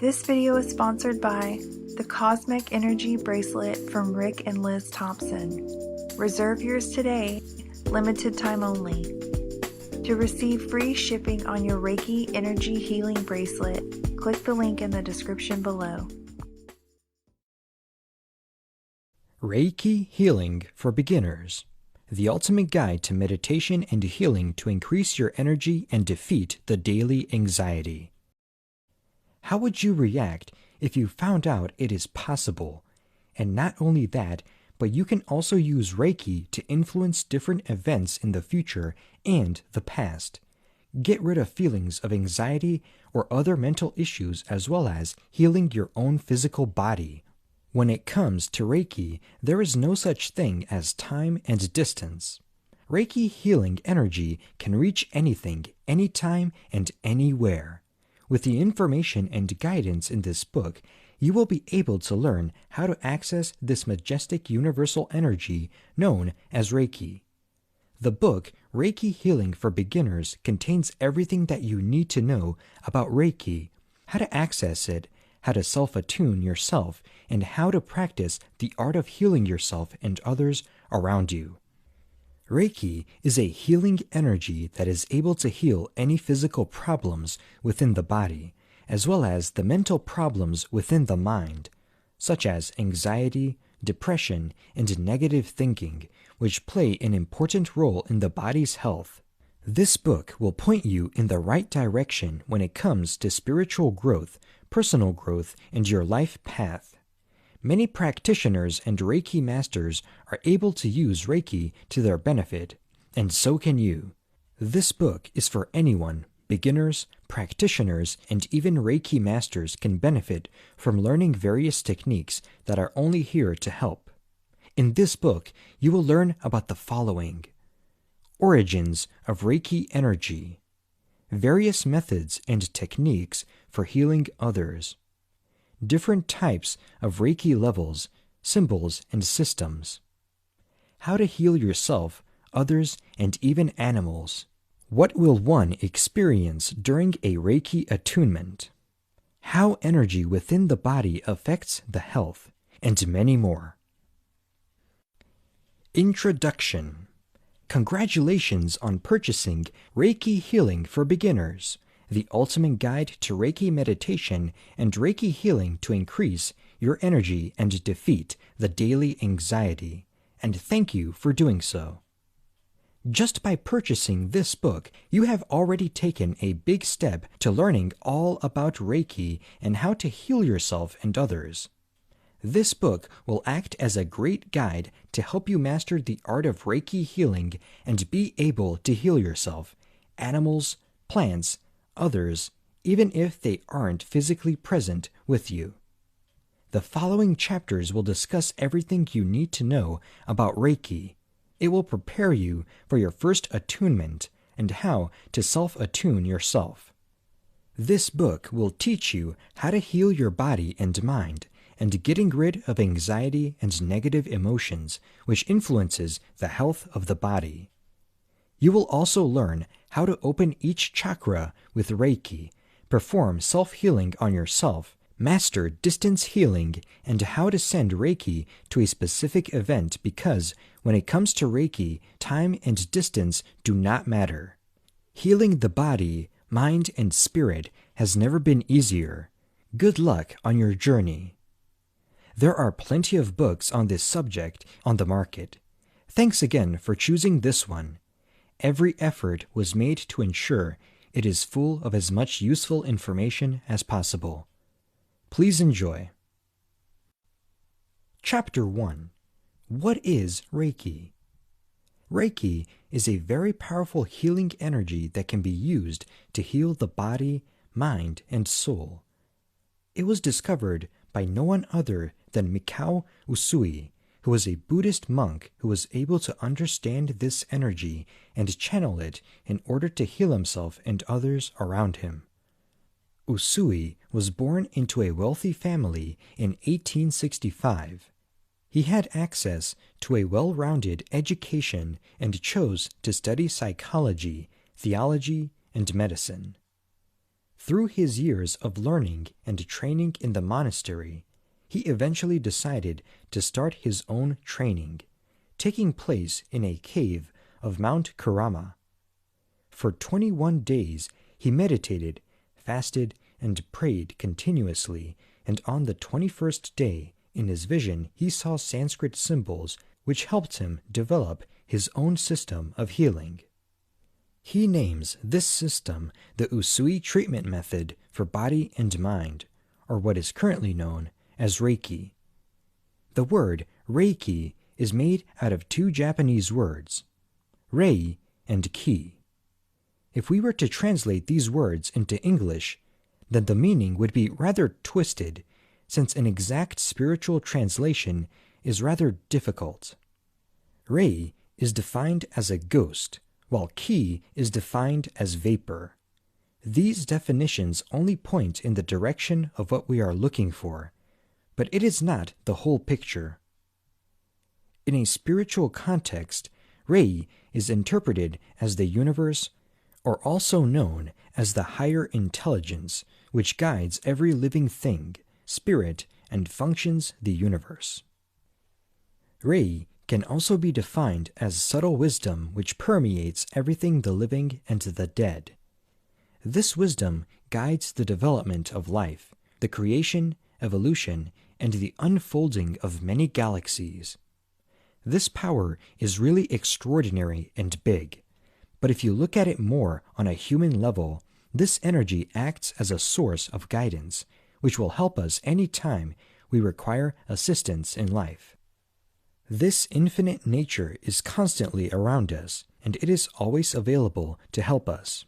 This video is sponsored by the Cosmic Energy Bracelet from Rick and Liz Thompson. Reserve yours today, limited time only. To receive free shipping on your Reiki Energy Healing Bracelet, click the link in the description below. Reiki Healing for Beginners. The ultimate guide to meditation and healing to increase your energy and defeat the daily anxiety. How would you react if you found out it is possible? And not only that, but you can also use Reiki to influence different events in the future and the past. Get rid of feelings of anxiety or other mental issues, as well as healing your own physical body. When it comes to Reiki, there is no such thing as time and distance. Reiki healing energy can reach anything, anytime, and anywhere. With the information and guidance in this book, you will be able to learn how to access this majestic universal energy known as Reiki. The book, Reiki Healing for Beginners, contains everything that you need to know about Reiki, how to access it, how to self-attune yourself, and how to practice the art of healing yourself and others around you. Reiki is a healing energy that is able to heal any physical problems within the body, as well as the mental problems within the mind, such as anxiety, depression, and negative thinking, which play an important role in the body's health. This book will point you in the right direction when it comes to spiritual growth, personal growth, and your life path. Many practitioners and Reiki masters are able to use Reiki to their benefit, and so can you. This book is for anyone. Beginners, practitioners, and even Reiki masters can benefit from learning various techniques that are only here to help. In this book, you will learn about the following: origins of Reiki energy, various methods and techniques for healing others, different types of Reiki levels, symbols, and systems, how to heal yourself, others, and even animals. What will one experience during a Reiki attunement? How energy within the body affects the health, and many more. Introduction. Congratulations on purchasing Reiki Healing for Beginners, the ultimate guide to Reiki meditation and Reiki healing to increase your energy and defeat the daily anxiety. And thank you for doing so. Just by purchasing this book, you have already taken a big step to learning all about Reiki and how to heal yourself and others. This book will act as a great guide to help you master the art of Reiki healing and be able to heal yourself, animals, plants, others, even if they aren't physically present with you. The following chapters will discuss everything you need to know about Reiki. It will prepare you for your first attunement and how to self-attune yourself. This book will teach you how to heal your body and mind, and getting rid of anxiety and negative emotions, which influences the health of the body. You will also learn how to open each chakra with Reiki, perform self-healing on yourself, master distance healing, and how to send Reiki to a specific event, because when it comes to Reiki, time and distance do not matter. Healing the body, mind, and spirit has never been easier. Good luck on your journey. There are plenty of books on this subject on the market. Thanks again for choosing this one. Every effort was made to ensure it is full of as much useful information as possible. Please enjoy. Chapter 1. What is Reiki? Reiki is a very powerful healing energy that can be used to heal the body, mind, and soul. It was discovered by no one other than Mikao Usui, who was a Buddhist monk who was able to understand this energy and channel it in order to heal himself and others around him. Usui was born into a wealthy family in 1865. He had access to a well-rounded education and chose to study psychology, theology, and medicine. Through his years of learning and training in the monastery, he eventually decided to start his own training, taking place in a cave of Mount Kurama. For 21 days he meditated, fasted, and prayed continuously, and on the 21st day, in his vision, he saw Sanskrit symbols which helped him develop his own system of healing. He names this system the Usui treatment method for body and mind, or what is currently known as Reiki. The word Reiki is made out of two Japanese words, rei and ki. If we were to translate these words into English, then the meaning would be rather twisted, since an exact spiritual translation is rather difficult. Rei is defined as a ghost, while ki is defined as vapor. These definitions only point in the direction of what we are looking for, but it is not the whole picture. In a spiritual context, Rei is interpreted as the universe, or also known as the higher intelligence which guides every living thing, spirit, and functions the universe. Rei can also be defined as subtle wisdom which permeates everything the living and the dead. This wisdom guides the development of life, the creation, evolution, and the unfolding of many galaxies. This power is really extraordinary and big, but if you look at it more on a human level, this energy acts as a source of guidance, which will help us any time we require assistance in life. This infinite nature is constantly around us, and it is always available to help us.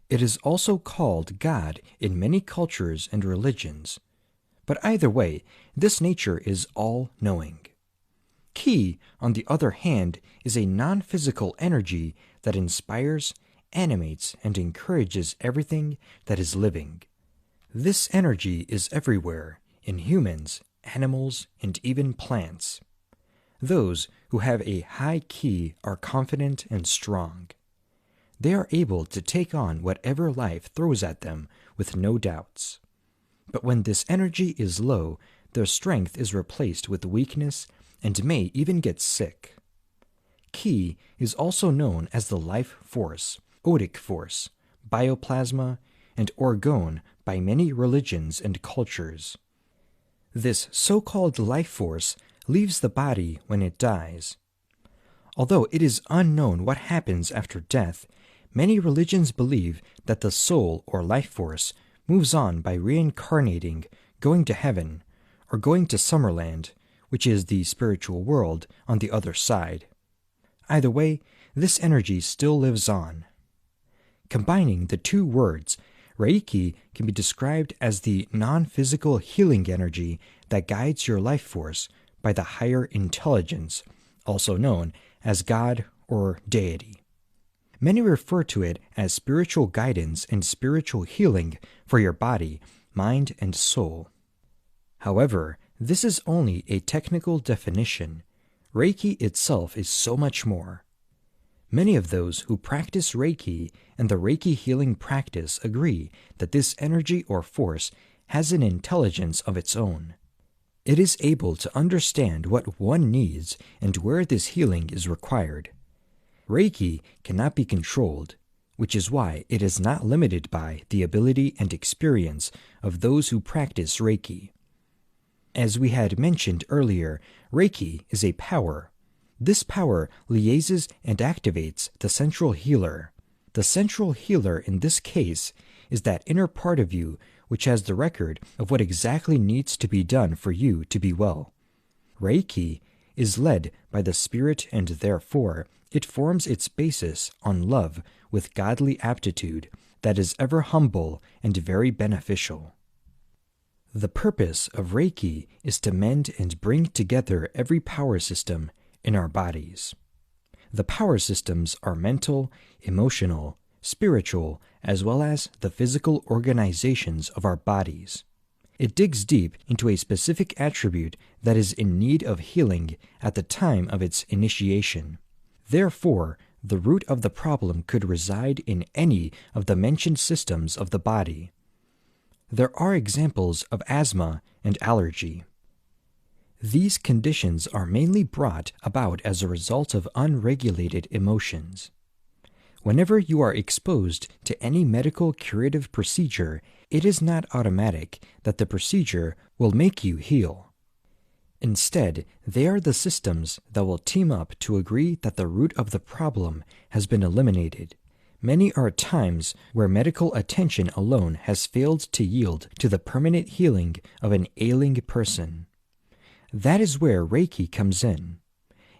It is also called God in many cultures and religions, but either way, this nature is all-knowing. Ki, on the other hand, is a non-physical energy that inspires, animates, and encourages everything that is living. This energy is everywhere, in humans, animals, and even plants. Those who have a high ki are confident and strong. They are able to take on whatever life throws at them with no doubts. But when this energy is low, their strength is replaced with weakness and may even get sick. Ki is also known as the life force, odic force, bioplasma, and orgone by many religions and cultures. This so-called life force leaves the body when it dies. Although it is unknown what happens after death, many religions believe that the soul or life force moves on by reincarnating, going to heaven, or going to Summerland, which is the spiritual world on the other side. Either way, this energy still lives on. Combining the two words, Reiki can be described as the non-physical healing energy that guides your life force by the higher intelligence, also known as God or deity. Many refer to it as spiritual guidance and spiritual healing for your body, mind, and soul. However, this is only a technical definition. Reiki itself is so much more. Many of those who practice Reiki and the Reiki healing practice agree that this energy or force has an intelligence of its own. It is able to understand what one needs and where this healing is required. Reiki cannot be controlled, which is why it is not limited by the ability and experience of those who practice Reiki. As we had mentioned earlier, Reiki is a power. This power liaises and activates the central healer. The central healer in this case is that inner part of you which has the record of what exactly needs to be done for you to be well. Reiki is led by the Spirit, and therefore it forms its basis on love with godly aptitude that is ever humble and very beneficial. The purpose of Reiki is to mend and bring together every power system in our bodies. The power systems are mental, emotional, spiritual, as well as the physical organizations of our bodies. It digs deep into a specific attribute that is in need of healing at the time of its initiation. Therefore, the root of the problem could reside in any of the mentioned systems of the body. There are examples of asthma and allergy. These conditions are mainly brought about as a result of unregulated emotions. Whenever you are exposed to any medical curative procedure, it is not automatic that the procedure will make you heal. Instead, they are the systems that will team up to agree that the root of the problem has been eliminated. Many are times where medical attention alone has failed to yield to the permanent healing of an ailing person. That is where Reiki comes in.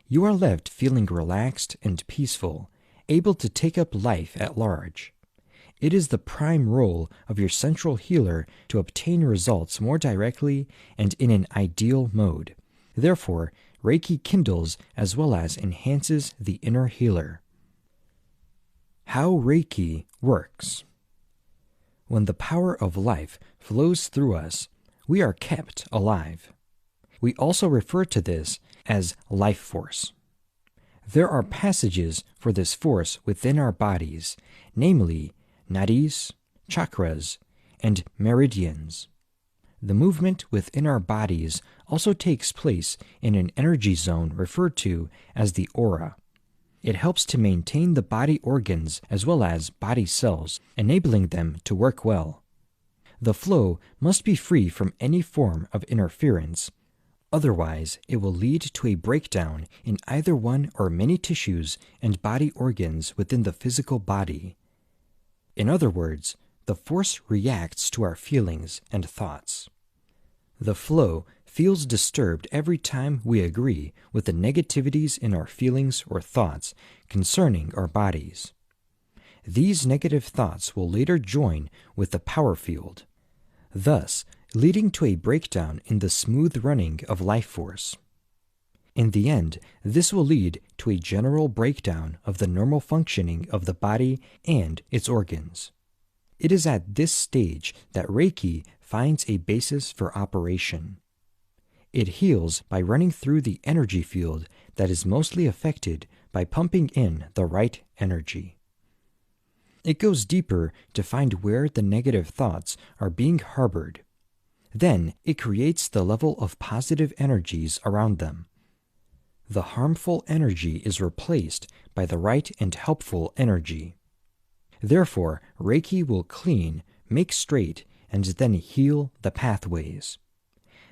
You are left feeling relaxed and peaceful, able to take up life at large. It is the prime role of your central healer to obtain results more directly and in an ideal mode. Therefore, Reiki kindles as well as enhances the inner healer. How Reiki works. When the power of life flows through us, we are kept alive. We also refer to this as life force. There are passages for this force within our bodies, namely nadis, chakras, and meridians. The movement within our bodies also takes place in an energy zone referred to as the aura. It helps to maintain the body organs as well as body cells, enabling them to work well. The flow must be free from any form of interference. Otherwise, it will lead to a breakdown in either one or many tissues and body organs within the physical body. In other words, the force reacts to our feelings and thoughts. The flow feels disturbed every time we agree with the negativities in our feelings or thoughts concerning our bodies. These negative thoughts will later join with the power field, thus leading to a breakdown in the smooth running of life force. In the end, this will lead to a general breakdown of the normal functioning of the body and its organs. It is at this stage that Reiki finds a basis for operation. It heals by running through the energy field that is mostly affected by pumping in the right energy. It goes deeper to find where the negative thoughts are being harbored. Then it creates the level of positive energies around them. The harmful energy is replaced by the right and helpful energy. Therefore, Reiki will clean, make straight, and then heal the pathways.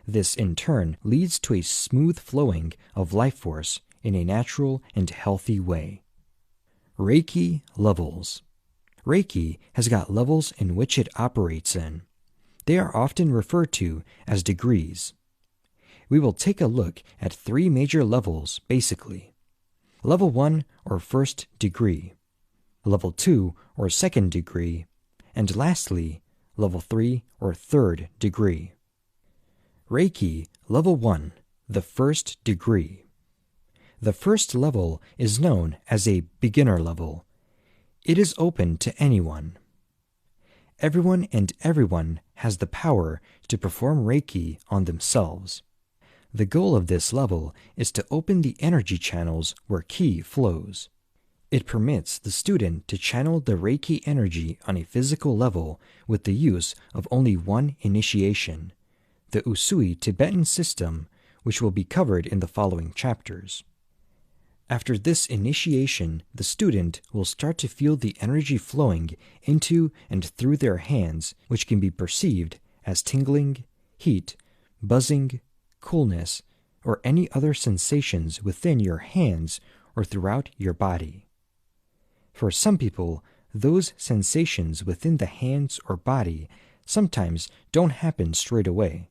This in turn leads to a smooth flowing of life force in a natural and healthy way. Reiki levels. Reiki has got levels in which it operates in. They are often referred to as degrees. We will take a look at 3 major levels basically. Level 1 or first degree, Level 2 or second degree, and lastly, Level 3 or third degree. Reiki Level 1, the first degree. The first level is known as a beginner level. It is open to anyone. Everyone and everyone has the power to perform Reiki on themselves. The goal of this level is to open the energy channels where Ki flows. It permits the student to channel the Reiki energy on a physical level with the use of only one initiation, the Usui Tibetan system, which will be covered in the following chapters. After this initiation, the student will start to feel the energy flowing into and through their hands, which can be perceived as tingling, heat, buzzing, coolness, or any other sensations within your hands or throughout your body. For some people, those sensations within the hands or body sometimes don't happen straight away,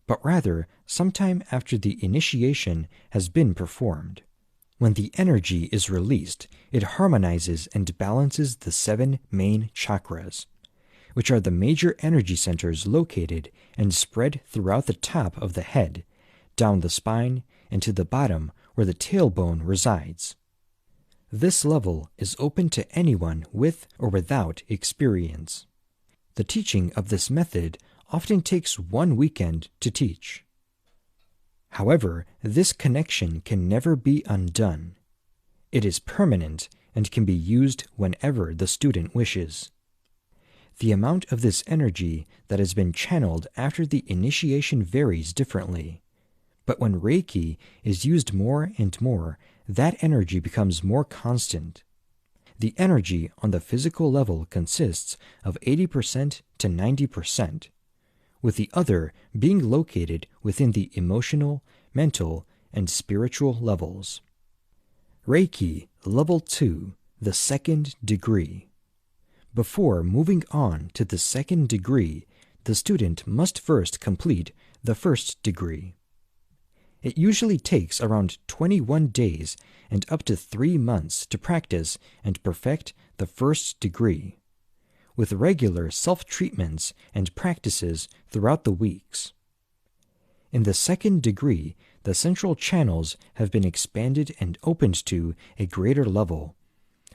but rather sometime after the initiation has been performed. When the energy is released, it harmonizes and balances the 7 main chakras, which are the major energy centers located and spread throughout the top of the head, down the spine, and to the bottom where the tailbone resides. This level is open to anyone with or without experience. The teaching of this method often takes 1 weekend to teach. However, this connection can never be undone. It is permanent and can be used whenever the student wishes. The amount of this energy that has been channeled after the initiation varies differently, but when Reiki is used more and more, that energy becomes more constant. The energy on the physical level consists of 80% to 90%, with the other being located within the emotional, mental, and spiritual levels. Reiki Level 2, the second degree. Before moving on to the second degree, the student must first complete the first degree. It usually takes around 21 days and up to 3 months to practice and perfect the first degree, with regular self-treatments and practices throughout the weeks. In the second degree, the central channels have been expanded and opened to a greater level,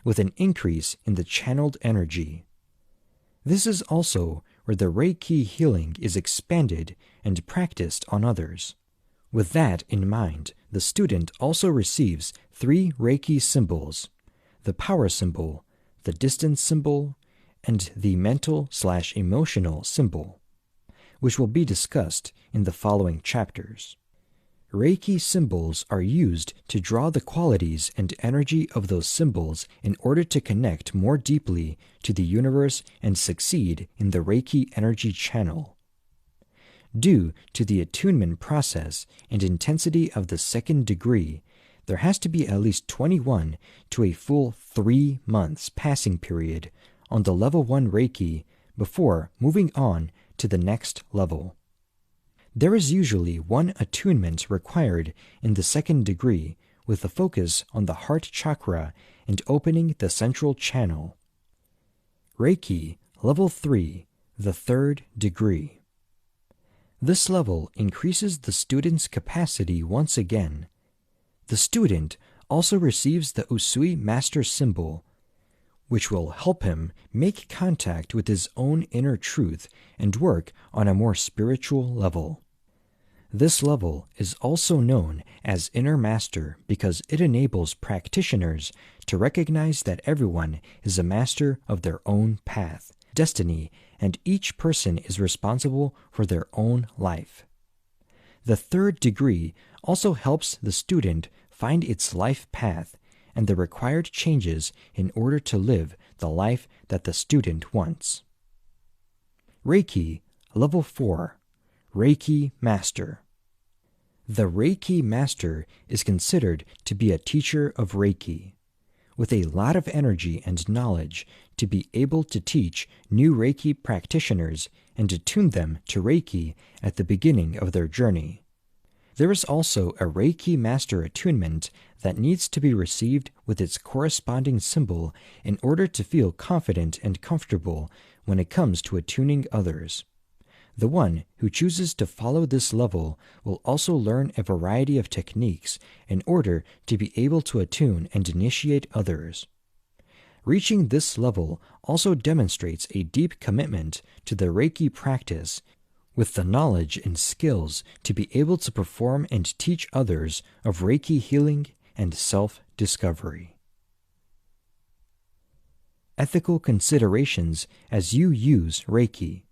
with an increase in the channeled energy. This is also where the Reiki healing is expanded and practiced on others. With that in mind, the student also receives 3 Reiki symbols: the power symbol, the distance symbol, and the mental/emotional symbol, which will be discussed in the following chapters. Reiki symbols are used to draw the qualities and energy of those symbols in order to connect more deeply to the universe and succeed in the Reiki energy channel. Due to the attunement process and intensity of the second degree, there has to be at least 21 to a full 3 months passing period on the level 1 Reiki before moving on to the next level. There is usually 1 attunement required in the second degree, with a focus on the heart chakra and opening the central channel. Reiki Level 3, the third degree. This level increases the student's capacity once again. The student also receives the Usui Master symbol, which will help him make contact with his own inner truth and work on a more spiritual level. This level is also known as Inner Master because it enables practitioners to recognize that everyone is a master of their own path, destiny, and each person is responsible for their own life. The third degree also helps the student find its life path and the required changes in order to live the life that the student wants. Reiki Level 4, Reiki Master. The Reiki Master is considered to be a teacher of Reiki, with a lot of energy and knowledge to be able to teach new Reiki practitioners and attune them to Reiki at the beginning of their journey. There is also a Reiki Master attunement that needs to be received with its corresponding symbol in order to feel confident and comfortable when it comes to attuning others. The one who chooses to follow this level will also learn a variety of techniques in order to be able to attune and initiate others. Reaching this level also demonstrates a deep commitment to the Reiki practice, with the knowledge and skills to be able to perform and teach others of Reiki healing and self-discovery. Ethical considerations as you use Reiki.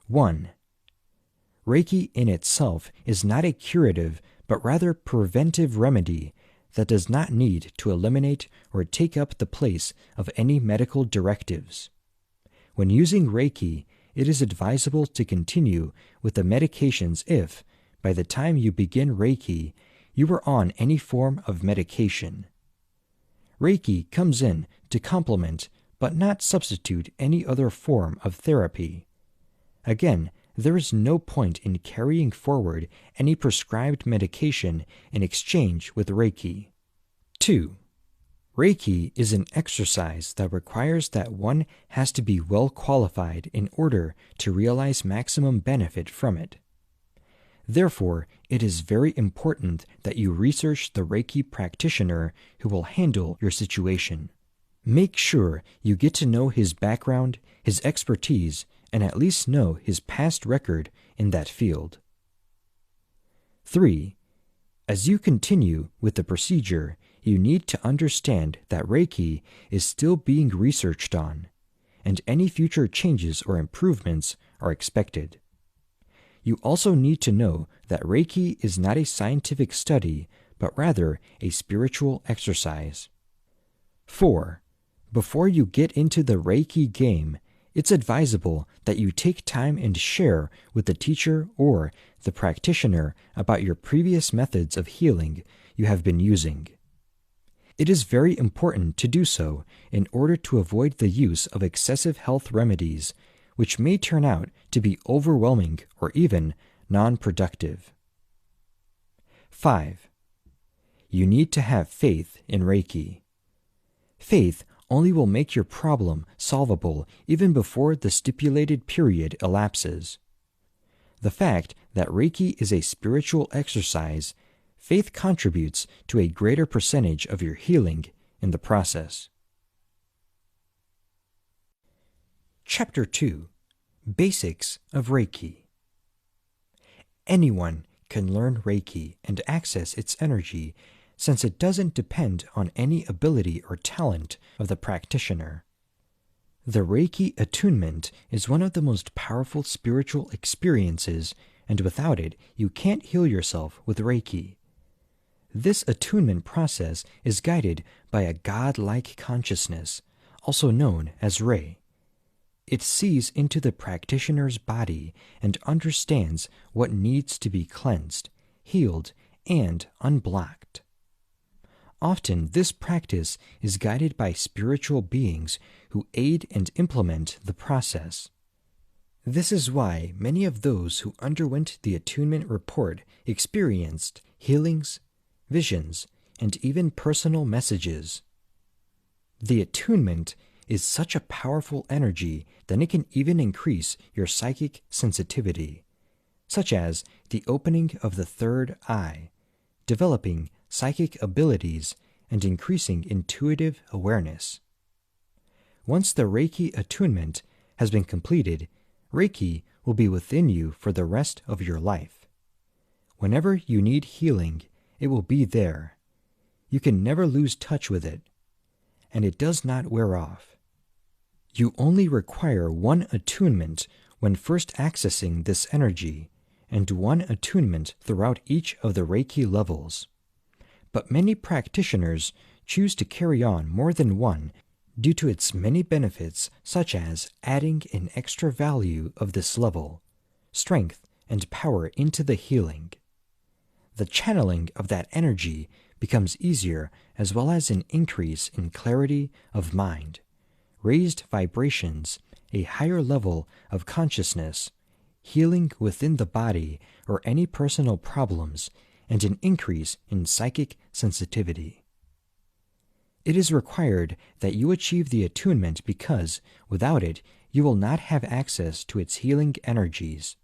1. Reiki in itself is not a curative, but rather preventive remedy that does not need to eliminate or take up the place of any medical directives. When using Reiki, it is advisable to continue with the medications if, by the time you begin Reiki, you are on any form of medication. Reiki comes in to complement but not substitute any other form of therapy. Again, there is no point in carrying forward any prescribed medication in exchange with Reiki. 2. Reiki is an exercise that requires that one has to be well qualified in order to realize maximum benefit from it. Therefore, it is very important that you research the Reiki practitioner who will handle your situation. Make sure you get to know his background, his expertise, and at least know his past record in that field. 3. As you continue with the procedure, you need to understand that Reiki is still being researched on, and any future changes or improvements are expected. You also need to know that Reiki is not a scientific study, but rather a spiritual exercise. 4. Before you get into the Reiki game, it's advisable that you take time and share with the teacher or the practitioner about your previous methods of healing you have been using. It is very important to do so in order to avoid the use of excessive health remedies, which may turn out to be overwhelming or even non-productive. 5. You need to have faith in Reiki. Faith only will make your problem solvable even before the stipulated period elapses. The fact that Reiki is a spiritual exercise, faith contributes to a greater percentage of your healing in the process. Chapter 2. Basics of Reiki. Anyone can learn Reiki and access its energy, since it doesn't depend on any ability or talent of the practitioner. The Reiki attunement is one of the most powerful spiritual experiences, and without it, you can't heal yourself with Reiki. This attunement process is guided by a God-like consciousness, also known as Rei. It sees into the practitioner's body and understands what needs to be cleansed, healed, and unblocked. Often, this practice is guided by spiritual beings who aid and implement the process. This is why many of those who underwent the attunement report experienced healings, visions, and even personal messages. The attunement is such a powerful energy that it can even increase your psychic sensitivity, such as the opening of the third eye, developing psychic abilities, and increasing intuitive awareness. Once the Reiki attunement has been completed, Reiki will be within you for the rest of your life. Whenever you need healing, it will be there. You can never lose touch with it, and it does not wear off. You only require one attunement when first accessing this energy, and one attunement throughout each of the Reiki levels. But many practitioners choose to carry on more than one due to its many benefits, such as adding an extra value of this level, strength and power into the healing. The channeling of that energy becomes easier, as well as an increase in clarity of mind, raised vibrations, a higher level of consciousness, healing within the body or any personal problems, and an increase in psychic sensitivity. It is required that you achieve the attunement because, without it, you will not have access to its healing energies.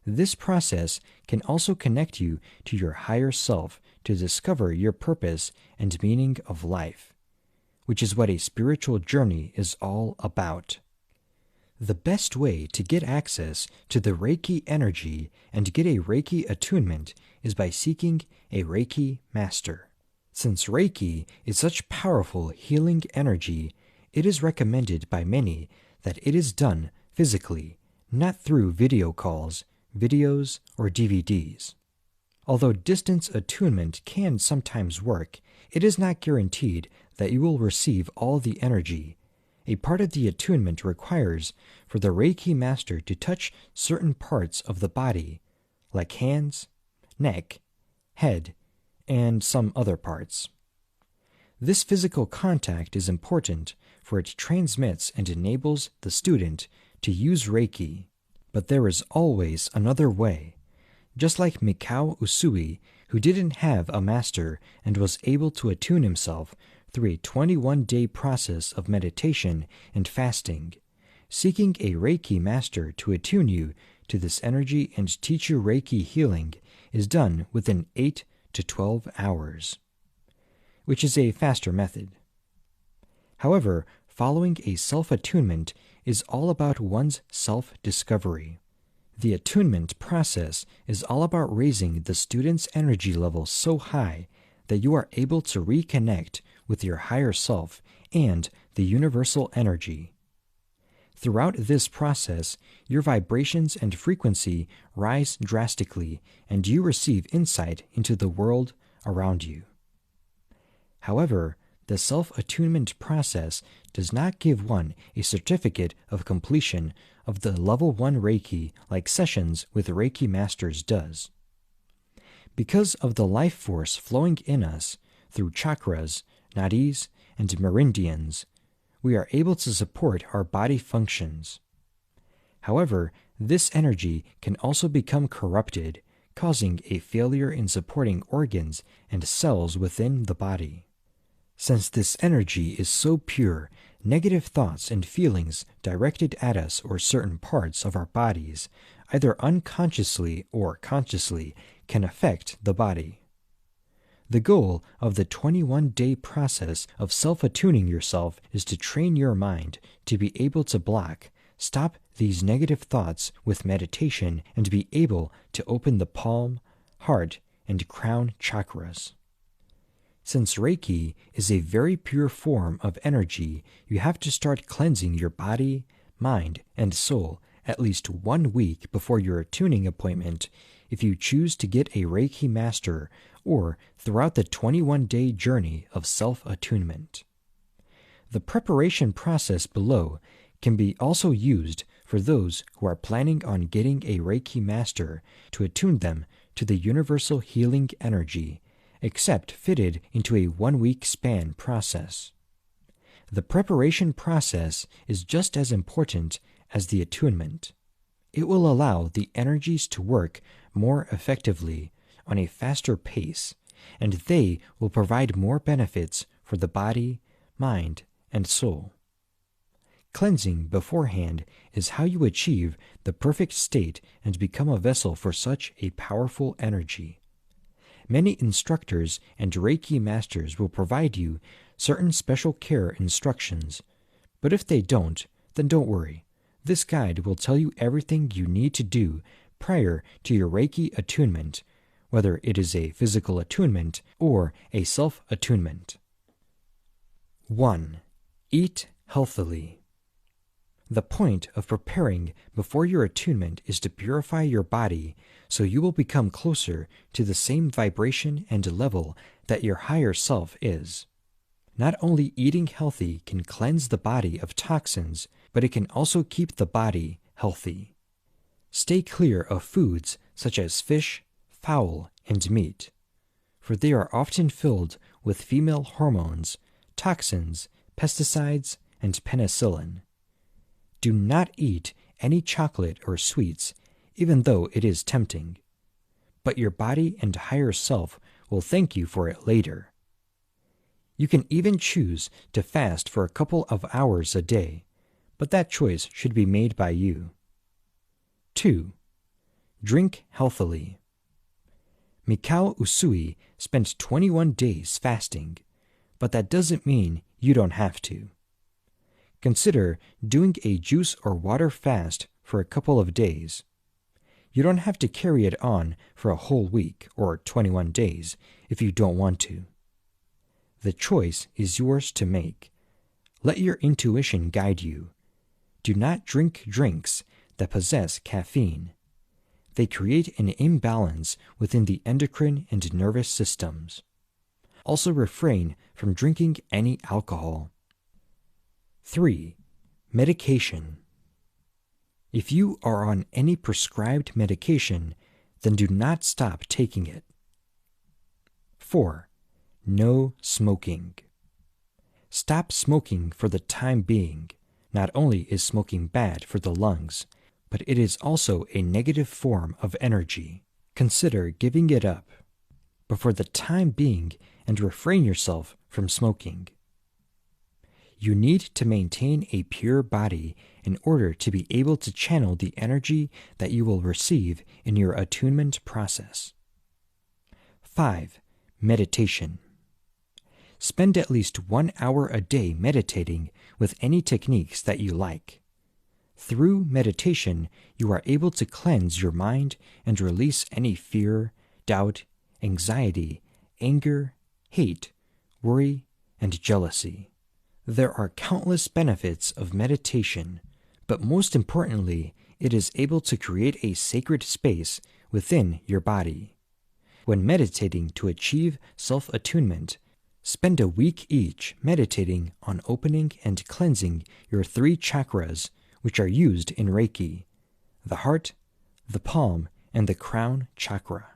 This process can also connect you to your higher self to discover your purpose and meaning of life, which is what a spiritual journey is all about. The best way to get access to the Reiki energy and get a Reiki attunement is by seeking a Reiki master. Since Reiki is such powerful healing energy, it is recommended by many that it is done physically, not through video calls, videos, or DVDs. Although distance attunement can sometimes work, it is not guaranteed that you will receive all the energy. A part of the attunement requires for the Reiki master to touch certain parts of the body, like hands, neck, head, and some other parts. This physical contact is important, for it transmits and enables the student to use Reiki. But there is always another way. Just like Mikao Usui, who didn't have a master and was able to attune himself through a 21-day process of meditation and fasting, seeking a Reiki master to attune you to this energy and teach you Reiki healing is done within 8 to 12 hours, which is a faster method. However, following a self-attunement is all about one's self-discovery. The attunement process is all about raising the student's energy level so high that you are able to reconnect with your higher self and the universal energy. Throughout this process, your vibrations and frequency rise drastically, and you receive insight into the world around you. However, the self-attunement process does not give one a certificate of completion of the Level 1 Reiki like sessions with Reiki Masters does. Because of the life force flowing in us through chakras, nadis, and meridians, we are able to support our body functions. However, this energy can also become corrupted, causing a failure in supporting organs and cells within the body. Since this energy is so pure, negative thoughts and feelings directed at us or certain parts of our bodies, either unconsciously or consciously, can affect the body. The goal of the 21-day process of self-attuning yourself is to train your mind to be able to stop these negative thoughts with meditation and be able to open the palm, heart, and crown chakras. Since Reiki is a very pure form of energy, you have to start cleansing your body, mind, and soul at least 1 week before your attuning appointment if you choose to get a Reiki master or throughout the 21-day journey of self-attunement. The preparation process below can be also used for those who are planning on getting a Reiki master to attune them to the universal healing energy, except fitted into a 1-week span process. The preparation process is just as important as the attunement. It will allow the energies to work more effectively on a faster pace, and they will provide more benefits for the body, mind, and soul. Cleansing beforehand is how you achieve the perfect state and become a vessel for such a powerful energy. Many instructors and Reiki masters will provide you certain special care instructions, but if they don't, then don't worry. This guide will tell you everything you need to do prior to your Reiki attunement, whether it is a physical attunement or a self-attunement. 1. Eat healthily. The point of preparing before your attunement is to purify your body so you will become closer to the same vibration and level that your higher self is. Not only eating healthy can cleanse the body of toxins, but it can also keep the body healthy. Stay clear of foods such as fish, fowl, and meat, for they are often filled with female hormones, toxins, pesticides, and penicillin. Do not eat any chocolate or sweets, even though it is tempting. But your body and higher self will thank you for it later. You can even choose to fast for a couple of hours a day, but that choice should be made by you. 2. Drink healthily. Mikao Usui spent 21 days fasting, but that doesn't mean you don't have to. Consider doing a juice or water fast for a couple of days. You don't have to carry it on for a whole week or 21 days if you don't want to. The choice is yours to make. Let your intuition guide you. Do not drink drinks that possess caffeine. They create an imbalance within the endocrine and nervous systems. Also refrain from drinking any alcohol. 3. Medication. If you are on any prescribed medication, then do not stop taking it. 4. No smoking. Stop smoking for the time being. Not only is smoking bad for the lungs, but it is also a negative form of energy. Consider giving it up, but for the time being, and refrain yourself from smoking. You need to maintain a pure body in order to be able to channel the energy that you will receive in your attunement process. 5. Meditation. Spend at least 1 hour a day meditating with any techniques that you like. Through meditation, you are able to cleanse your mind and release any fear, doubt, anxiety, anger, hate, worry, and jealousy. There are countless benefits of meditation, but most importantly, it is able to create a sacred space within your body. When meditating to achieve self-attunement, spend a week each meditating on opening and cleansing your 3 chakras, which are used in Reiki: the heart, the palm, and the crown chakra.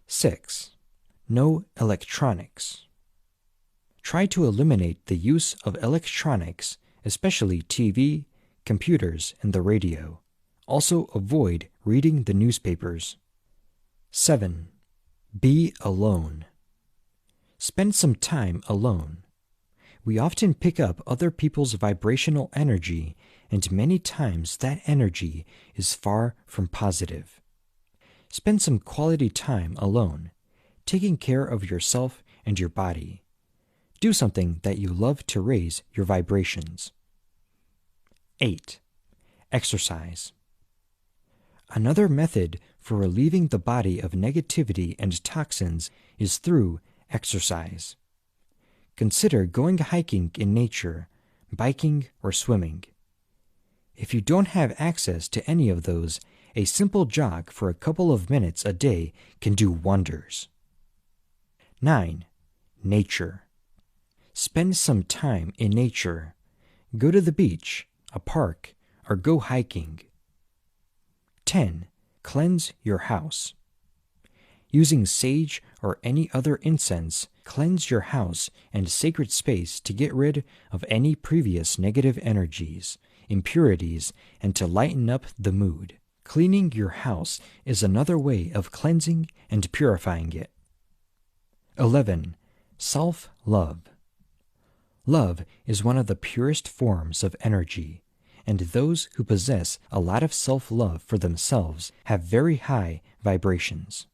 6. No electronics. Try to eliminate the use of electronics, especially TV, computers, and the radio. Also avoid reading the newspapers. 7. Be alone. Spend some time alone. We often pick up other people's vibrational energy, and many times that energy is far from positive. Spend some quality time alone, taking care of yourself and your body. Do something that you love to raise your vibrations. 8. Exercise. Another method for relieving the body of negativity and toxins is through exercise. Consider going hiking in nature, biking, or swimming. If you don't have access to any of those, a simple jog for a couple of minutes a day can do wonders. 9. Nature. Spend some time in nature. Go to the beach, a park, or go hiking. 10. Cleanse your house. Using sage or any other incense, cleanse your house and sacred space to get rid of any previous negative energies, impurities, and to lighten up the mood. Cleaning your house is another way of cleansing and purifying it. 11. Self-love. Love is one of the purest forms of energy, and those who possess a lot of self-love for themselves have very high vibrations.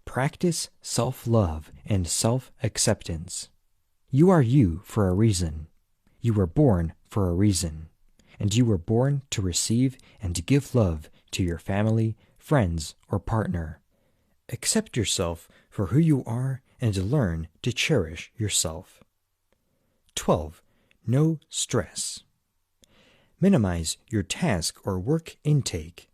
Practice self-love and self-acceptance. You are you for a reason. You were born for a reason, and you were born to receive and give love to your family, friends, or partner. Accept yourself for who you are and learn to cherish yourself. 12. No stress. Minimize your task or work intake.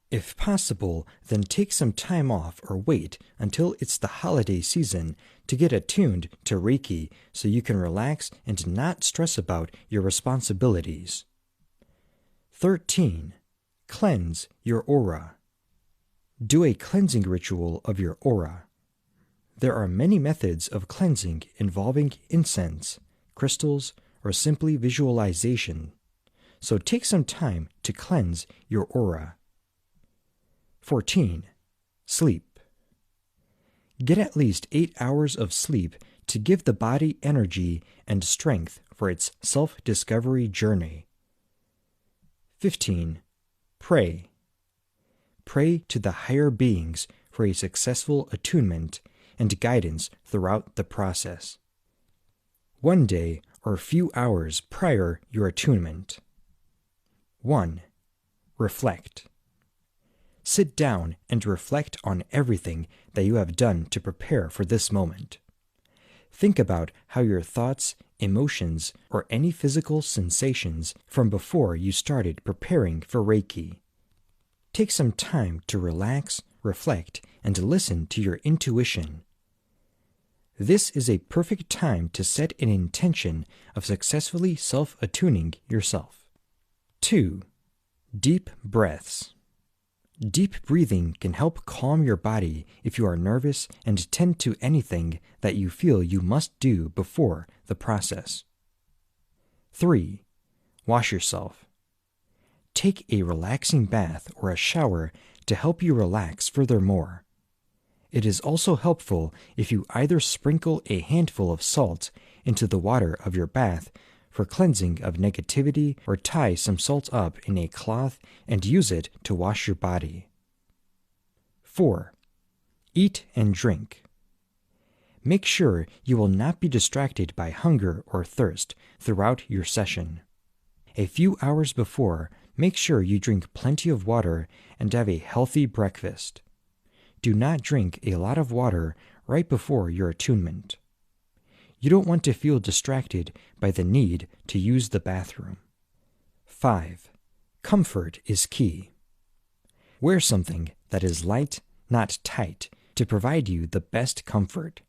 If possible, then take some time off or wait until it's the holiday season to get attuned to Reiki so you can relax and not stress about your responsibilities. 13. Cleanse your aura. Do a cleansing ritual of your aura. There are many methods of cleansing involving incense, crystals, or simply visualization, so take some time to cleanse your aura. 14. Sleep. Get at least 8 hours of sleep to give the body energy and strength for its self-discovery journey. 15. Pray. Pray to the higher beings for a successful attunement and guidance throughout the process. One day or few hours prior your attunement. 1. Reflect. Sit down and reflect on everything that you have done to prepare for this moment. Think about how your thoughts, emotions, or any physical sensations from before you started preparing for Reiki. Take some time to relax, reflect, and listen to your intuition. This is a perfect time to set an intention of successfully self-attuning yourself. 2. Deep breaths. Deep breathing can help calm your body if you are nervous and tend to anything that you feel you must do before the process. 3. Wash yourself. Take a relaxing bath or a shower to help you relax furthermore. It is also helpful if you either sprinkle a handful of salt into the water of your bath for cleansing of negativity or tie some salt up in a cloth and use it to wash your body. 4. Eat and drink. Make sure you will not be distracted by hunger or thirst throughout your session. A few hours before, make sure you drink plenty of water and have a healthy breakfast. Do not drink a lot of water right before your attunement. You don't want to feel distracted by the need to use the bathroom. 5. Comfort is key. Wear something that is light, not tight, to provide you the best comfort.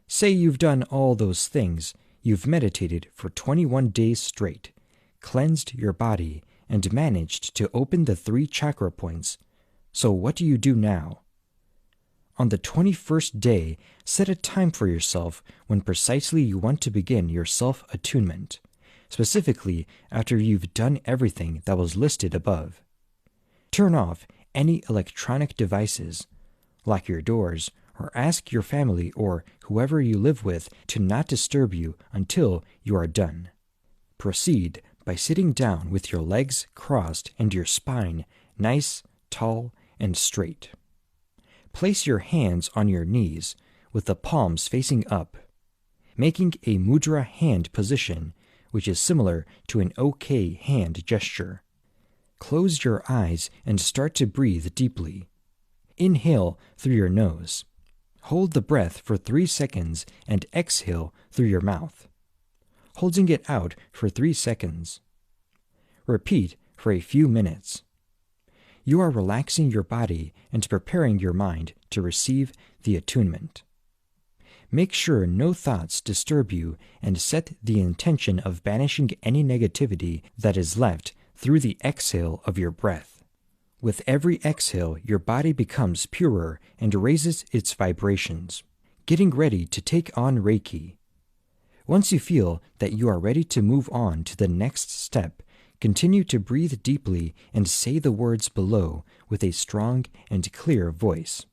Say you've done all those things. You've meditated for 21 days straight, cleansed your body, and managed to open the 3 chakra points. So what do you do now? On the 21st day, set a time for yourself when precisely you want to begin your self-attunement, specifically after you've done everything that was listed above. Turn off any electronic devices, lock your doors, or ask your family or whoever you live with to not disturb you until you are done. Proceed by sitting down with your legs crossed and your spine nice, tall, and straight. Place your hands on your knees with the palms facing up, making a mudra hand position, which is similar to an OK hand gesture. Close your eyes and start to breathe deeply. Inhale through your nose. Hold the breath for 3 seconds and exhale through your mouth, holding it out for 3 seconds. Repeat for a few minutes. You are relaxing your body and preparing your mind to receive the attunement. Make sure no thoughts disturb you and set the intention of banishing any negativity that is left through the exhale of your breath. With every exhale, your body becomes purer and raises its vibrations, getting ready to take on Reiki. Once you feel that you are ready to move on to the next step, continue to breathe deeply and say the words below with a strong and clear voice.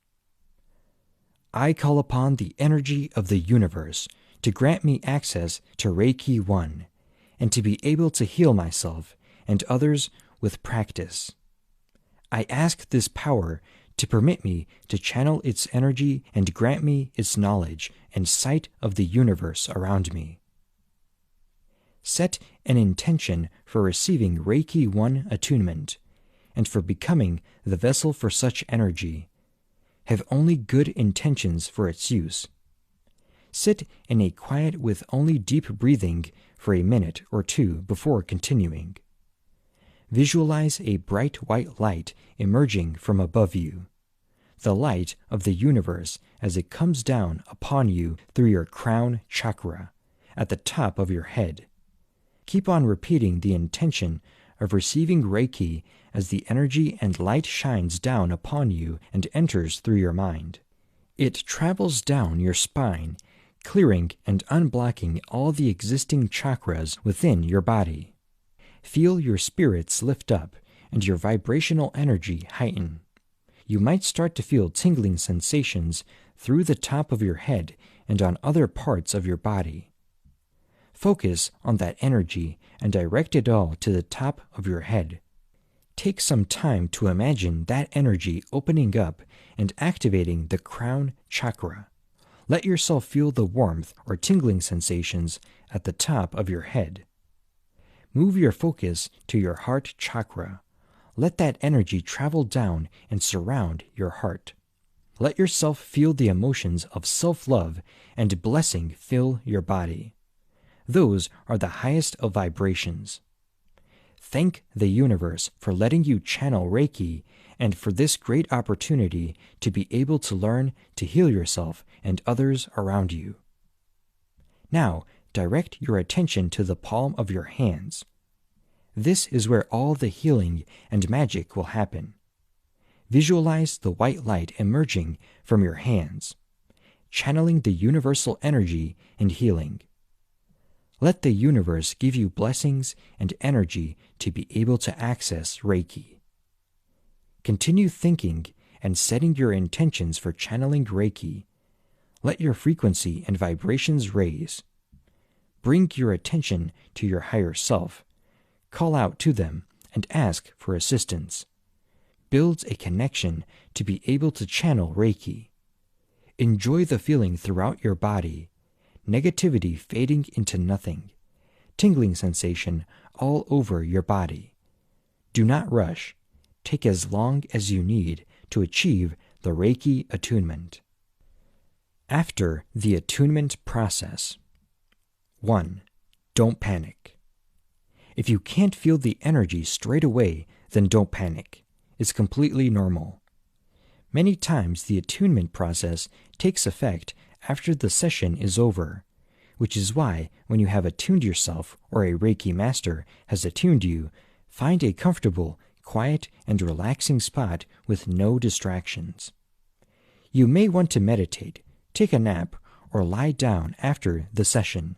I call upon the energy of the universe to grant me access to Reiki 1 and to be able to heal myself and others with practice. I ask this power to permit me to channel its energy and grant me its knowledge and sight of the universe around me. Set an intention for receiving Reiki 1 attunement and for becoming the vessel for such energy. Have only good intentions for its use. Sit in a quiet with only deep breathing for a minute or 2 before continuing. Visualize a bright white light emerging from above you, the light of the universe as it comes down upon you through your crown chakra at the top of your head. Keep on repeating the intention of receiving Reiki as the energy and light shines down upon you and enters through your mind. It travels down your spine, clearing and unblocking all the existing chakras within your body. Feel your spirits lift up and your vibrational energy heighten. You might start to feel tingling sensations through the top of your head and on other parts of your body. Focus on that energy and direct it all to the top of your head. Take some time to imagine that energy opening up and activating the crown chakra. Let yourself feel the warmth or tingling sensations at the top of your head. Move your focus to your heart chakra. Let that energy travel down and surround your heart. Let yourself feel the emotions of self-love and blessing fill your body. Those are the highest of vibrations. Thank the universe for letting you channel Reiki and for this great opportunity to be able to learn to heal yourself and others around you. Now, direct your attention to the palm of your hands. This is where all the healing and magic will happen. Visualize the white light emerging from your hands, channeling the universal energy and healing. Let the universe give you blessings and energy to be able to access Reiki. Continue thinking and setting your intentions for channeling Reiki. Let your frequency and vibrations raise. Bring your attention to your higher self. Call out to them and ask for assistance. Build a connection to be able to channel Reiki. Enjoy the feeling throughout your body. Negativity fading into nothing. Tingling sensation all over your body. Do not rush. Take as long as you need to achieve the Reiki attunement. After the attunement process. 1. Don't panic. If you can't feel the energy straight away, then don't panic. It's completely normal. Many times the attunement process takes effect after the session is over, which is why when you have attuned yourself or a Reiki master has attuned you, find a comfortable, quiet, and relaxing spot with no distractions. You may want to meditate, take a nap, or lie down after the session.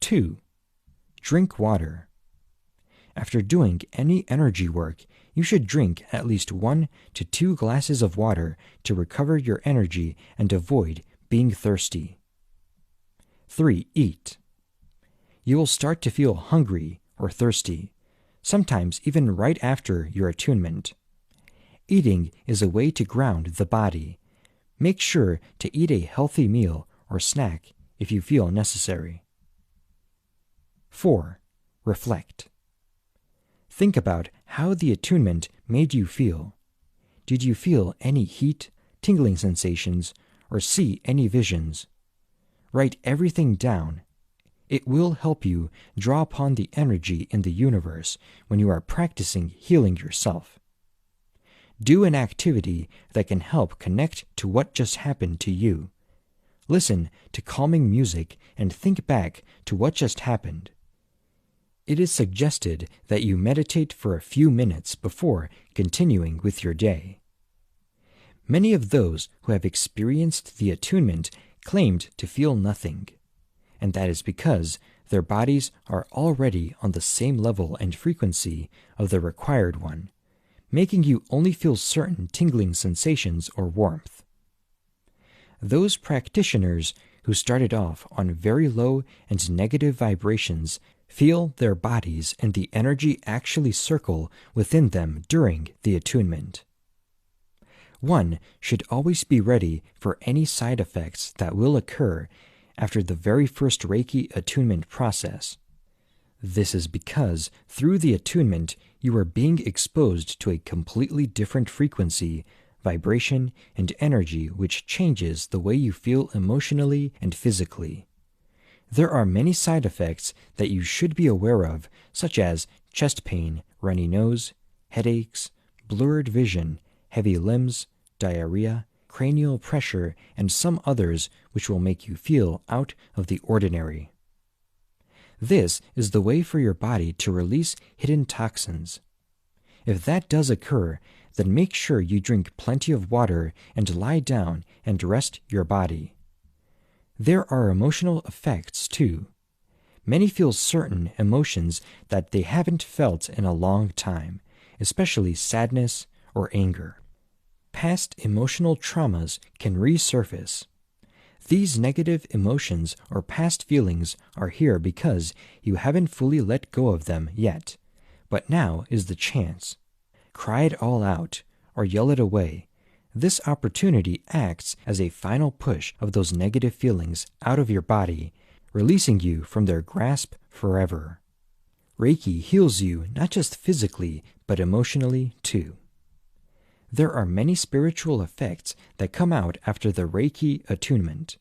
2. Drink water. After doing any energy work, you should drink at least 1 to 2 glasses of water to recover your energy and avoid being thirsty. 3. Eat. You will start to feel hungry or thirsty, sometimes even right after your attunement. Eating is a way to ground the body. Make sure to eat a healthy meal or snack if you feel necessary. 4. Reflect. Think about how the attunement made you feel. Did you feel any heat, tingling sensations, or see any visions? Write everything down. It will help you draw upon the energy in the universe when you are practicing healing yourself. Do an activity that can help connect to what just happened to you. Listen to calming music and think back to what just happened. It is suggested that you meditate for a few minutes before continuing with your day. Many of those who have experienced the attunement claimed to feel nothing, and that is because their bodies are already on the same level and frequency of the required one, making you only feel certain tingling sensations or warmth. Those practitioners who started off on very low and negative vibrations feel their bodies and the energy actually circle within them during the attunement. One should always be ready for any side effects that will occur after the very first Reiki attunement process. This is because through the attunement you are being exposed to a completely different frequency, vibration, and energy which changes the way you feel emotionally and physically. There are many side effects that you should be aware of, such as chest pain, runny nose, headaches, blurred vision, heavy limbs, diarrhea, cranial pressure, and some others which will make you feel out of the ordinary. This is the way for your body to release hidden toxins. If that does occur, then make sure you drink plenty of water and lie down and rest your body. There are emotional effects too. Many feel certain emotions that they haven't felt in a long time, especially sadness or anger. Past emotional traumas can resurface. These negative emotions or past feelings are here because you haven't fully let go of them yet, but now is the chance. Cry it all out or yell it away. This opportunity acts as a final push of those negative feelings out of your body, releasing you from their grasp forever. Reiki heals you not just physically, but emotionally too. There are many spiritual effects that come out after the Reiki attunement.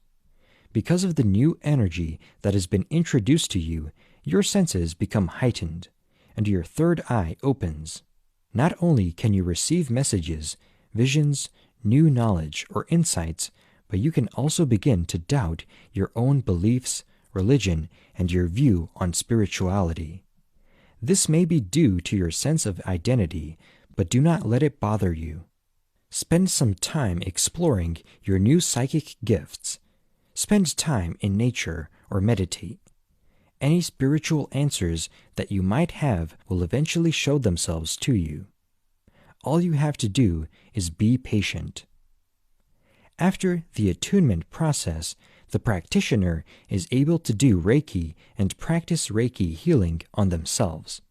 Because of the new energy that has been introduced to you, your senses become heightened, and your third eye opens. Not only can you receive messages, visions, new knowledge, or insights, but you can also begin to doubt your own beliefs, religion, and your view on spirituality. This may be due to your sense of identity, but do not let it bother you. Spend some time exploring your new psychic gifts. Spend time in nature or meditate. Any spiritual answers that you might have will eventually show themselves to you. All you have to do is be patient. After the attunement process, the practitioner is able to do Reiki and practice Reiki healing on themselves.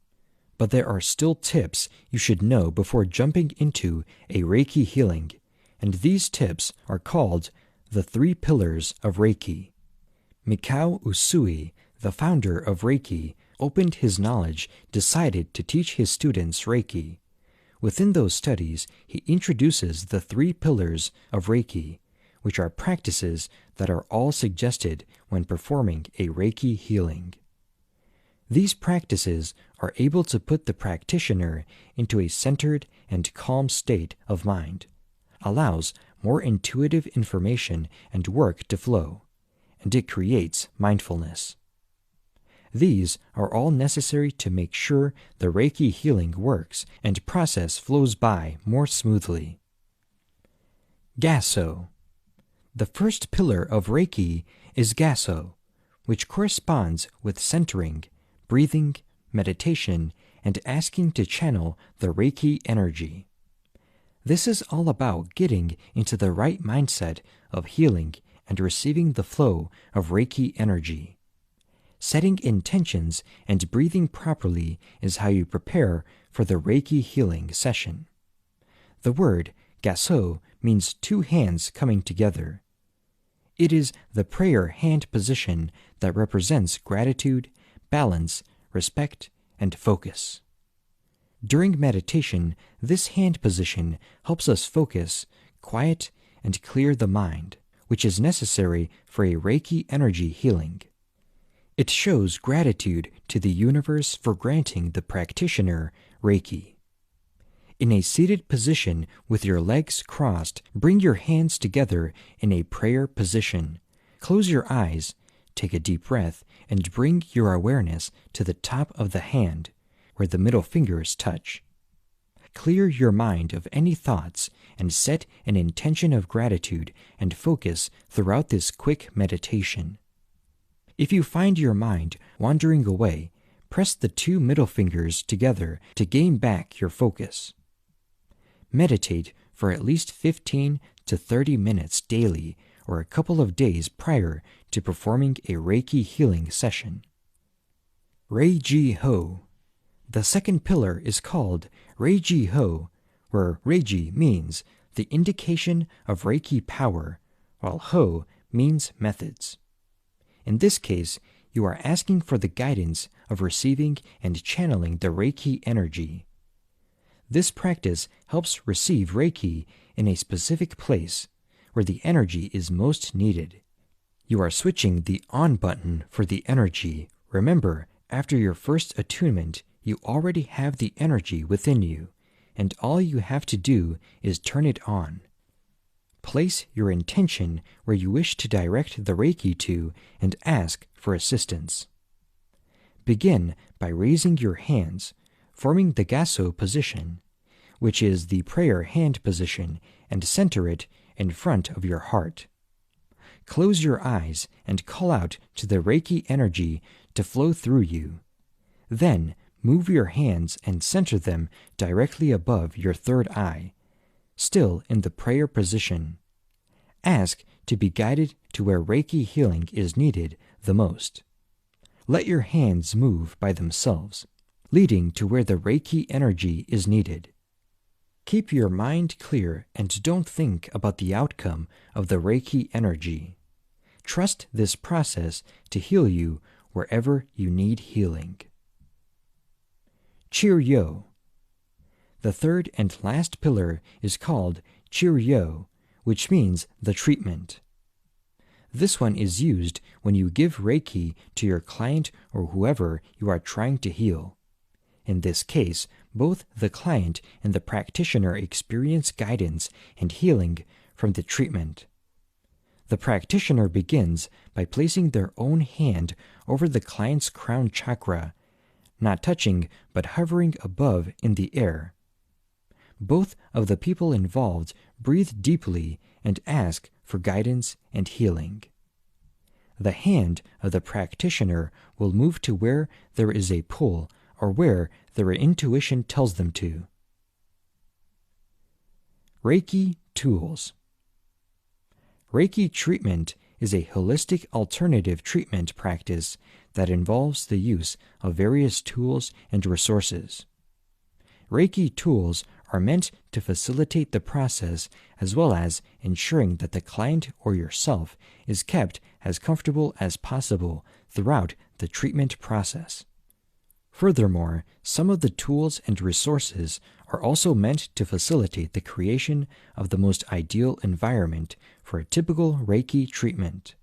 But there are still tips you should know before jumping into a Reiki healing, and these tips are called the 3 pillars of Reiki. Mikao Usui, the founder of Reiki, opened his knowledge, decided to teach his students Reiki. Within those studies, he introduces the 3 pillars of Reiki, which are practices that are all suggested when performing a Reiki healing. These practices are able to put the practitioner into a centered and calm state of mind, allows more intuitive information and work to flow, and it creates mindfulness. These are all necessary to make sure the Reiki healing works and process flows by more smoothly. Gasso. The first pillar of Reiki is Gasso, which corresponds with centering, breathing, meditation, and asking to channel the Reiki energy. This is all about getting into the right mindset of healing and receiving the flow of Reiki energy. Setting intentions and breathing properly is how you prepare for the Reiki healing session. The word Gasso means two hands coming together. It is the prayer hand position that represents gratitude, balance, respect, and focus. During meditation, this hand position helps us focus, quiet, and clear the mind, which is necessary for a Reiki energy healing. It shows gratitude to the universe for granting the practitioner Reiki. In a seated position with your legs crossed, bring your hands together in a prayer position. Close your eyes, take a deep breath, and bring your awareness to the top of the hand, where the middle fingers touch. Clear your mind of any thoughts and set an intention of gratitude and focus throughout this quick meditation. If you find your mind wandering away, press the two middle fingers together to gain back your focus. Meditate for at least 15 to 30 minutes daily or a couple of days prior to performing a Reiki healing session. Reiji Ho. The second pillar is called Reiji Ho, where Reiji means the indication of Reiki power, while Ho means methods. In this case, you are asking for the guidance of receiving and channeling the Reiki energy. This practice helps receive Reiki in a specific place where the energy is most needed. You are switching the on button for the energy. Remember, after your first attunement, you already have the energy within you, and all you have to do is turn it on. Place your intention where you wish to direct the Reiki to and ask for assistance. Begin by raising your hands, forming the Gasso position, which is the prayer hand position, and center it in front of your heart. Close your eyes and call out to the Reiki energy to flow through you. Then move your hands and center them directly above your third eye, still in the prayer position. Ask to be guided to where Reiki healing is needed the most. Let your hands move by themselves, leading to where the Reiki energy is needed. Keep your mind clear and don't think about the outcome of the Reiki energy. Trust this process to heal you wherever you need healing. Chiryo. The third and last pillar is called Chiryo, which means the treatment. This one is used when you give Reiki to your client or whoever you are trying to heal. In this case, both the client and the practitioner experience guidance and healing from the treatment. The practitioner begins by placing their own hand over the client's crown chakra, not touching but hovering above in the air. Both of the people involved breathe deeply and ask for guidance and healing. The hand of the practitioner will move to where there is a pull or where their intuition tells them to. Reiki tools. Reiki treatment is a holistic alternative treatment practice that involves the use of various tools and resources. Reiki tools are meant to facilitate the process as well as ensuring that the client or yourself is kept as comfortable as possible throughout the treatment process. Furthermore, some of the tools and resources are also meant to facilitate the creation of the most ideal environment for a typical Reiki treatment.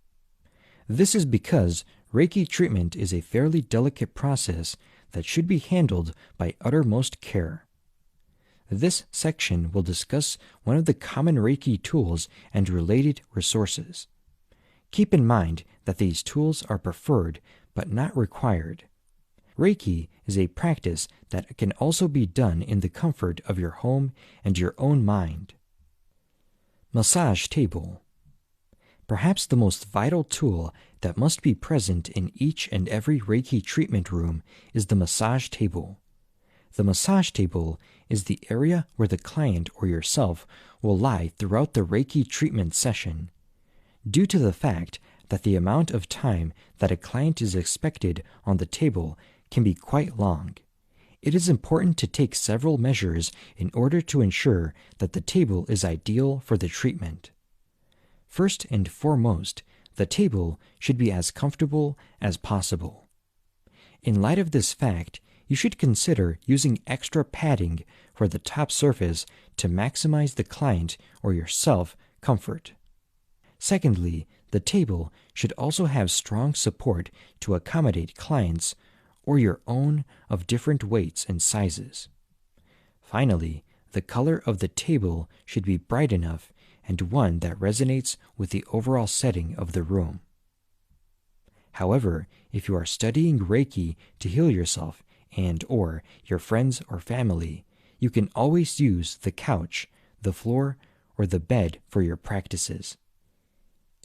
This is because Reiki treatment is a fairly delicate process that should be handled by uttermost care. This section will discuss one of the common Reiki tools and related resources. Keep in mind that these tools are preferred but not required. Reiki is a practice that can also be done in the comfort of your home and your own mind. Massage table. Perhaps the most vital tool that must be present in each and every Reiki treatment room is the massage table. The massage table is the area where the client or yourself will lie throughout the Reiki treatment session. Due to the fact that the amount of time that a client is expected on the table can be quite long, it is important to take several measures in order to ensure that the table is ideal for the treatment. First and foremost, the table should be as comfortable as possible. In light of this fact, you should consider using extra padding for the top surface to maximize the client or yourself comfort. Secondly, the table should also have strong support to accommodate clients or your own of different weights and sizes. Finally, the color of the table should be bright enough and one that resonates with the overall setting of the room. However, if you are studying Reiki to heal yourself and/or your friends or family, you can always use the couch, the floor, or the bed for your practices.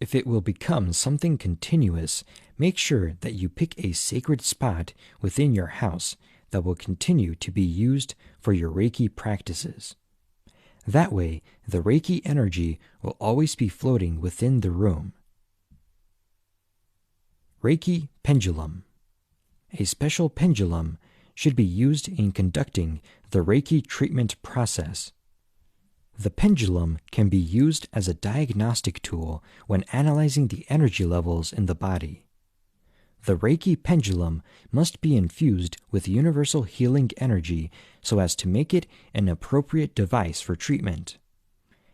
If it will become something continuous, make sure that you pick a sacred spot within your house that will continue to be used for your Reiki practices. That way, the Reiki energy will always be floating within the room. Reiki pendulum. A special pendulum should be used in conducting the Reiki treatment process. The pendulum can be used as a diagnostic tool when analyzing the energy levels in the body. The Reiki pendulum must be infused with universal healing energy so as to make it an appropriate device for treatment.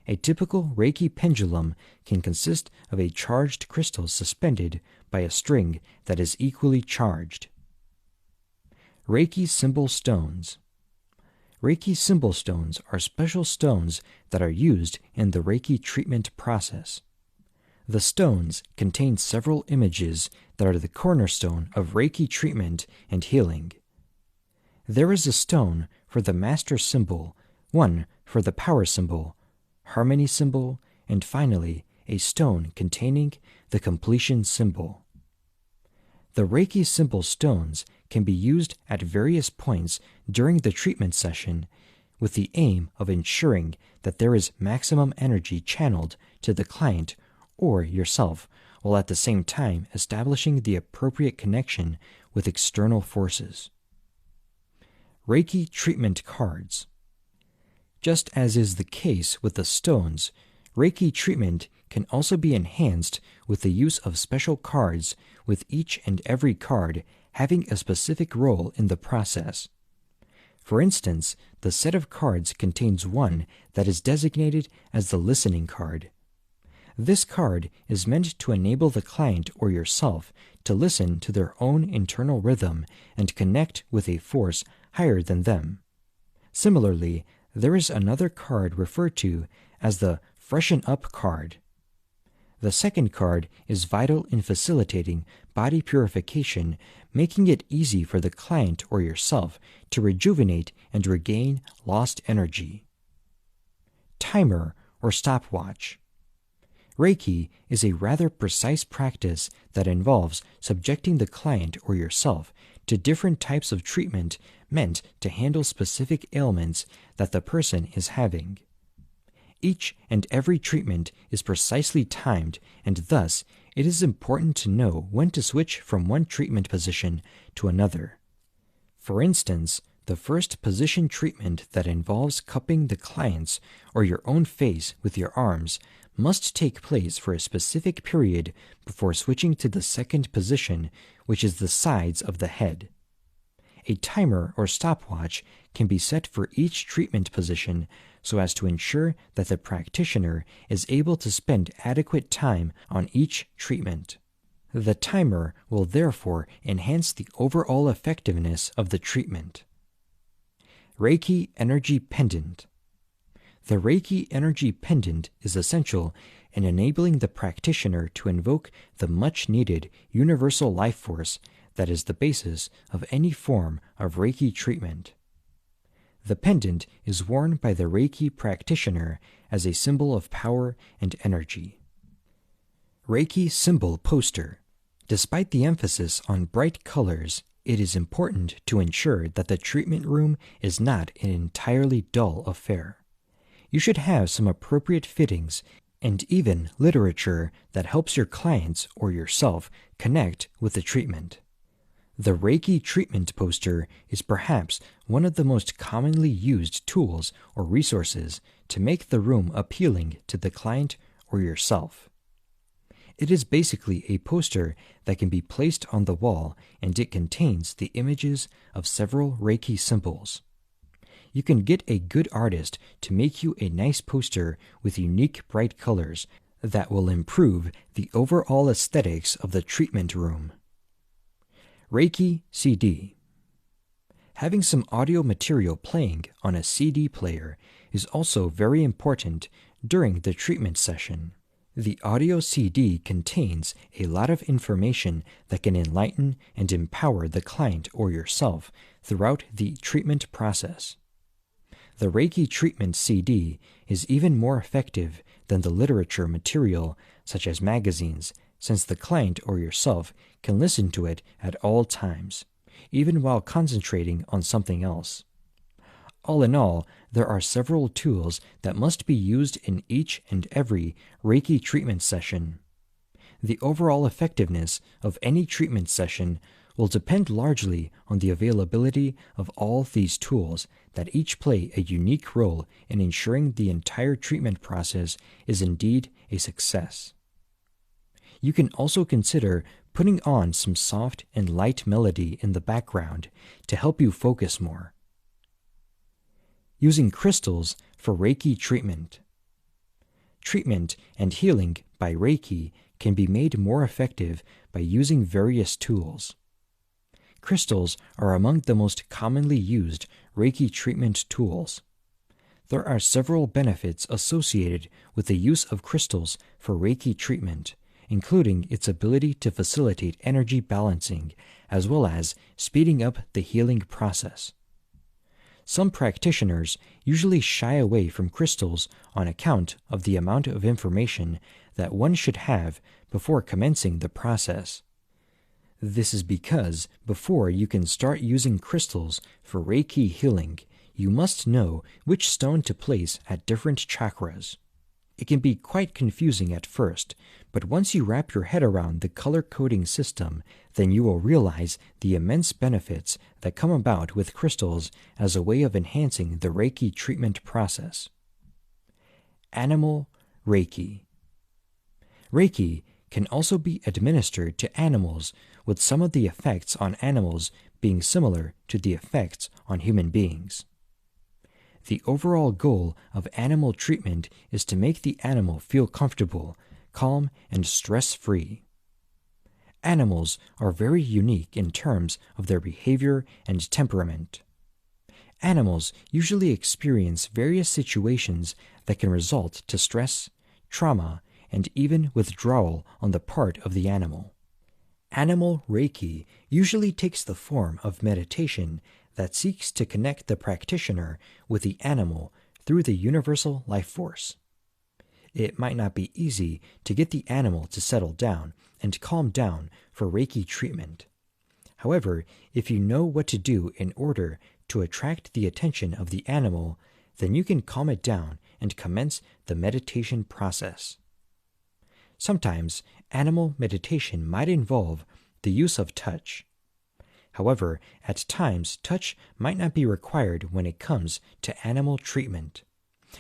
A typical Reiki pendulum can consist of a charged crystal suspended by a string that is equally charged. Reiki symbol stones. Reiki symbol stones are special stones that are used in the Reiki treatment process. The stones contain several images that are the cornerstone of Reiki treatment and healing. There is a stone for the master symbol, one for the power symbol, harmony symbol, and finally a stone containing the completion symbol. The Reiki symbol stones can be used at various points during the treatment session with the aim of ensuring that there is maximum energy channeled to the client or yourself, while at the same time establishing the appropriate connection with external forces. Reiki treatment cards. Just as is the case with the stones, Reiki treatment can also be enhanced with the use of special cards, with each and every card having a specific role in the process. For instance, the set of cards contains one that is designated as the listening card. This card is meant to enable the client or yourself to listen to their own internal rhythm and connect with a force higher than them. Similarly, there is another card referred to as the Freshen Up card. The second card is vital in facilitating body purification, making it easy for the client or yourself to rejuvenate and regain lost energy. Timer or stopwatch. Reiki is a rather precise practice that involves subjecting the client or yourself to different types of treatment meant to handle specific ailments that the person is having. Each and every treatment is precisely timed, and thus it is important to know when to switch from one treatment position to another. For instance, the first position treatment that involves cupping the client's or your own face with your arms must take place for a specific period before switching to the second position, which is the sides of the head. A timer or stopwatch can be set for each treatment position so as to ensure that the practitioner is able to spend adequate time on each treatment. The timer will therefore enhance the overall effectiveness of the treatment. Reiki Energy Pendant. The Reiki Energy Pendant is essential in enabling the practitioner to invoke the much-needed universal life force that is the basis of any form of Reiki treatment. The pendant is worn by the Reiki practitioner as a symbol of power and energy. Reiki Symbol Poster. Despite the emphasis on bright colors, it is important to ensure that the treatment room is not an entirely dull affair. You should have some appropriate fittings and even literature that helps your clients or yourself connect with the treatment. The Reiki treatment poster is perhaps one of the most commonly used tools or resources to make the room appealing to the client or yourself. It is basically a poster that can be placed on the wall, and it contains the images of several Reiki symbols. You can get a good artist to make you a nice poster with unique bright colors that will improve the overall aesthetics of the treatment room. Reiki CD. Having some audio material playing on a CD player is also very important during the treatment session. The audio CD contains a lot of information that can enlighten and empower the client or yourself throughout the treatment process. The Reiki treatment CD is even more effective than the literature material such as magazines, since the client or yourself can listen to it at all times, even while concentrating on something else. All in all, there are several tools that must be used in each and every Reiki treatment session. The overall effectiveness of any treatment session will depend largely on the availability of all these tools that each play a unique role in ensuring the entire treatment process is indeed a success. You can also consider putting on some soft and light melody in the background to help you focus more. Using crystals for Reiki treatment. Treatment and healing by Reiki can be made more effective by using various tools. Crystals are among the most commonly used Reiki treatment tools. There are several benefits associated with the use of crystals for Reiki treatment, including its ability to facilitate energy balancing as well as speeding up the healing process. Some practitioners usually shy away from crystals on account of the amount of information that one should have before commencing the process. This is because before you can start using crystals for Reiki healing, you must know which stone to place at different chakras. It can be quite confusing at first, but once you wrap your head around the color-coding system, then you will realize the immense benefits that come about with crystals as a way of enhancing the Reiki treatment process. Animal Reiki. Reiki can also be administered to animals, with some of the effects on animals being similar to the effects on human beings. The overall goal of animal treatment is to make the animal feel comfortable, calm, and stress-free. Animals are very unique in terms of their behavior and temperament. Animals usually experience various situations that can result to stress, trauma, and even withdrawal on the part of the animal. Animal Reiki usually takes the form of meditation that seeks to connect the practitioner with the animal through the universal life force. It might not be easy to get the animal to settle down and calm down for Reiki treatment. However, if you know what to do in order to attract the attention of the animal, then you can calm it down and commence the meditation process. Sometimes, animal meditation might involve the use of touch. However, at times touch might not be required when it comes to animal treatment,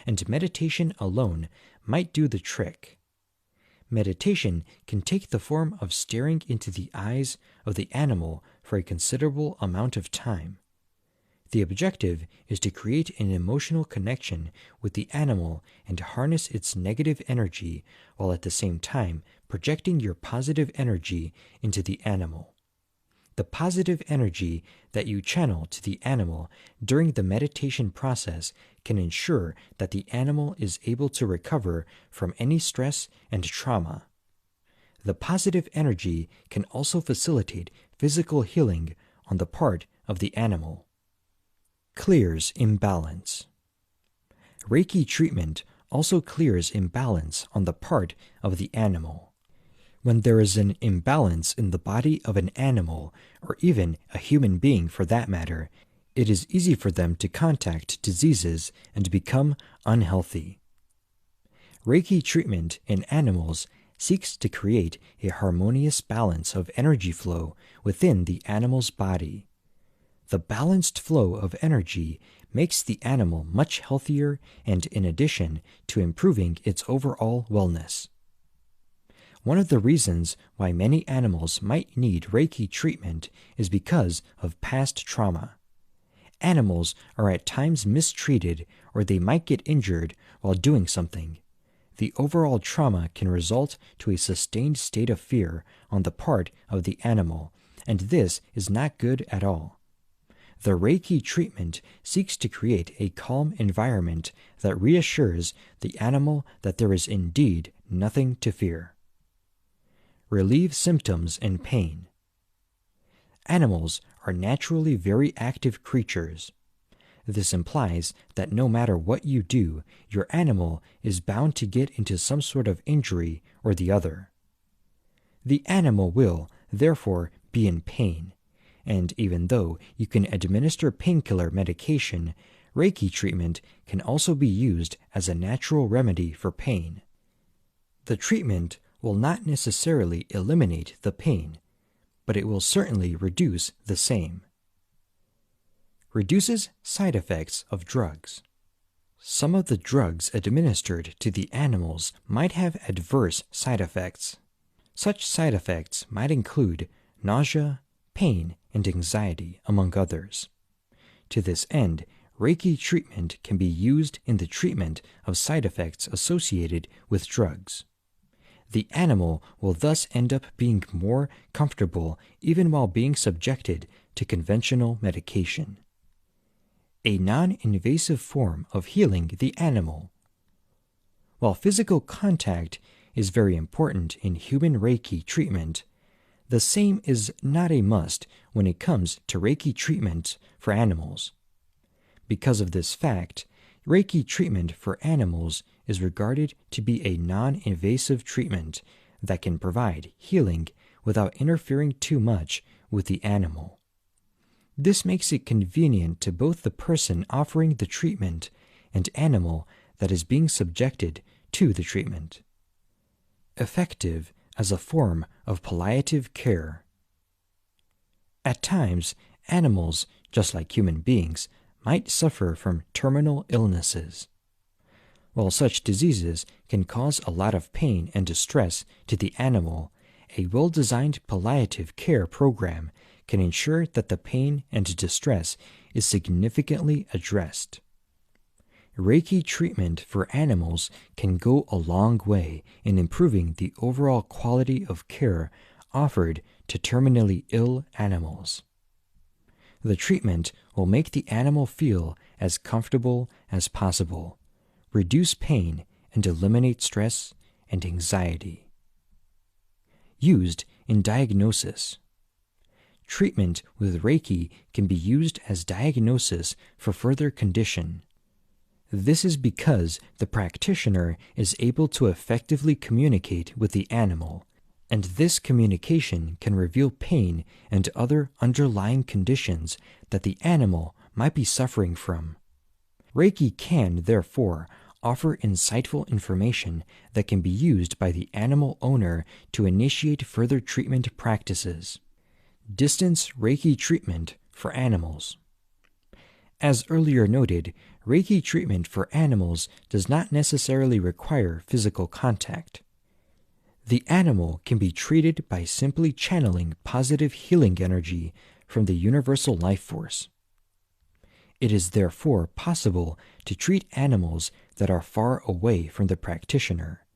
and meditation alone might do the trick. Meditation can take the form of staring into the eyes of the animal for a considerable amount of time. The objective is to create an emotional connection with the animal and harness its negative energy while at the same time projecting your positive energy into the animal. The positive energy that you channel to the animal during the meditation process can ensure that the animal is able to recover from any stress and trauma. The positive energy can also facilitate physical healing on the part of the animal. Clears imbalance. Reiki treatment also clears imbalance on the part of the animal. When there is an imbalance in the body of an animal, or even a human being for that matter, it is easy for them to contact diseases and become unhealthy. Reiki treatment in animals seeks to create a harmonious balance of energy flow within the animal's body. The balanced flow of energy makes the animal much healthier and in addition to improving its overall wellness. One of the reasons why many animals might need Reiki treatment is because of past trauma. Animals are at times mistreated or they might get injured while doing something. The overall trauma can result to a sustained state of fear on the part of the animal, and this is not good at all. The Reiki treatment seeks to create a calm environment that reassures the animal that there is indeed nothing to fear. Relieve symptoms and pain. Animals are naturally very active creatures. This implies that no matter what you do, your animal is bound to get into some sort of injury or the other. The animal will, therefore, be in pain, and even though you can administer painkiller medication, Reiki treatment can also be used as a natural remedy for pain. The treatment will not necessarily eliminate the pain, but it will certainly reduce the same. Reduces side effects of drugs. Some of the drugs administered to the animals might have adverse side effects. Such side effects might include nausea, pain, and anxiety, among others. To this end, Reiki treatment can be used in the treatment of side effects associated with drugs. The animal will thus end up being more comfortable even while being subjected to conventional medication. A non-invasive form of healing the animal. While physical contact is very important in human Reiki treatment, the same is not a must when it comes to Reiki treatment for animals. Because of this fact, Reiki treatment for animals is regarded to be a non-invasive treatment that can provide healing without interfering too much with the animal. This makes it convenient to both the person offering the treatment and animal that is being subjected to the treatment. Effective as a form of palliative care. At times, animals, just like human beings, might suffer from terminal illnesses. While such diseases can cause a lot of pain and distress to the animal, a well-designed palliative care program can ensure that the pain and distress is significantly addressed. Reiki treatment for animals can go a long way in improving the overall quality of care offered to terminally ill animals. The treatment will make the animal feel as comfortable as possible, reduce pain, and eliminate stress and anxiety. Used in diagnosis. Treatment with Reiki can be used as diagnosis for further condition. This is because the practitioner is able to effectively communicate with the animal, and this communication can reveal pain and other underlying conditions that the animal might be suffering from. Reiki can, therefore, offer insightful information that can be used by the animal owner to initiate further treatment practices. Distance Reiki treatment for animals. As earlier noted, Reiki treatment for animals does not necessarily require physical contact. The animal can be treated by simply channeling positive healing energy from the universal life force. It is therefore possible to treat animals that are far away from the practitioner.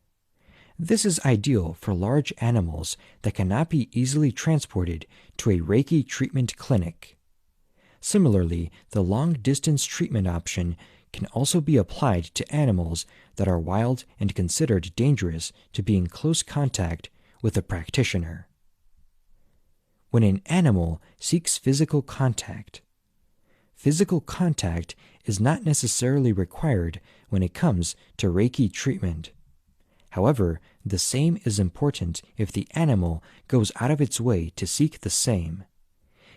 This is ideal for large animals that cannot be easily transported to a Reiki treatment clinic. Similarly, the long-distance treatment option can also be applied to animals that are wild and considered dangerous to be in close contact with a practitioner. When an animal seeks physical contact is not necessarily required when it comes to Reiki treatment. However, the same is important if the animal goes out of its way to seek the same.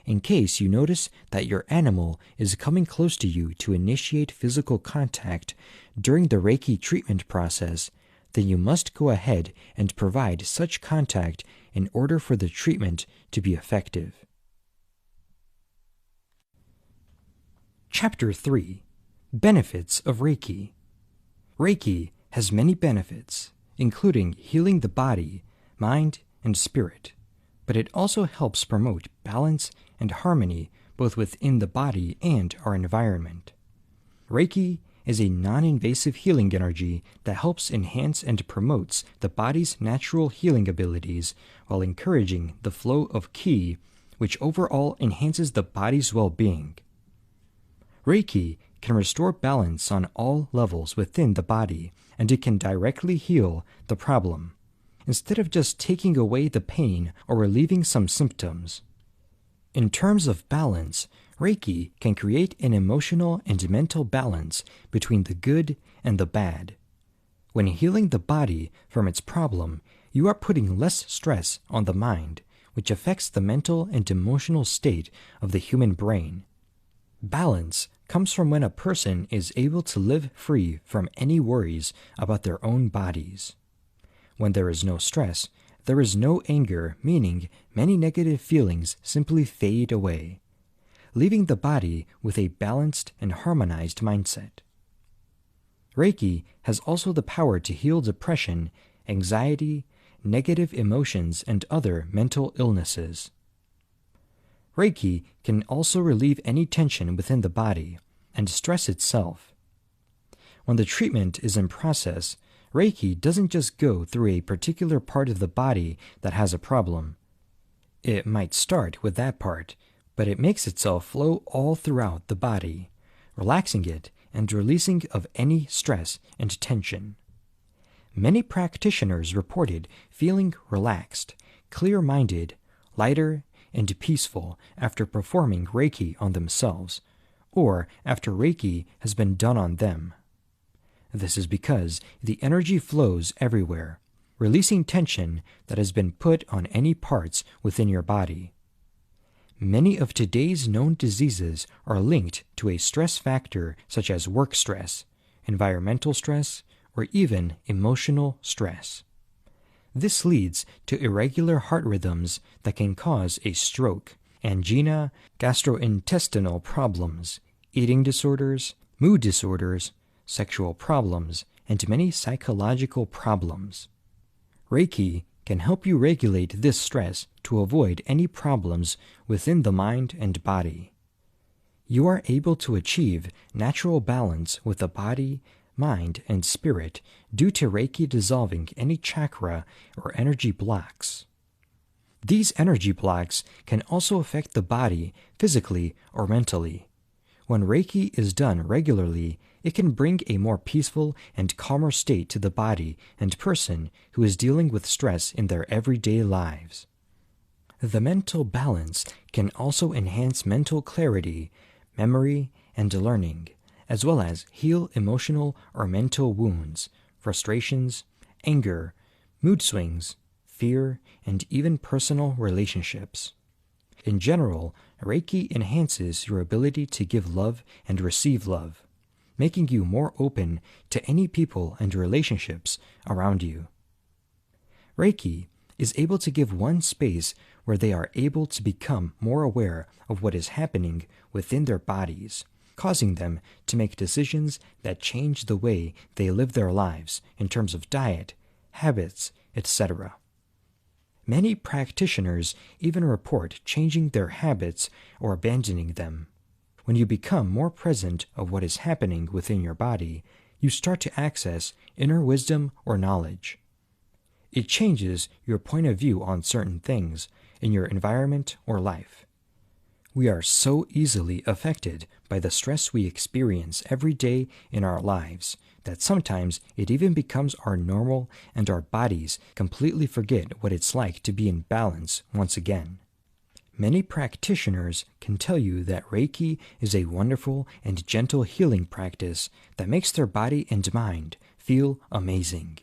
In case you notice that your animal is coming close to you to initiate physical contact during the Reiki treatment process, then you must go ahead and provide such contact in order for the treatment to be effective. Chapter 3. Benefits of Reiki. Reiki has many benefits, including healing the body, mind, and spirit, but it also helps promote balance and harmony both within the body and our environment. Reiki is a non-invasive healing energy that helps enhance and promotes the body's natural healing abilities while encouraging the flow of Qi, which overall enhances the body's well-being. Reiki can restore balance on all levels within the body, and it can directly heal the problem, instead of just taking away the pain or relieving some symptoms. In terms of balance, Reiki can create an emotional and mental balance between the good and the bad. When healing the body from its problem, you are putting less stress on the mind, which affects the mental and emotional state of the human brain. Balance comes from when a person is able to live free from any worries about their own bodies. When there is no stress, there is no anger, meaning many negative feelings simply fade away, leaving the body with a balanced and harmonized mindset. Reiki has also the power to heal depression, anxiety, negative emotions, and other mental illnesses. Reiki can also relieve any tension within the body and stress itself. When the treatment is in process, Reiki doesn't just go through a particular part of the body that has a problem. It might start with that part, but it makes itself flow all throughout the body, relaxing it and releasing of any stress and tension. Many practitioners reported feeling relaxed, clear-minded, lighter, and peaceful after performing Reiki on themselves, or after Reiki has been done on them. This is because the energy flows everywhere, releasing tension that has been put on any parts within your body. Many of today's known diseases are linked to a stress factor such as work stress, environmental stress, or even emotional stress. This leads to irregular heart rhythms that can cause a stroke, angina, gastrointestinal problems, eating disorders, mood disorders, sexual problems, and many psychological problems. Reiki can help you regulate this stress to avoid any problems within the mind and body. You are able to achieve natural balance with the body, mind, and spirit due to Reiki dissolving any chakra or energy blocks. These energy blocks can also affect the body physically or mentally. When Reiki is done regularly, it can bring a more peaceful and calmer state to the body and person who is dealing with stress in their everyday lives. The mental balance can also enhance mental clarity, memory, and learning, as well as heal emotional or mental wounds, frustrations, anger, mood swings, fear, and even personal relationships. In general, Reiki enhances your ability to give love and receive love, making you more open to any people and relationships around you. Reiki is able to give one space where they are able to become more aware of what is happening within their bodies, causing them to make decisions that change the way they live their lives in terms of diet, habits, etc. Many practitioners even report changing their habits or abandoning them. When you become more present of what is happening within your body, you start to access inner wisdom or knowledge. It changes your point of view on certain things in your environment or life. We are so easily affected by the stress we experience every day in our lives that sometimes it even becomes our normal and our bodies completely forget what it's like to be in balance once again. Many practitioners can tell you that Reiki is a wonderful and gentle healing practice that makes their body and mind feel amazing.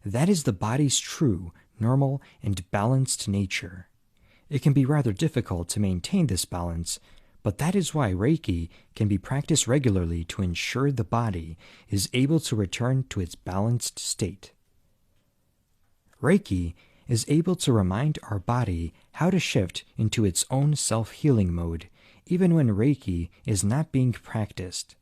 That is the body's true, normal, and balanced nature. It can be rather difficult to maintain this balance, but that is why Reiki can be practiced regularly to ensure the body is able to return to its balanced state. Reiki is able to remind our body how to shift into its own self-healing mode, even when Reiki is not being practiced.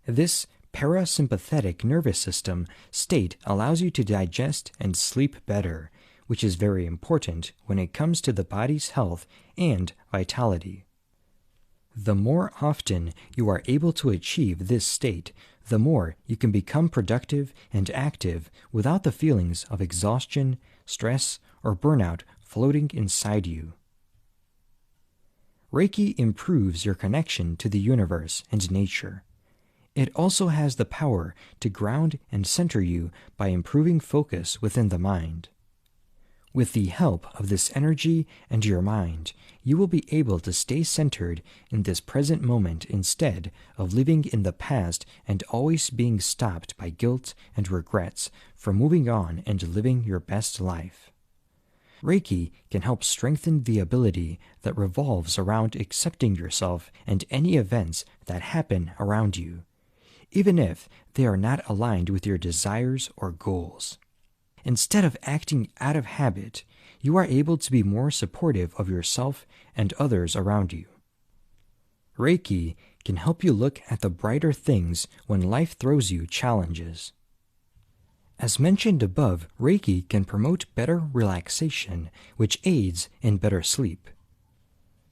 This parasympathetic nervous system state allows you to digest and sleep better, which is very important when it comes to the body's health and vitality. The more often you are able to achieve this state, the more you can become productive and active without the feelings of exhaustion, stress, or burnout floating inside you. Reiki improves your connection to the universe and nature. It also has the power to ground and center you by improving focus within the mind. With the help of this energy and your mind, you will be able to stay centered in this present moment instead of living in the past and always being stopped by guilt and regrets for moving on and living your best life. Reiki can help strengthen the ability that revolves around accepting yourself and any events that happen around you, even if they are not aligned with your desires or goals. Instead of acting out of habit, you are able to be more supportive of yourself and others around you. Reiki can help you look at the brighter things when life throws you challenges. As mentioned above, Reiki can promote better relaxation, which aids in better sleep.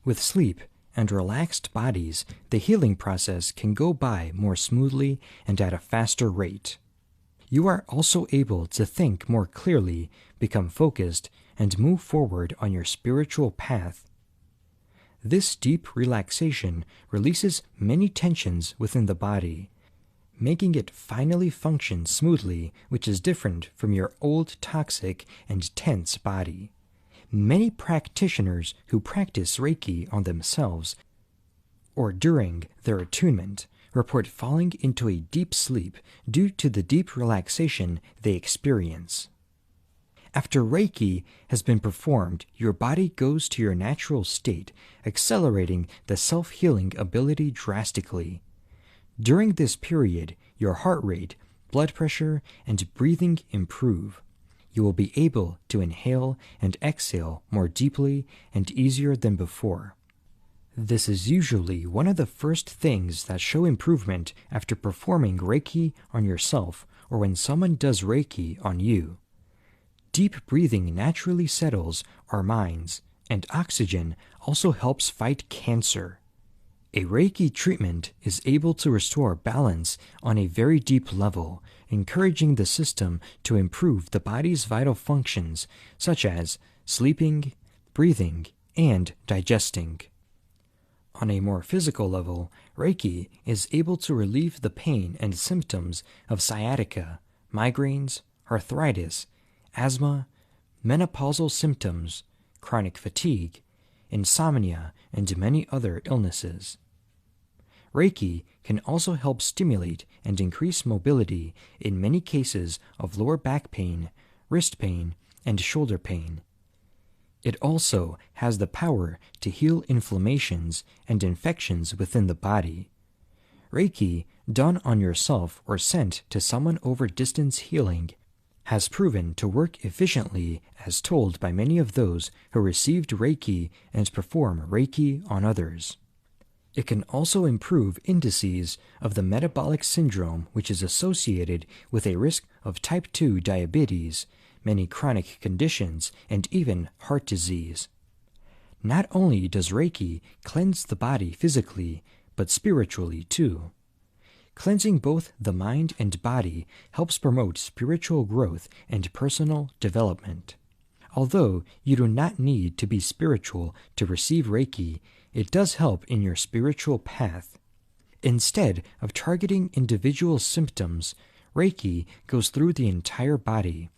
With sleep and relaxed bodies, the healing process can go by more smoothly and at a faster rate. You are also able to think more clearly, become focused, and move forward on your spiritual path. This deep relaxation releases many tensions within the body, making it finally function smoothly, which is different from your old toxic and tense body. Many practitioners who practice Reiki on themselves or during their attunement report falling into a deep sleep due to the deep relaxation they experience. After Reiki has been performed, your body goes to your natural state, accelerating the self-healing ability drastically. During this period, your heart rate, blood pressure, and breathing improve. You will be able to inhale and exhale more deeply and easier than before. This is usually one of the first things that show improvement after performing Reiki on yourself or when someone does Reiki on you. Deep breathing naturally settles our minds, and oxygen also helps fight cancer. A Reiki treatment is able to restore balance on a very deep level, encouraging the system to improve the body's vital functions such as sleeping, breathing, and digesting. On a more physical level, Reiki is able to relieve the pain and symptoms of sciatica, migraines, arthritis, asthma, menopausal symptoms, chronic fatigue, insomnia, and many other illnesses. Reiki can also help stimulate and increase mobility in many cases of lower back pain, wrist pain, and shoulder pain. It also has the power to heal inflammations and infections within the body. Reiki, done on yourself or sent to someone over distance healing, has proven to work efficiently as told by many of those who received Reiki and perform Reiki on others. It can also improve indices of the metabolic syndrome which is associated with a risk of type 2 diabetes, many chronic conditions, and even heart disease. Not only does Reiki cleanse the body physically, but spiritually too. Cleansing both the mind and body helps promote spiritual growth and personal development. Although you do not need to be spiritual to receive Reiki, it does help in your spiritual path. Instead of targeting individual symptoms, Reiki goes through the entire body.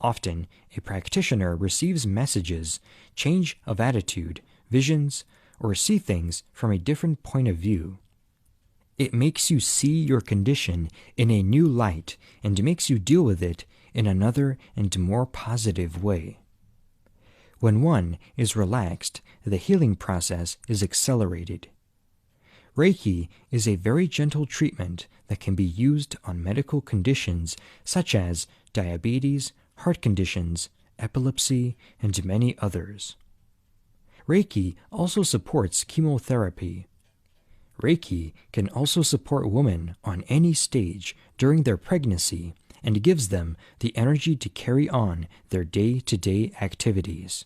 Often, a practitioner receives messages, change of attitude, visions, or see things from a different point of view. It makes you see your condition in a new light and makes you deal with it in another and more positive way. When one is relaxed, the healing process is accelerated. Reiki is a very gentle treatment that can be used on medical conditions such as diabetes, heart conditions, epilepsy, and many others. Reiki also supports chemotherapy. Reiki can also support women on any stage during their pregnancy and gives them the energy to carry on their day-to-day activities.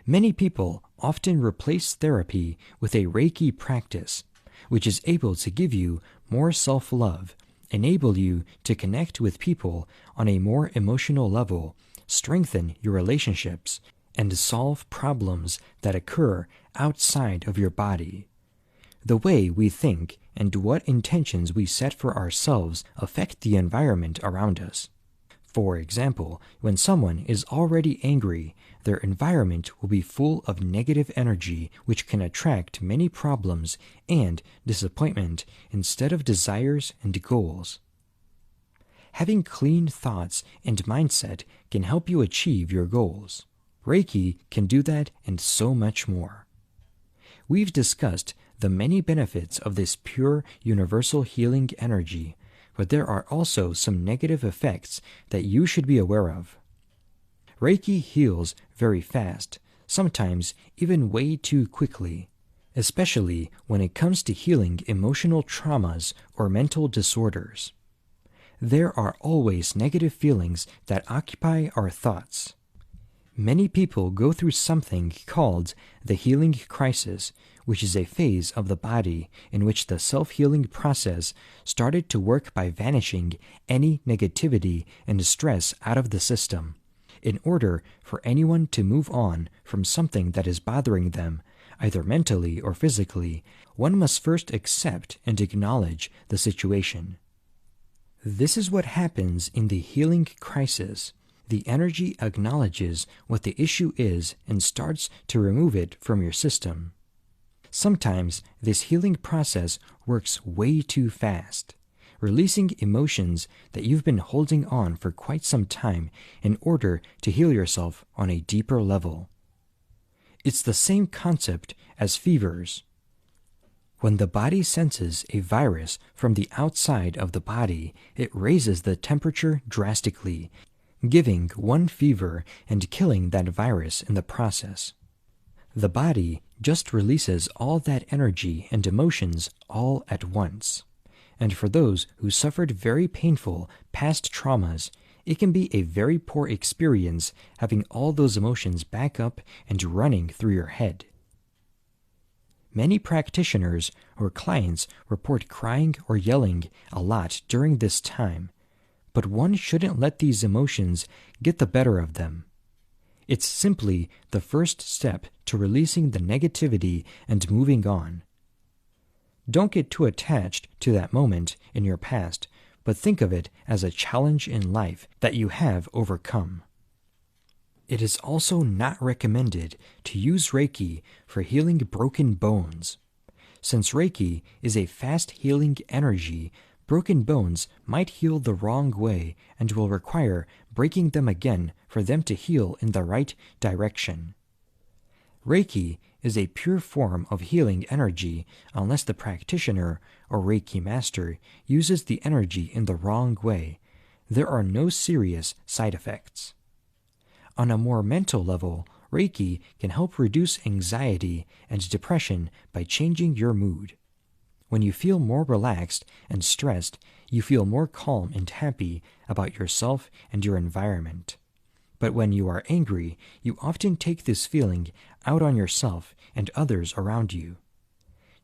Many people often replace therapy with a Reiki practice, which is able to give you more self-love, enable you to connect with people on a more emotional level, strengthen your relationships, and solve problems that occur outside of your body. The way we think and what intentions we set for ourselves affect the environment around us. For example, when someone is already angry, their environment will be full of negative energy, which can attract many problems and disappointment instead of desires and goals. Having clean thoughts and mindset can help you achieve your goals. Reiki can do that and so much more. We've discussed the many benefits of this pure universal healing energy, but there are also some negative effects that you should be aware of. Reiki heals very fast, sometimes even way too quickly, especially when it comes to healing emotional traumas or mental disorders. There are always negative feelings that occupy our thoughts. Many people go through something called the healing crisis, which is a phase of the body in which the self-healing process started to work by vanishing any negativity and stress out of the system. In order for anyone to move on from something that is bothering them, either mentally or physically, one must first accept and acknowledge the situation. This is what happens in the healing crisis. The energy acknowledges what the issue is and starts to remove it from your system. Sometimes this healing process works way too fast, releasing emotions that you've been holding on for quite some time in order to heal yourself on a deeper level. It's the same concept as fevers. When the body senses a virus from the outside of the body, it raises the temperature drastically, giving one fever and killing that virus in the process. The body just releases all that energy and emotions all at once. And for those who suffered very painful past traumas, it can be a very poor experience having all those emotions back up and running through your head. Many practitioners or clients report crying or yelling a lot during this time, but one shouldn't let these emotions get the better of them. It's simply the first step to releasing the negativity and moving on. Don't get too attached to that moment in your past, but think of it as a challenge in life that you have overcome. It is also not recommended to use Reiki for healing broken bones. Since Reiki is a fast healing energy, broken bones might heal the wrong way and will require breaking them again for them to heal in the right direction. Reiki is a pure form of healing energy unless the practitioner or Reiki master uses the energy in the wrong way. There are no serious side effects. On a more mental level, Reiki can help reduce anxiety and depression by changing your mood. When you feel more relaxed and stressed, you feel more calm and happy about yourself and your environment. But when you are angry, you often take this feeling out on yourself and others around you.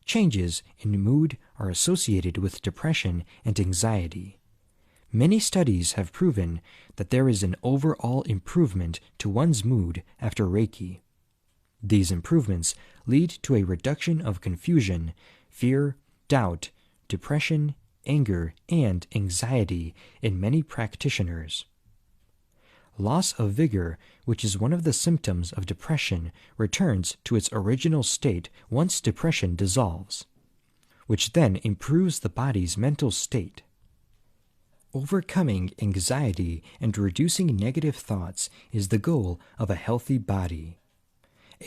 Changes in mood are associated with depression and anxiety. Many studies have proven that there is an overall improvement to one's mood after Reiki. These improvements lead to a reduction of confusion, fear, doubt, depression, anger, and anxiety in many practitioners. Loss of vigor, which is one of the symptoms of depression, returns to its original state once depression dissolves, which then improves the body's mental state. Overcoming anxiety and reducing negative thoughts is the goal of a healthy body.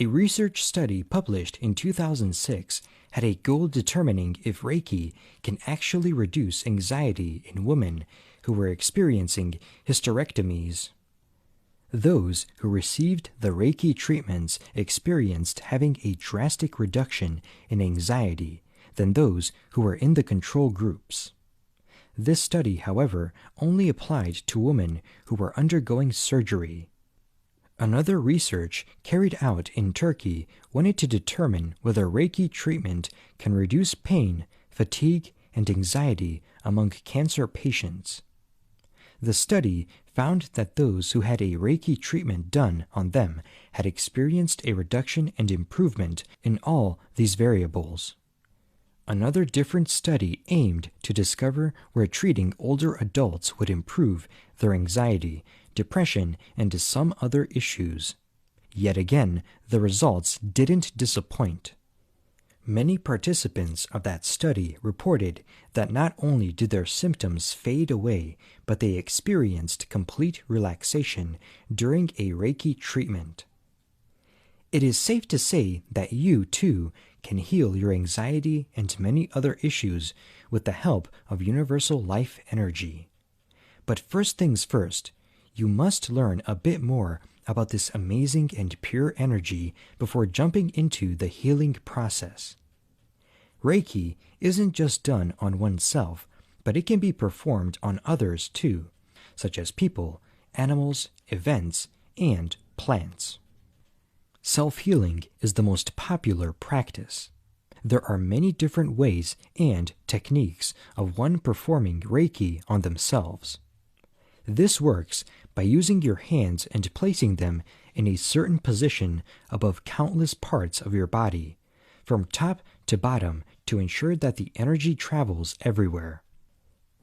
A research study published in 2006 had a goal determining if Reiki can actually reduce anxiety in women who were experiencing hysterectomies. Those who received the Reiki treatments experienced having a drastic reduction in anxiety than those who were in the control groups. This study, however, only applied to women who were undergoing surgery. Another research carried out in Turkey wanted to determine whether Reiki treatment can reduce pain, fatigue, and anxiety among cancer patients. The study found that those who had a Reiki treatment done on them had experienced a reduction and improvement in all these variables. Another different study aimed to discover where treating older adults would improve their anxiety, depression, and some other issues. Yet again, the results didn't disappoint. Many participants of that study reported that not only did their symptoms fade away, but they experienced complete relaxation during a Reiki treatment. It is safe to say that you, too, can heal your anxiety and many other issues with the help of universal life energy. But first things first, you must learn a bit more about this amazing and pure energy before jumping into the healing process. Reiki isn't just done on oneself, but it can be performed on others too, such as people, animals, events, and plants. Self-healing is the most popular practice. There are many different ways and techniques of one performing Reiki on themselves. This works by using your hands and placing them in a certain position above countless parts of your body, from top to bottom, to ensure that the energy travels everywhere.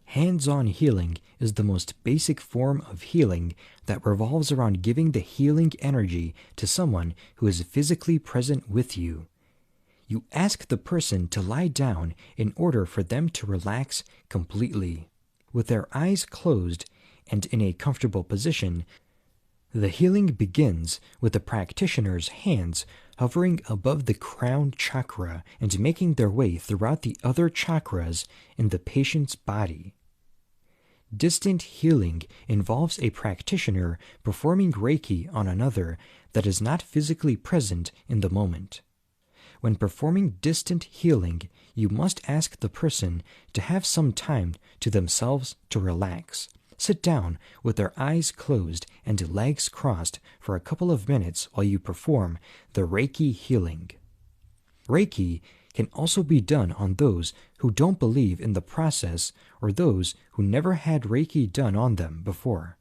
Hands-on healing is the most basic form of healing that revolves around giving the healing energy to someone who is physically present with you. You ask the person to lie down in order for them to relax completely. With their eyes closed and in a comfortable position, the healing begins with the practitioner's hands hovering above the crown chakra and making their way throughout the other chakras in the patient's body. Distant healing involves a practitioner performing Reiki on another that is not physically present in the moment. When performing distant healing, you must ask the person to have some time to themselves to relax. Sit down with their eyes closed and legs crossed for a couple of minutes while you perform the Reiki healing. Reiki can also be done on those who don't believe in the process or those who never had Reiki done on them before.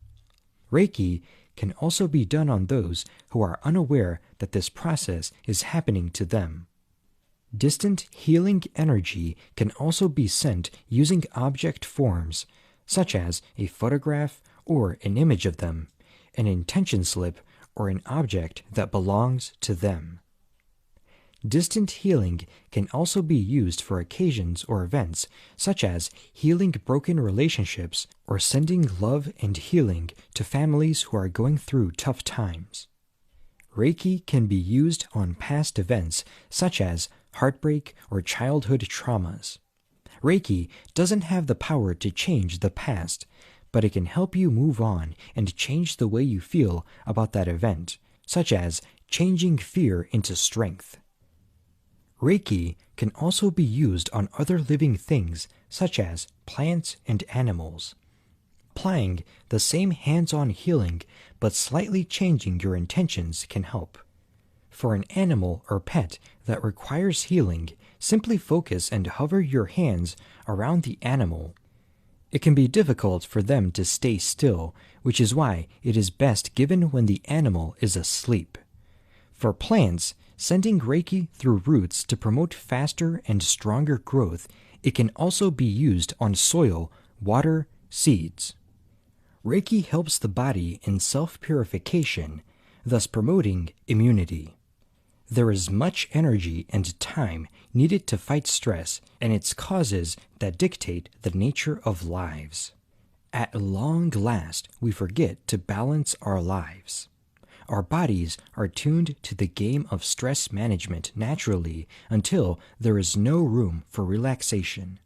Reiki can also be done on those who are unaware that this process is happening to them. Distant healing energy can also be sent using object forms, such as a photograph or an image of them, an intention slip, or an object that belongs to them. Distant healing can also be used for occasions or events, such as healing broken relationships or sending love and healing to families who are going through tough times. Reiki can be used on past events, such as heartbreak or childhood traumas. Reiki doesn't have the power to change the past, but it can help you move on and change the way you feel about that event, such as changing fear into strength. Reiki can also be used on other living things, such as plants and animals. Applying the same hands-on healing but slightly changing your intentions can help. For an animal or pet that requires healing, simply focus and hover your hands around the animal. It can be difficult for them to stay still, which is why it is best given when the animal is asleep. For plants, sending Reiki through roots to promote faster and stronger growth, it can also be used on soil, water, seeds. Reiki helps the body in self-purification, thus promoting immunity. There is much energy and time needed to fight stress and its causes that dictate the nature of lives. At long last, we forget to balance our lives. Our bodies are tuned to the game of stress management naturally until there is no room for relaxation.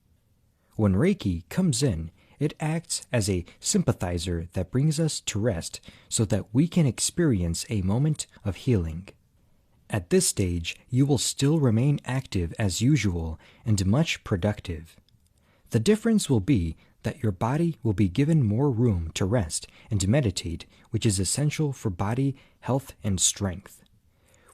When Reiki comes in, it acts as a sympathizer that brings us to rest so that we can experience a moment of healing. At this stage, you will still remain active as usual and much productive. The difference will be that your body will be given more room to rest and meditate, which is essential for body health and strength.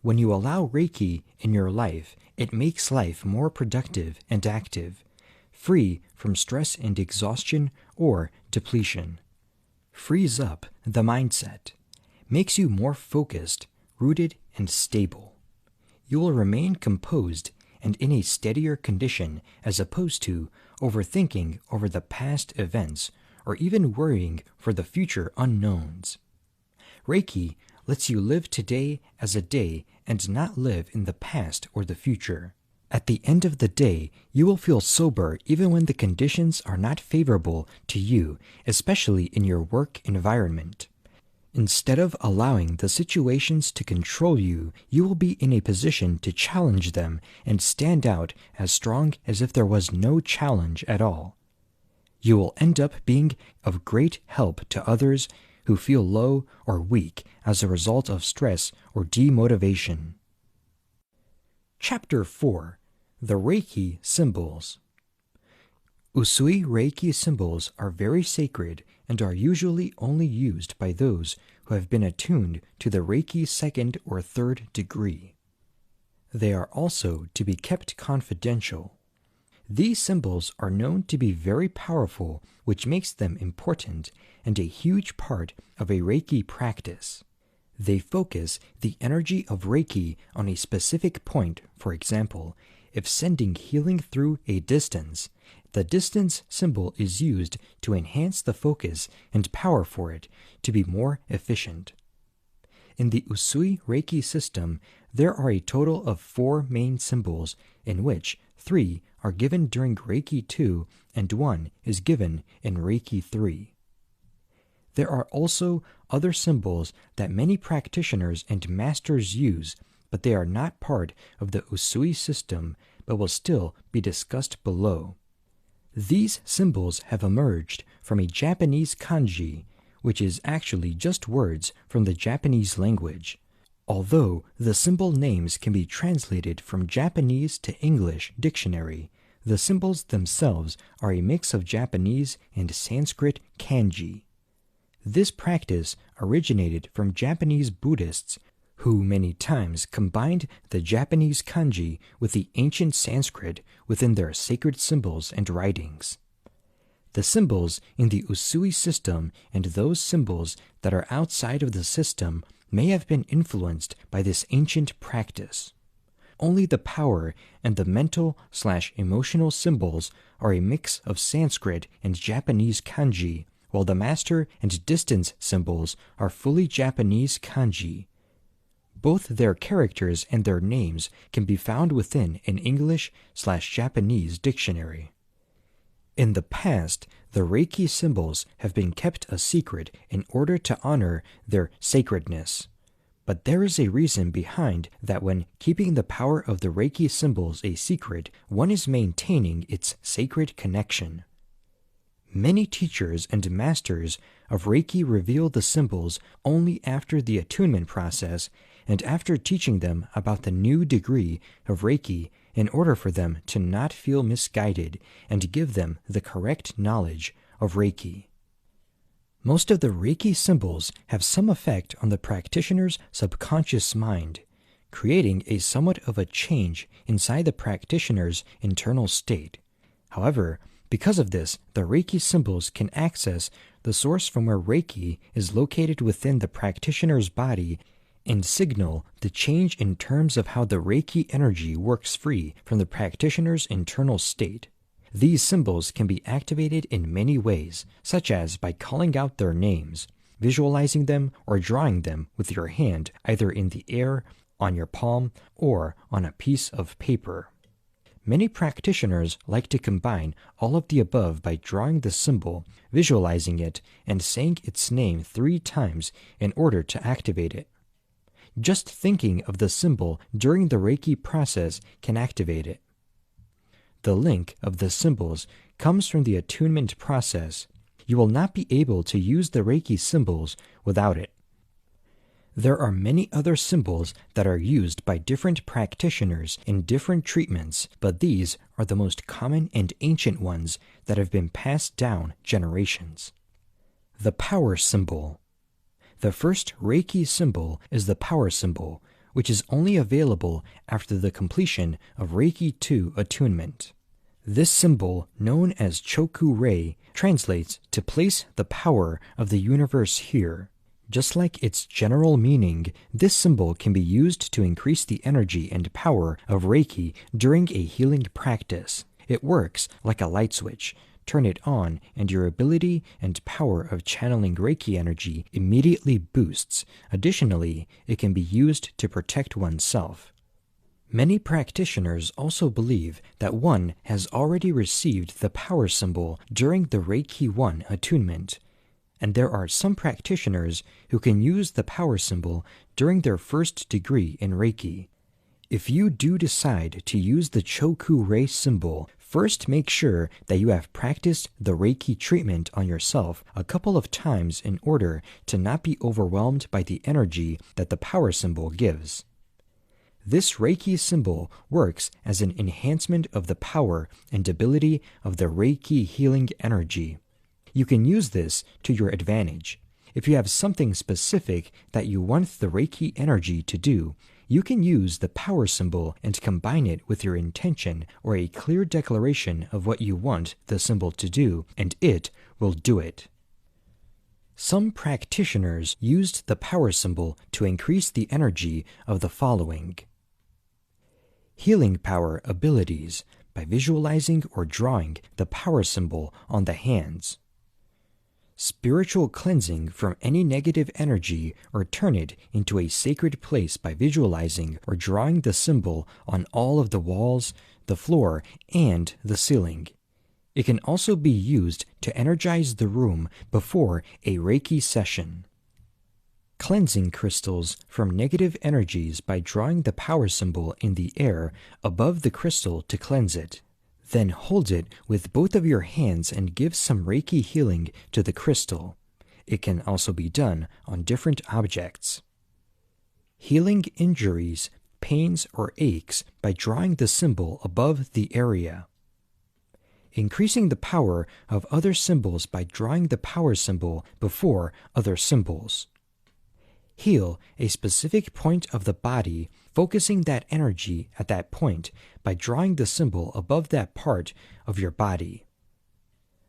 When you allow Reiki in your life, it makes life more productive and active, free from stress and exhaustion or depletion. Frees up the mindset, makes you more focused, rooted, and stable. You will remain composed and in a steadier condition as opposed to overthinking over the past events or even worrying for the future unknowns. Reiki lets you live today as a day and not live in the past or the future. At the end of the day, you will feel sober even when the conditions are not favorable to you, especially in your work environment. Instead of allowing the situations to control you, you will be in a position to challenge them and stand out as strong as if there was no challenge at all. You will end up being of great help to others who feel low or weak as a result of stress or demotivation. Chapter 4. The Reiki Symbols. Usui Reiki symbols are very sacred and are usually only used by those who have been attuned to the Reiki 2nd or 3rd degree. They are also to be kept confidential. These symbols are known to be very powerful, which makes them important and a huge part of a Reiki practice. They focus the energy of Reiki on a specific point. For example, if sending healing through a distance, the distance symbol is used to enhance the focus and power for it to be more efficient. In the Usui Reiki system, there are a total of 4 main symbols, in which 3 are given during Reiki 2 and 1 is given in Reiki 3. There are also other symbols that many practitioners and masters use, but they are not part of the Usui system, but will still be discussed below. These symbols have emerged from a Japanese kanji, which is actually just words from the Japanese language. Although the symbol names can be translated from Japanese to English dictionary, the symbols themselves are a mix of Japanese and Sanskrit kanji. This practice originated from Japanese Buddhists, who many times combined the Japanese kanji with the ancient Sanskrit within their sacred symbols and writings. The symbols in the Usui system and those symbols that are outside of the system may have been influenced by this ancient practice. Only the power and the mental/emotional symbols are a mix of Sanskrit and Japanese kanji, while the master and distance symbols are fully Japanese kanji. Both their characters and their names can be found within an English/Japanese dictionary. In the past, the Reiki symbols have been kept a secret in order to honor their sacredness. But there is a reason behind that. When keeping the power of the Reiki symbols a secret, one is maintaining its sacred connection. Many teachers and masters of Reiki reveal the symbols only after the attunement process and after teaching them about the new degree of Reiki in order for them to not feel misguided and give them the correct knowledge of Reiki. Most of the Reiki symbols have some effect on the practitioner's subconscious mind, creating a somewhat of a change inside the practitioner's internal state. However, because of this, the Reiki symbols can access the source from where Reiki is located within the practitioner's body and signal the change in terms of how the Reiki energy works free from the practitioner's internal state. These symbols can be activated in many ways, such as by calling out their names, visualizing them, or drawing them with your hand either in the air, on your palm, or on a piece of paper. Many practitioners like to combine all of the above by drawing the symbol, visualizing it, and saying its name 3 times in order to activate it. Just thinking of the symbol during the Reiki process can activate it. The link of the symbols comes from the attunement process. You will not be able to use the Reiki symbols without it. There are many other symbols that are used by different practitioners in different treatments, but these are the most common and ancient ones that have been passed down generations. The power symbol. The first Reiki symbol is the power symbol, which is only available after the completion of Reiki 2 attunement. This symbol, known as Choku-rei, translates to place the power of the universe here. Just like its general meaning, this symbol can be used to increase the energy and power of Reiki during a healing practice. It works like a light switch. Turn it on, and your ability and power of channeling Reiki energy immediately boosts. Additionally, it can be used to protect oneself. Many practitioners also believe that one has already received the power symbol during the Reiki 1 attunement, and there are some practitioners who can use the power symbol during their first degree in Reiki. If you do decide to use the Choku-rei symbol, first make sure that you have practiced the Reiki treatment on yourself a couple of times in order to not be overwhelmed by the energy that the power symbol gives. This Reiki symbol works as an enhancement of the power and ability of the Reiki healing energy. You can use this to your advantage. If you have something specific that you want the Reiki energy to do, you can use the power symbol and combine it with your intention or a clear declaration of what you want the symbol to do, and it will do it. Some practitioners used the power symbol to increase the energy of the following: healing power abilities by visualizing or drawing the power symbol on the hands. Spiritual cleansing from any negative energy or turn it into a sacred place by visualizing or drawing the symbol on all of the walls, the floor, and the ceiling. It can also be used to energize the room before a Reiki session. Cleansing crystals from negative energies by drawing the power symbol in the air above the crystal to cleanse it. Then hold it with both of your hands and give some Reiki healing to the crystal. It can also be done on different objects. Healing injuries, pains, or aches by drawing the symbol above the area. Increasing the power of other symbols by drawing the power symbol before other symbols. Heal a specific point of the body, focusing that energy at that point by drawing the symbol above that part of your body.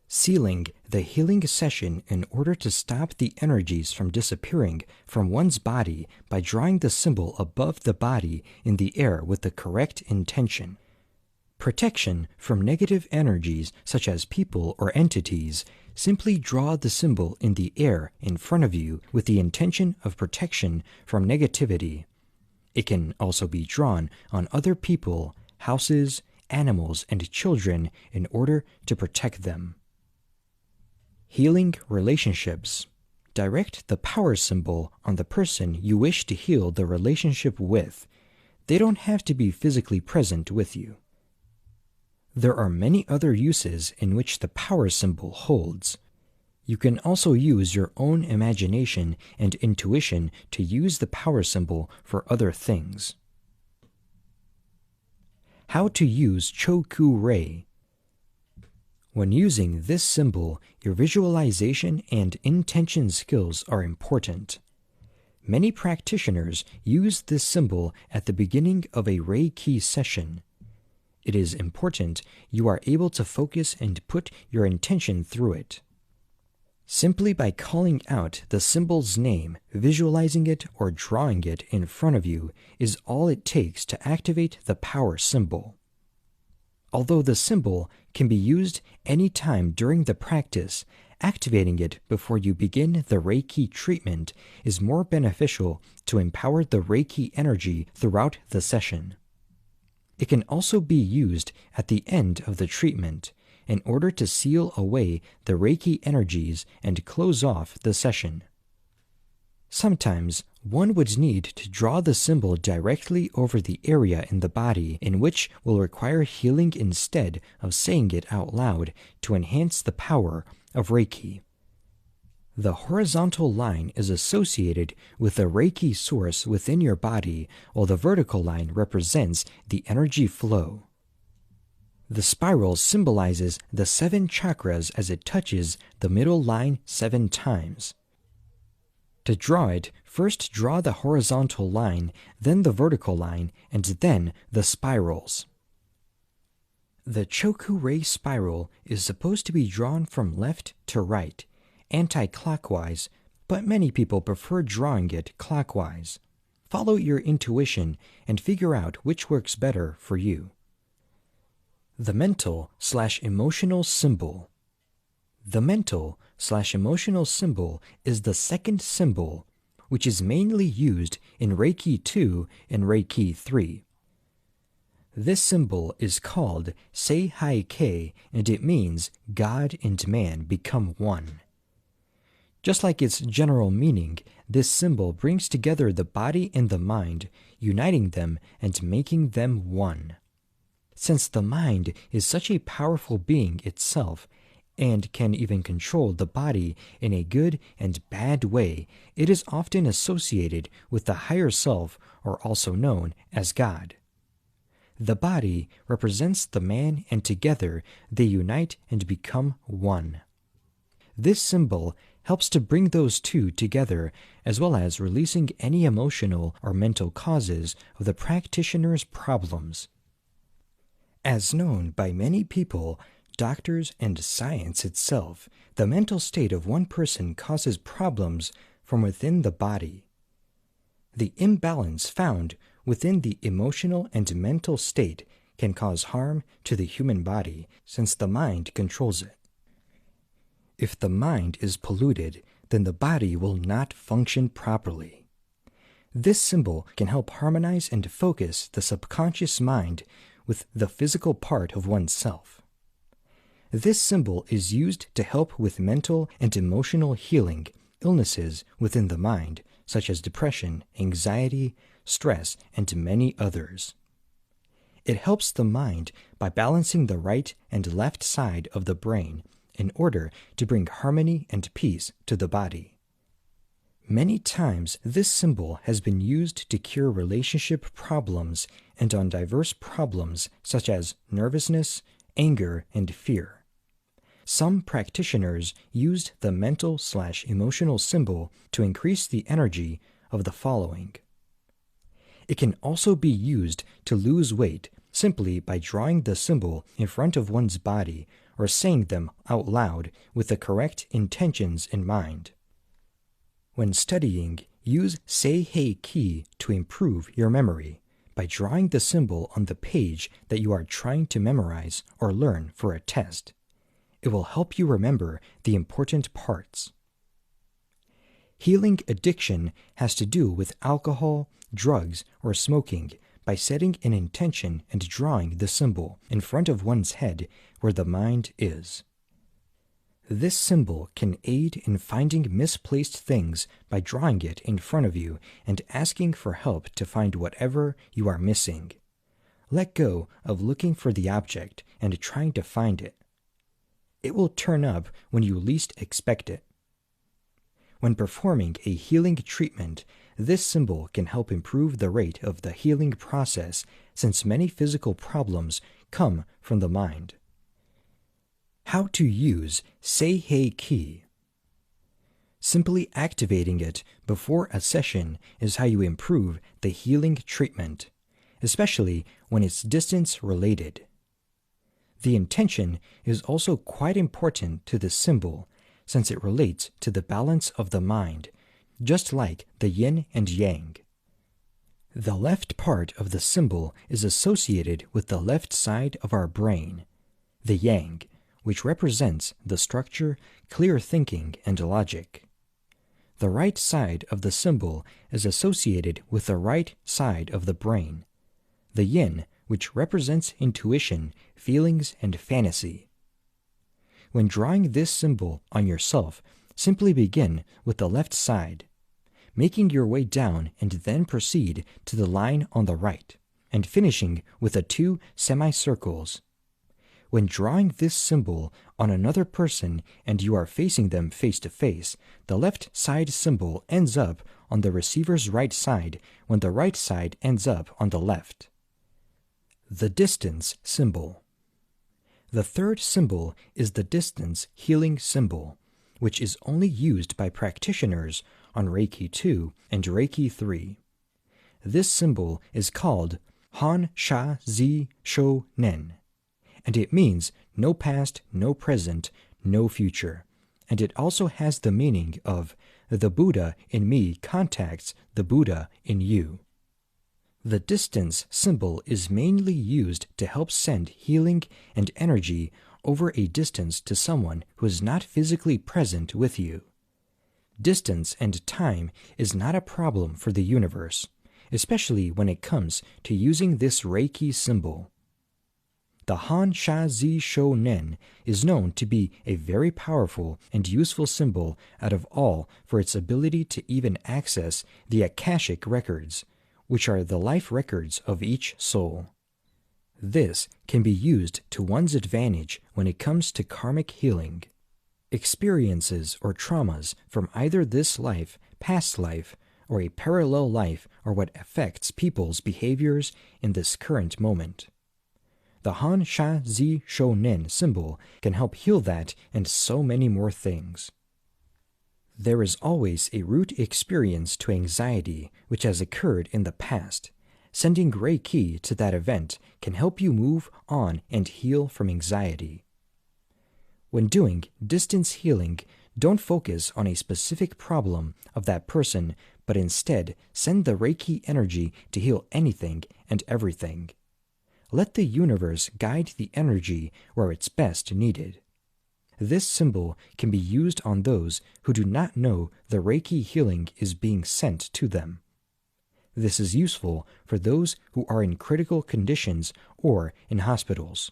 Sealing the healing session in order to stop the energies from disappearing from one's body by drawing the symbol above the body in the air with the correct intention. Protection from negative energies such as people or entities. Simply draw the symbol in the air in front of you with the intention of protection from negativity. It can also be drawn on other people, houses, animals, and children in order to protect them. Healing relationships. Direct the power symbol on the person you wish to heal the relationship with. They don't have to be physically present with you. There are many other uses in which the power symbol holds. You can also use your own imagination and intuition to use the power symbol for other things. How to use Choku-rei. When using this symbol, your visualization and intention skills are important. Many practitioners use this symbol at the beginning of a Reiki session. It is important you are able to focus and put your intention through it. Simply by calling out the symbol's name, visualizing it, or drawing it in front of you is all it takes to activate the power symbol. Although the symbol can be used any time during the practice, activating it before you begin the Reiki treatment is more beneficial to empower the Reiki energy throughout the session. It can also be used at the end of the treatment in order to seal away the Reiki energies and close off the session. Sometimes one would need to draw the symbol directly over the area in the body in which will require healing instead of saying it out loud to enhance the power of Reiki. The horizontal line is associated with the Reiki source within your body, while the vertical line represents the energy flow. The spiral symbolizes the 7 chakras as it touches the middle line 7 times. To draw it, first draw the horizontal line, then the vertical line, and then the spirals. The Choku-rei spiral is supposed to be drawn from left to right, anti-clockwise, but many people prefer drawing it clockwise. Follow your intuition and figure out which works better for you. The mental/emotional symbol. The mental/emotional symbol is the second symbol, which is mainly used in Reiki 2 and Reiki 3. This symbol is called Seihai-kei, and it means God and man become one. Just like its general meaning, this symbol brings together the body and the mind, uniting them and making them one. Since the mind is such a powerful being itself, and can even control the body in a good and bad way, it is often associated with the higher self, or also known as God. The body represents the man, and together they unite and become one. This symbol helps to bring those two together, as well as releasing any emotional or mental causes of the practitioner's problems. As known by many people, doctors, and science itself, the mental state of one person causes problems from within the body. The imbalance found within the emotional and mental state can cause harm to the human body, since the mind controls it. If the mind is polluted, then the body will not function properly. This symbol can help harmonize and focus the subconscious mind with the physical part of oneself. This symbol is used to help with mental and emotional healing, illnesses within the mind, such as depression, anxiety, stress, and many others. It helps the mind by balancing the right and left side of the brain in order to bring harmony and peace to the body. Many times this symbol has been used to cure relationship problems and on diverse problems such as nervousness, anger, and fear. Some practitioners used the mental/emotional symbol to increase the energy of the following. It can also be used to lose weight simply by drawing the symbol in front of one's body or saying them out loud with the correct intentions in mind. When studying, use Seihei-ki to improve your memory by drawing the symbol on the page that you are trying to memorize or learn for a test. It will help you remember the important parts. Healing addiction has to do with alcohol, drugs, or smoking by setting an intention and drawing the symbol in front of one's head where the mind is. This symbol can aid in finding misplaced things by drawing it in front of you and asking for help to find whatever you are missing. Let go of looking for the object and trying to find it. It will turn up when you least expect it. When performing a healing treatment, this symbol can help improve the rate of the healing process since many physical problems come from the mind. How to use Reiki. Simply activating it before a session is how you improve the healing treatment, especially when it's distance related. The intention is also quite important to the symbol since it relates to the balance of the mind, just like the yin and yang. The left part of the symbol is associated with the left side of our brain, the yang, which represents the structure, clear thinking, and logic. The right side of the symbol is associated with the right side of the brain, the yin, which represents intuition, feelings, and fantasy. When drawing this symbol on yourself, simply begin with the left side, making your way down and then proceed to the line on the right, and finishing with the 2 semicircles. When drawing this symbol on another person and you are facing them face to face, the left side symbol ends up on the receiver's right side when the right side ends up on the left. The distance symbol. The third symbol is the distance healing symbol, which is only used by practitioners on Reiki 2 and Reiki 3. This symbol is called Han Sha Zi Shou Nen, and it means no past, no present, no future, and it also has the meaning of the Buddha in me contacts the Buddha in you. The distance symbol is mainly used to help send healing and energy over a distance to someone who is not physically present with you. Distance and time is not a problem for the universe, especially when it comes to using this Reiki symbol. The Han Sha Zi Shou Nen is known to be a very powerful and useful symbol out of all for its ability to even access the Akashic records, which are the life records of each soul. This can be used to one's advantage when it comes to karmic healing. Experiences or traumas from either this life, past life, or a parallel life are what affects people's behaviors in this current moment. The Han Sha Zi Shou Nen symbol can help heal that and so many more things. There is always a root experience to anxiety which has occurred in the past. Sending Reiki to that event can help you move on and heal from anxiety. When doing distance healing, don't focus on a specific problem of that person, but instead send the Reiki energy to heal anything and everything. Let the universe guide the energy where it's best needed. This symbol can be used on those who do not know the Reiki healing is being sent to them. This is useful for those who are in critical conditions or in hospitals.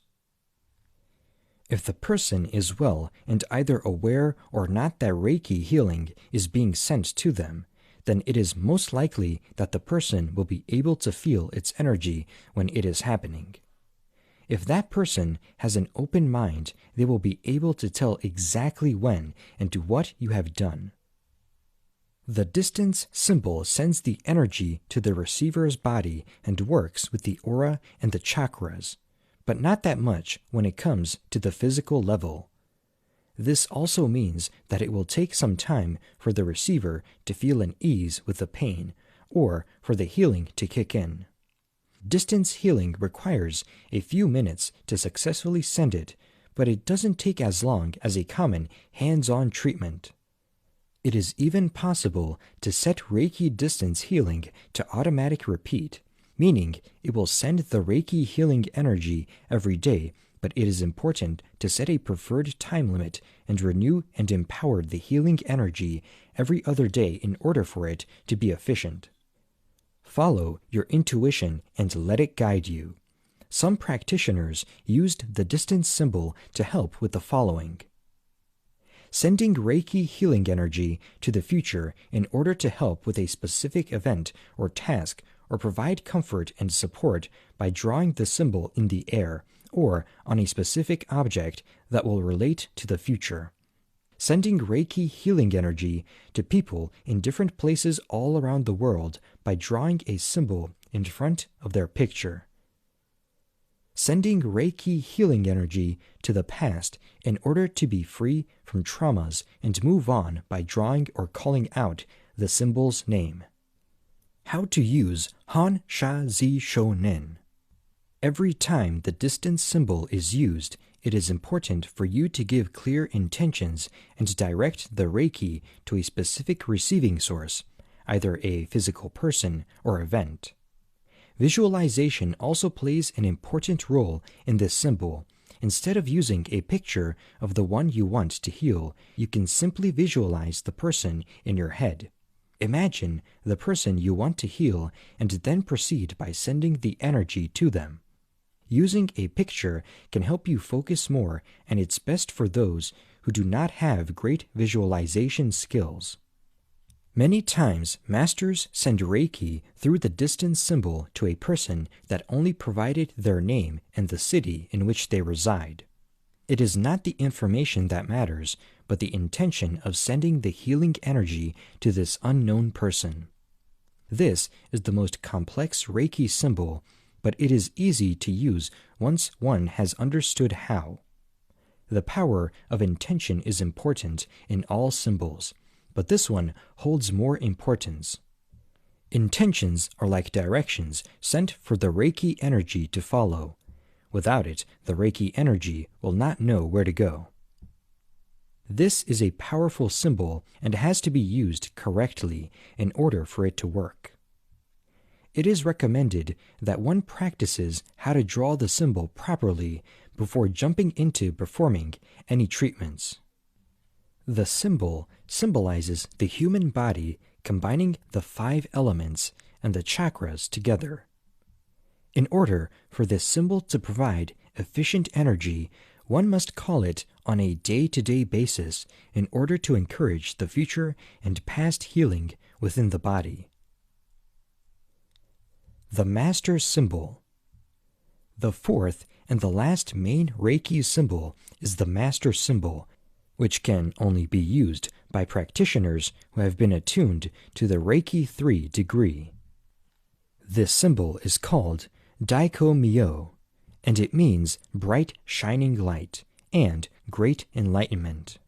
If the person is well and either aware or not that Reiki healing is being sent to them, then it is most likely that the person will be able to feel its energy when it is happening. If that person has an open mind, they will be able to tell exactly when and what you have done. The distance symbol sends the energy to the receiver's body and works with the aura and the chakras, but not that much when it comes to the physical level. This also means that it will take some time for the receiver to feel an ease with the pain, or for the healing to kick in. Distance healing requires a few minutes to successfully send it, but it doesn't take as long as a common hands-on treatment. It is even possible to set Reiki distance healing to automatic repeat, meaning it will send the Reiki healing energy every day, but it is important to set a preferred time limit and renew and empower the healing energy every other day in order for it to be efficient. Follow your intuition and let it guide you. Some practitioners used the distance symbol to help with the following: sending Reiki healing energy to the future in order to help with a specific event or task or provide comfort and support by drawing the symbol in the air or on a specific object that will relate to the future. Sending Reiki healing energy to people in different places all around the world by drawing a symbol in front of their picture. sending Reiki healing energy to the past in order to be free from traumas and move on by drawing or calling out the symbol's name. How to use Han Sha Zi Shou Nen. Every time the distance symbol is used, it is important for you to give clear intentions and direct the Reiki to a specific receiving source, either a physical person or event. Visualization also plays an important role in this symbol. Instead of using a picture of the one you want to heal, you can simply visualize the person in your head. Imagine the person you want to heal and then proceed by sending the energy to them. Using a picture can help you focus more, and it's best for those who do not have great visualization skills. Many times, masters send Reiki through the distance symbol to a person that only provided their name and the city in which they reside. It is not the information that matters, but the intention of sending the healing energy to this unknown person. This is the most complex Reiki symbol, but it is easy to use once one has understood how. The power of intention is important in all symbols, but this one holds more importance. Intentions are like directions sent for the Reiki energy to follow. Without it, the Reiki energy will not know where to go. This is a powerful symbol and has to be used correctly in order for it to work. It is recommended that one practices how to draw the symbol properly before jumping into performing any treatments. The symbol symbolizes the human body combining the 5 elements and the chakras together. In order for this symbol to provide efficient energy, one must call it on a day-to-day basis in order to encourage the future and past healing within the body. The Master Symbol. The fourth and the last main Reiki symbol is the Master Symbol, which can only be used by practitioners who have been attuned to the Reiki 3 degree. This symbol is called Daiko Myo, and it means bright shining light and great enlightenment.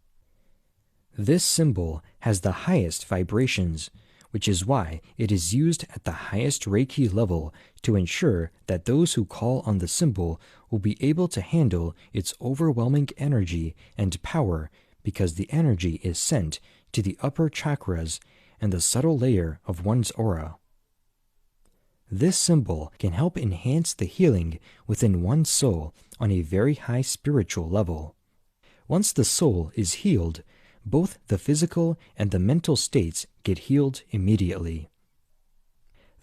This symbol has the highest vibrations, which is why it is used at the highest Reiki level to ensure that those who call on the symbol will be able to handle its overwhelming energy and power, because the energy is sent to the upper chakras and the subtle layer of one's aura. This symbol can help enhance the healing within one's soul on a very high spiritual level. Once the soul is healed, both the physical and the mental states get healed immediately.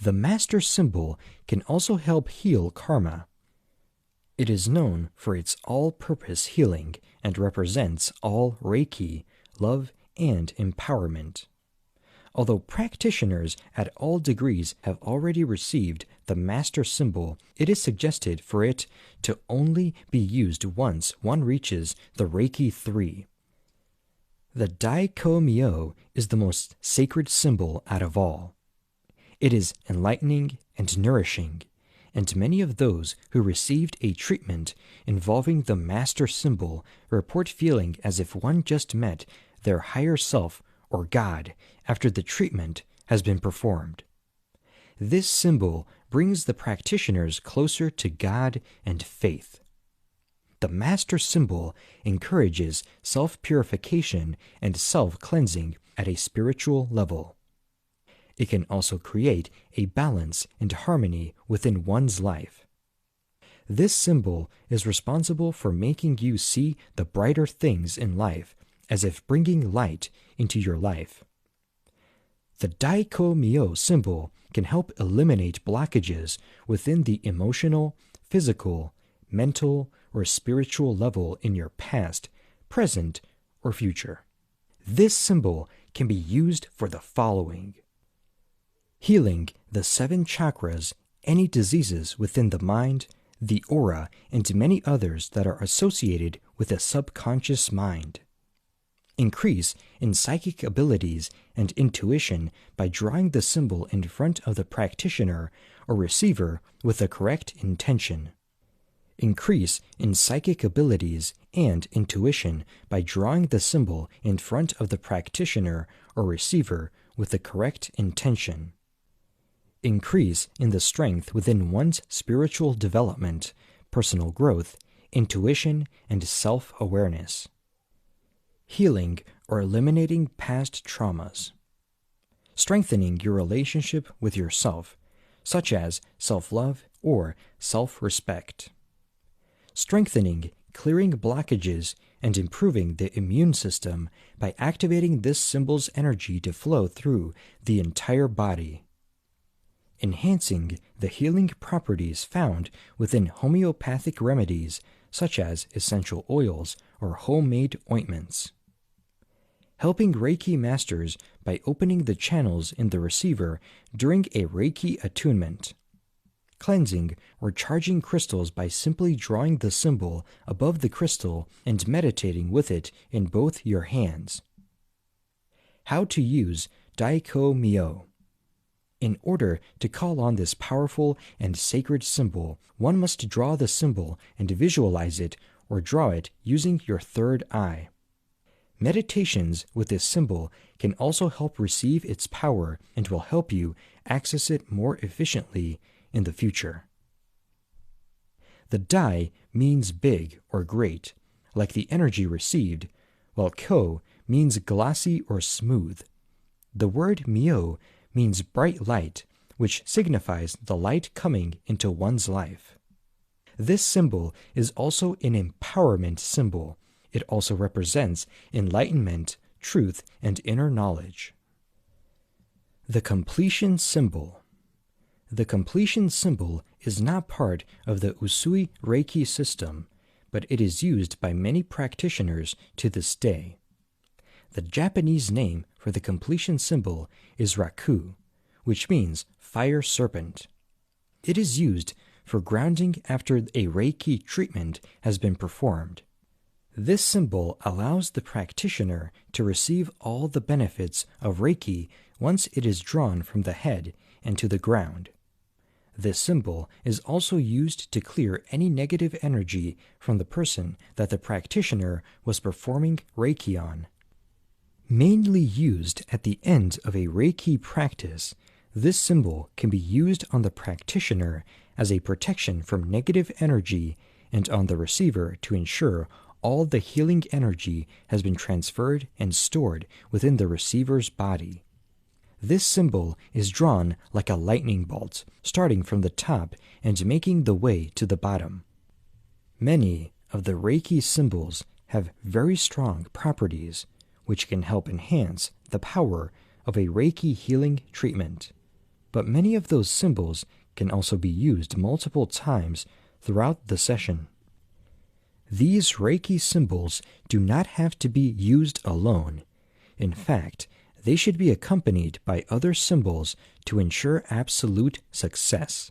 The Master Symbol can also help heal karma. It is known for its all-purpose healing and represents all Reiki, love, and empowerment. Although practitioners at all degrees have already received the Master Symbol, it is suggested for it to only be used once one reaches the Reiki 3. The Daiko Myo is the most sacred symbol out of all. It is enlightening and nourishing, and many of those who received a treatment involving the Master Symbol report feeling as if one just met their higher self or God after the treatment has been performed. This symbol brings the practitioners closer to God and faith. The Master Symbol encourages self-purification and self-cleansing at a spiritual level. It can also create a balance and harmony within one's life. This symbol is responsible for making you see the brighter things in life, as if bringing light into your life. The Daiko Myo symbol can help eliminate blockages within the emotional, physical, mental, or spiritual level in your past, present, or future. This symbol can be used for the following: healing the 7 chakras, any diseases within the mind, the aura, and many others that are associated with a subconscious mind. Increase in psychic abilities and intuition by drawing the symbol in front of the practitioner or receiver with the correct intention. Increase in psychic abilities and intuition by drawing the symbol in front of the practitioner or receiver with the correct intention. Increase in the strength within one's spiritual development, personal growth, intuition, and self-awareness. Healing or eliminating past traumas. Strengthening your relationship with yourself, such as self-love or self-respect. Strengthening, clearing blockages, and improving the immune system by activating this symbol's energy to flow through the entire body. Enhancing the healing properties found within homeopathic remedies such as essential oils or homemade ointments. Helping Reiki masters by opening the channels in the receiver during a Reiki attunement. Cleansing or charging crystals by simply drawing the symbol above the crystal and meditating with it in both your hands. How to use Daiko Myo. In order to call on this powerful and sacred symbol, one must draw the symbol and visualize it or draw it using your third eye. Meditations with this symbol can also help receive its power and will help you access it more efficiently in the future. The Dai means big or great, like the energy received, while Ko means glossy or smooth. The word Myo means bright light, which signifies the light coming into one's life. This symbol is also an empowerment symbol. It also represents enlightenment, truth, and inner knowledge. The completion symbol. The completion symbol is not part of the Usui Reiki system, but it is used by many practitioners to this day. The Japanese name for the completion symbol is Raku, which means fire serpent. It is used for grounding after a Reiki treatment has been performed. This symbol allows the practitioner to receive all the benefits of Reiki once it is drawn from the head and to the ground. This symbol is also used to clear any negative energy from the person that the practitioner was performing Reiki on. Mainly used at the end of a Reiki practice, this symbol can be used on the practitioner as a protection from negative energy and on the receiver to ensure all the healing energy has been transferred and stored within the receiver's body. This symbol is drawn like a lightning bolt, starting from the top and making the way to the bottom. Many of the Reiki symbols have very strong properties, which can help enhance the power of a Reiki healing treatment. But many of those symbols can also be used multiple times throughout the session. These Reiki symbols do not have to be used alone. In fact, they should be accompanied by other symbols to ensure absolute success.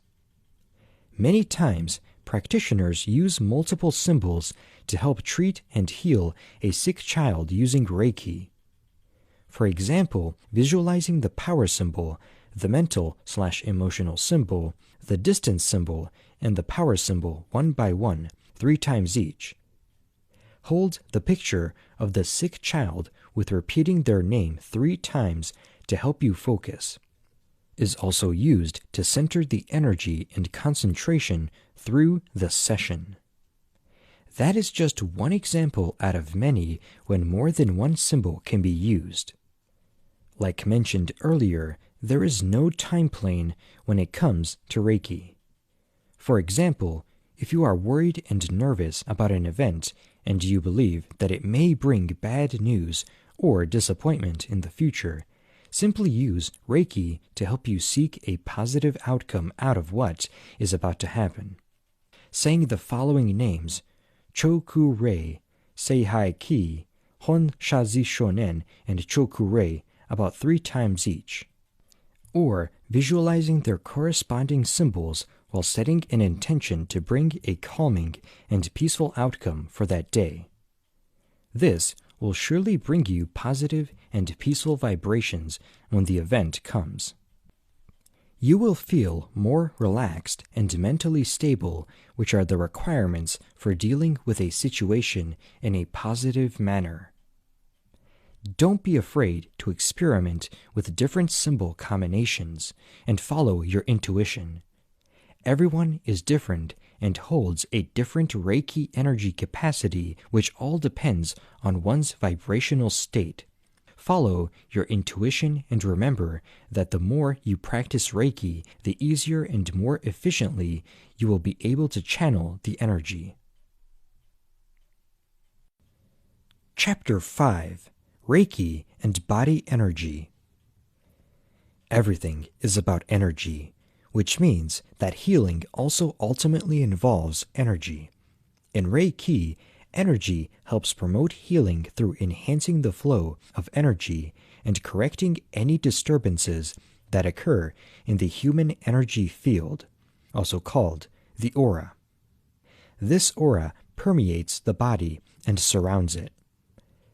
Many times, practitioners use multiple symbols to help treat and heal a sick child using Reiki. For example, visualizing the power symbol, the mental/emotional symbol, the distance symbol, and the power symbol one by one, 3 times each. Hold the picture of the sick child with repeating their name 3 times to help you focus. Is also used to center the energy and concentration through the session. That is just one example out of many when more than one symbol can be used. Like mentioned earlier, there is no time plane when it comes to Reiki. For example, if you are worried and nervous about an event and you believe that it may bring bad news or disappointment in the future, simply use Reiki to help you seek a positive outcome out of what is about to happen. Saying the following names, Choku Rei, Seihai Ki, Hon Shazi Shonen, and Choku Rei, about 3 times each. Or visualizing their corresponding symbols while setting an intention to bring a calming and peaceful outcome for that day. This will surely bring you positive and peaceful vibrations when the event comes. You will feel more relaxed and mentally stable, which are the requirements for dealing with a situation in a positive manner. Don't be afraid to experiment with different symbol combinations and follow your intuition. Everyone is different and holds a different Reiki energy capacity, which all depends on one's vibrational state. Follow your intuition and remember that the more you practice Reiki, the easier and more efficiently you will be able to channel the energy. Chapter 5: Reiki and Body Energy. Everything is about energy, which means that healing also ultimately involves energy. In Reiki, energy helps promote healing through enhancing the flow of energy and correcting any disturbances that occur in the human energy field, also called the aura. This aura permeates the body and surrounds it.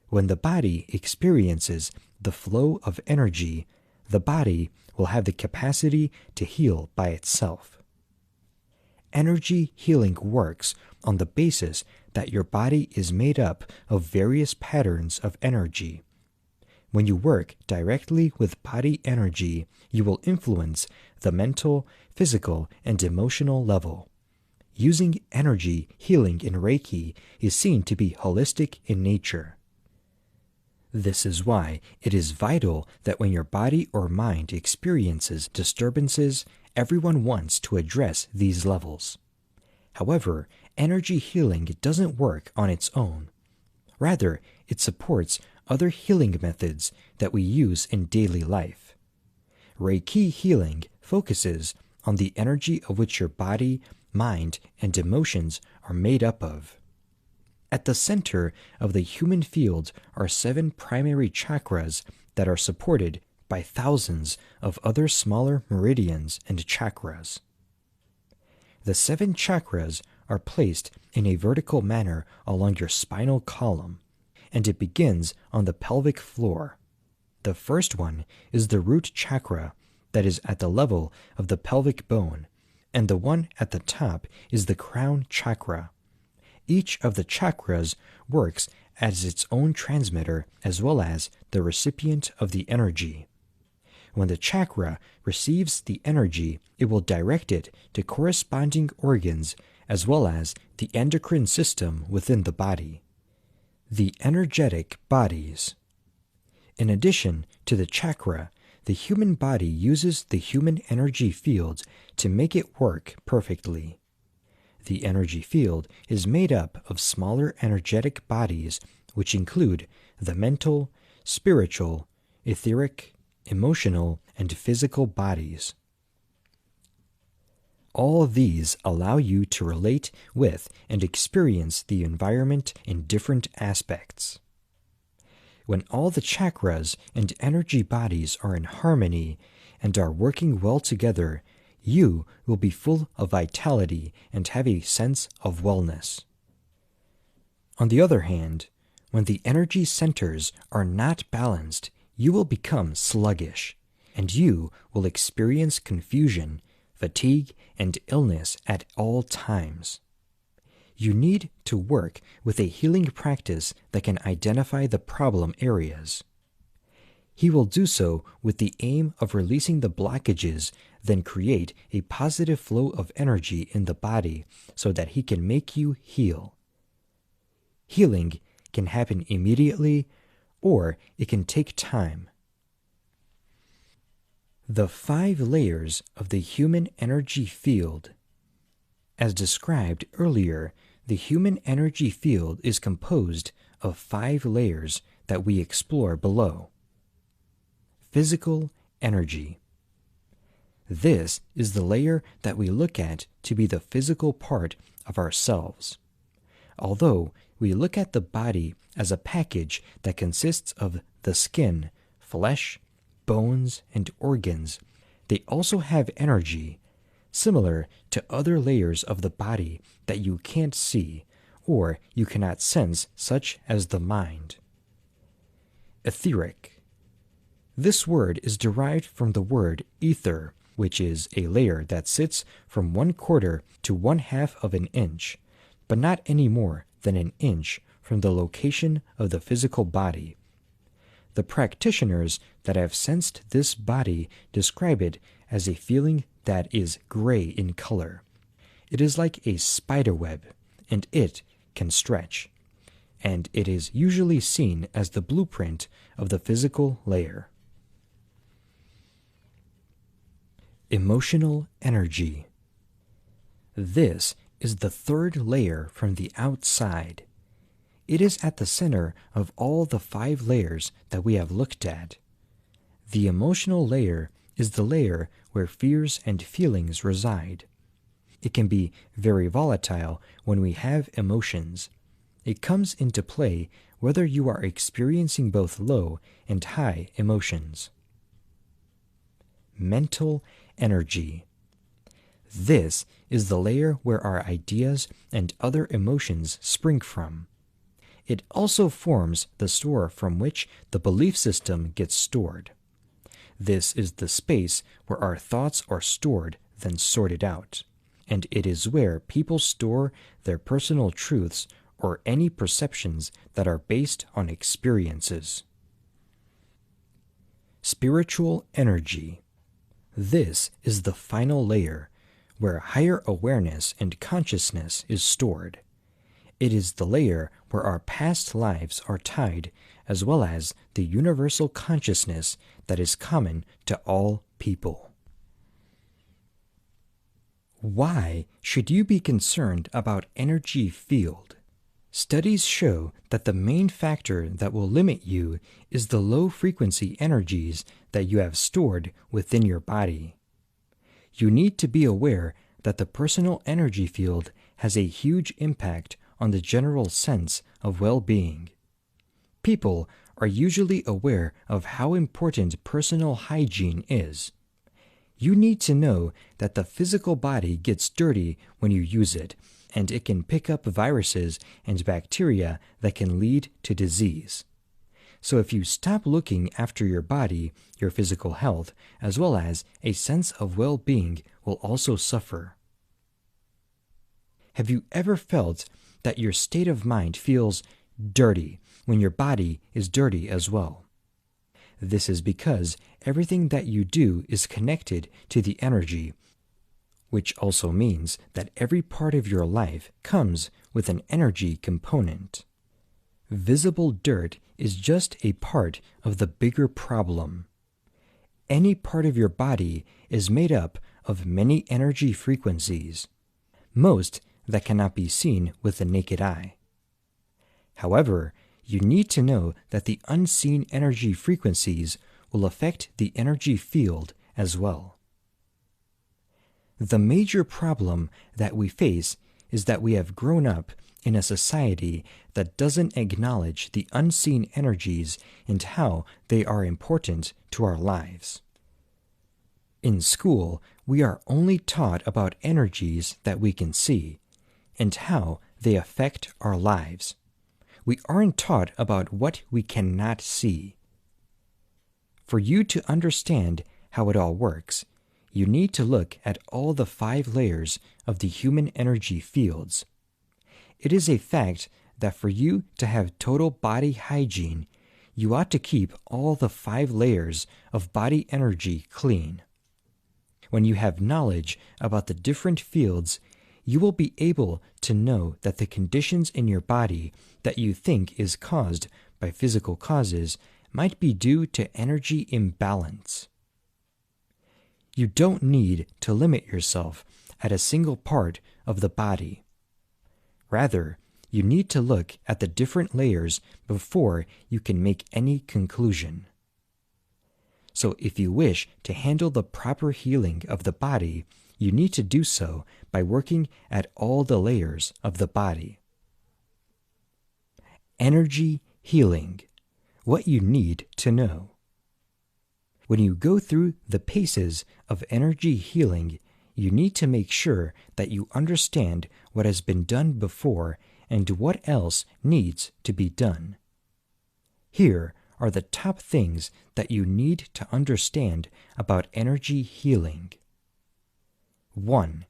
When the body experiences the flow of energy, the body will have the capacity to heal by itself. Energy healing works on the basis that your body is made up of various patterns of energy. When you work directly with body energy, you will influence the mental, physical, and emotional level. Using energy healing in Reiki is seen to be holistic in nature. This is why it is vital that when your body or mind experiences disturbances, everyone wants to address these levels. However, energy healing doesn't work on its own. Rather, it supports other healing methods that we use in daily life. Reiki healing focuses on the energy of which your body, mind, and emotions are made up of. At the center of the human field are 7 primary chakras that are supported by thousands of other smaller meridians and chakras. The 7 chakras are placed in a vertical manner along your spinal column, and it begins on the pelvic floor. The first one is the root chakra that is at the level of the pelvic bone, and the one at the top is the crown chakra. Each of the chakras works as its own transmitter as well as the recipient of the energy. When the chakra receives the energy, it will direct it to corresponding organs as well as the endocrine system within the body. The energetic bodies. In addition to the chakra, the human body uses the human energy field to make it work perfectly. The energy field is made up of smaller energetic bodies, which include the mental, spiritual, etheric, emotional, and physical bodies. All of these allow you to relate with and experience the environment in different aspects. When all the chakras and energy bodies are in harmony and are working well together, you will be full of vitality and have a sense of wellness. On the other hand, when the energy centers are not balanced, you will become sluggish, and you will experience confusion, fatigue, and illness at all times. You need to work with a healing practice that can identify the problem areas. He will do so with the aim of releasing the blockages, then create a positive flow of energy in the body so that he can make you heal. Healing can happen immediately, or it can take time. The 5 layers of the human energy field. As described earlier, the human energy field is composed of 5 layers that we explore below. Physical energy. This is the layer that we look at to be the physical part of ourselves. Although we look at the body as a package that consists of the skin, flesh, bones, and organs, they also have energy, similar to other layers of the body that you can't see or you cannot sense, such as the mind. Etheric. This word is derived from the word ether, which is a layer that sits from 1/4 to 1/2 of an inch, but not any more than an inch from the location of the physical body. The practitioners that have sensed this body describe it as a feeling that is gray in color. It is like a spider web, and it can stretch, and it is usually seen as the blueprint of the physical layer. Emotional energy. This is the third layer from the outside. It is at the center of all the 5 layers that we have looked at. The emotional layer is the layer where fears and feelings reside. It can be very volatile when we have emotions. It comes into play whether you are experiencing both low and high emotions. Mental energy. This is the layer where our ideas and other emotions spring from. It also forms the store from which the belief system gets stored. This is the space where our thoughts are stored, then sorted out, and it is where people store their personal truths or any perceptions that are based on experiences. Spiritual energy. This is the final layer where higher awareness and consciousness is stored. It is the layer where our past lives are tied, as well as the universal consciousness that is common to all people. Why should you be concerned about energy field? Studies show that the main factor that will limit you is the low-frequency energies that you have stored within your body. You need to be aware that the personal energy field has a huge impact on the general sense of well-being. People are usually aware of how important personal hygiene is. You need to know that the physical body gets dirty when you use it, and it can pick up viruses and bacteria that can lead to disease. So if you stop looking after your body, your physical health, as well as a sense of well-being will also suffer. Have you ever felt that your state of mind feels dirty when your body is dirty as well? This is because everything that you do is connected to the energy, which also means that every part of your life comes with an energy component. Visible dirt is just a part of the bigger problem. Any part of your body is made up of many energy frequencies, most that cannot be seen with the naked eye. However, you need to know that the unseen energy frequencies will affect the energy field as well. The major problem that we face is that we have grown up in a society that doesn't acknowledge the unseen energies and how they are important to our lives. In school, we are only taught about energies that we can see and how they affect our lives. We aren't taught about what we cannot see. For you to understand how it all works, you need to look at all the 5 layers of the human energy fields. It is a fact that for you to have total body hygiene, you ought to keep all the 5 layers of body energy clean. When you have knowledge about the different fields, you will be able to know that the conditions in your body that you think is caused by physical causes might be due to energy imbalance. You don't need to limit yourself at a single part of the body. Rather, you need to look at the different layers before you can make any conclusion. So if you wish to handle the proper healing of the body, you need to do so by working at all the layers of the body. Energy healing. What you need to know. When you go through the paces of energy healing, you need to make sure that you understand what has been done before and what else needs to be done. Here are the top things that you need to understand about energy healing. 1.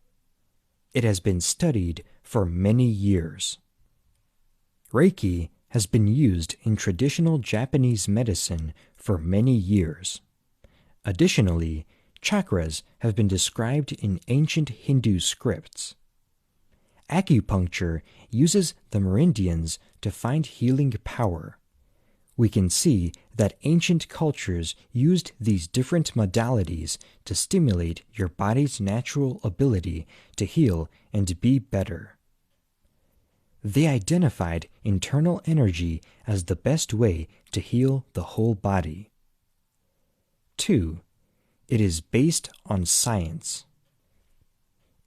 It has been studied for many years. Reiki has been used in traditional Japanese medicine for many years. Additionally, chakras have been described in ancient Hindu scripts. Acupuncture uses the meridians to find healing power. We can see that ancient cultures used these different modalities to stimulate your body's natural ability to heal and be better. They identified internal energy as the best way to heal the whole body. 2. It is based on science.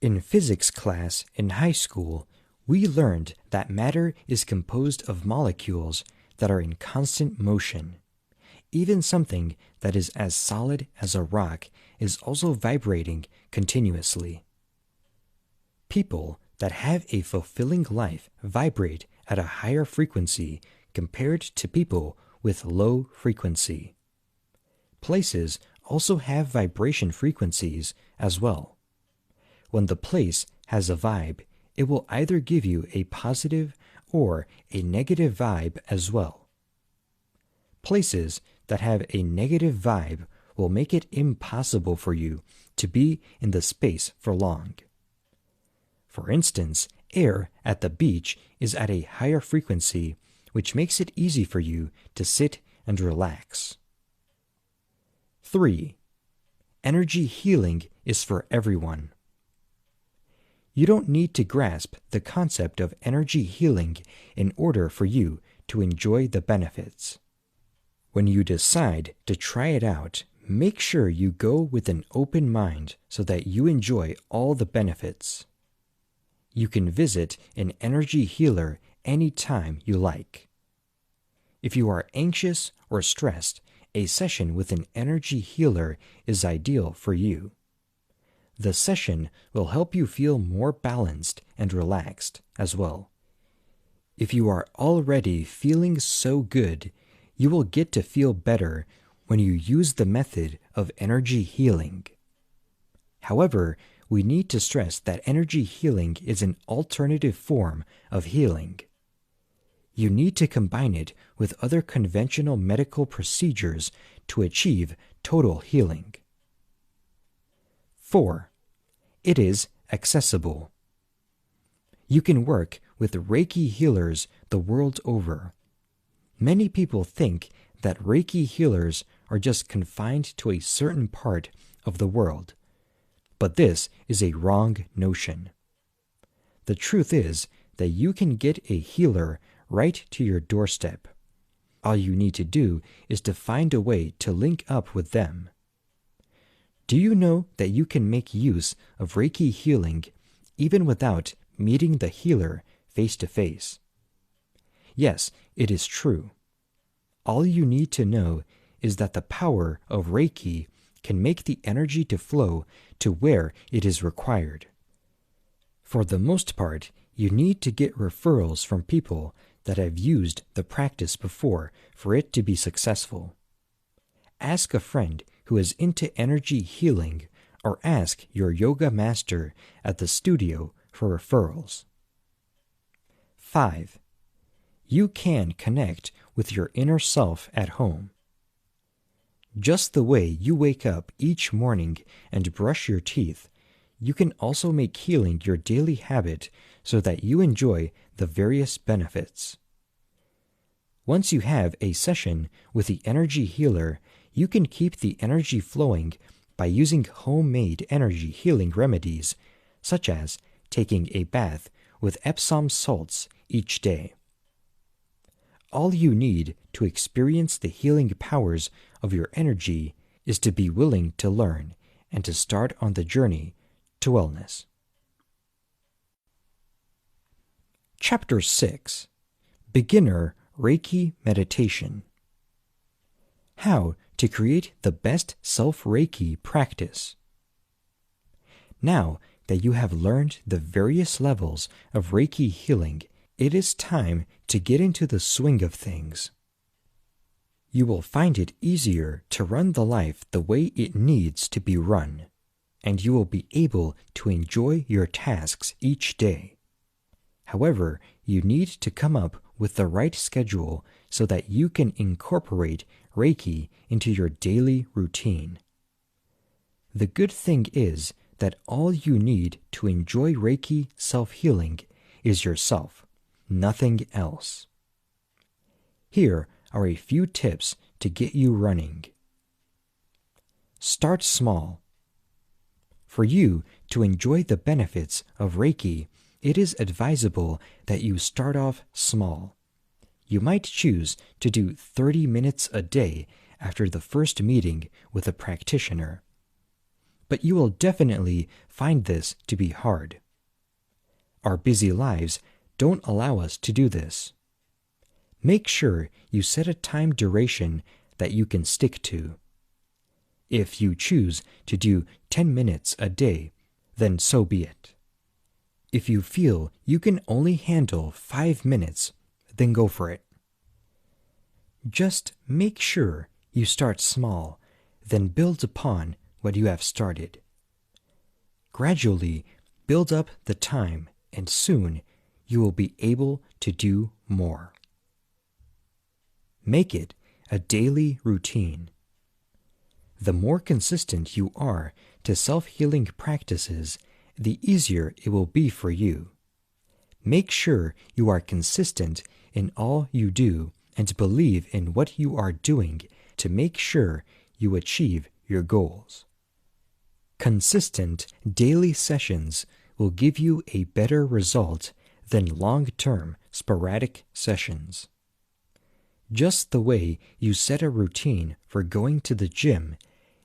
In physics class in high school, we learned that matter is composed of molecules that are in constant motion. Even something that is as solid as a rock is also vibrating continuously. People that have a fulfilling life vibrate at a higher frequency compared to people with low frequency. Places also have vibration frequencies as well. When the place has a vibe, it will either give you a positive or a negative vibe as well. Places that have a negative vibe will make it impossible for you to be in the space for long. For instance, air at the beach is at a higher frequency, which makes it easy for you to sit and relax. 3. Energy healing is for everyone. You don't need to grasp the concept of energy healing in order for you to enjoy the benefits. When you decide to try it out, make sure you go with an open mind so that you enjoy all the benefits. You can visit an energy healer anytime you like. If you are anxious or stressed, a session with an energy healer is ideal for you. The session will help you feel more balanced and relaxed as well. If you are already feeling so good, you will get to feel better when you use the method of energy healing. However, we need to stress that energy healing is an alternative form of healing. You need to combine it with other conventional medical procedures to achieve total healing. 4. It is accessible. You can work with Reiki healers the world over. Many people think that Reiki healers are just confined to a certain part of the world, but this is a wrong notion. The truth is that you can get a healer right to your doorstep. All you need to do is to find a way to link up with them. Do you know that you can make use of Reiki healing even without meeting the healer face to face? Yes, it is true. All you need to know is that the power of Reiki can make the energy to flow to where it is required. For the most part, you need to get referrals from people that have used the practice before for it to be successful. Ask a friend who is into energy healing, or ask your yoga master at the studio for referrals. 5. You can connect with your inner self at home. Just the way you wake up each morning and brush your teeth, you can also make healing your daily habit so that you enjoy the various benefits. Once you have a session with the energy healer, you can keep the energy flowing by using homemade energy healing remedies, such as taking a bath with Epsom salts each day. All you need to experience the healing powers of your energy is to be willing to learn and to start on the journey to wellness. Chapter 6. Beginner Reiki Meditation. How to create the best self-Reiki practice. Now that you have learned the various levels of Reiki healing, it is time to get into the swing of things. You will find it easier to run the life the way it needs to be run. and you will be able to enjoy your tasks each day. However, you need to come up with the right schedule so that you can incorporate Reiki into your daily routine. The good thing is that all you need to enjoy Reiki self-healing is yourself, nothing else. Here are a few tips to get you running. Start small. For you to enjoy the benefits of Reiki, it is advisable that you start off small. You might choose to do 30 minutes a day after the first meeting with a practitioner. But you will definitely find this to be hard. Our busy lives don't allow us to do this. Make sure you set a time duration that you can stick to. If you choose to do 10 minutes a day, then so be it. If you feel you can only handle 5 minutes, then go for it. Just make sure you start small, then build upon what you have started. Gradually build up the time, and soon you will be able to do more. Make it a daily routine. The more consistent you are to self-healing practices, the easier it will be for you. Make sure you are consistent in all you do and believe in what you are doing to make sure you achieve your goals. Consistent daily sessions will give you a better result than long-term sporadic sessions. Just the way you set a routine for going to the gym,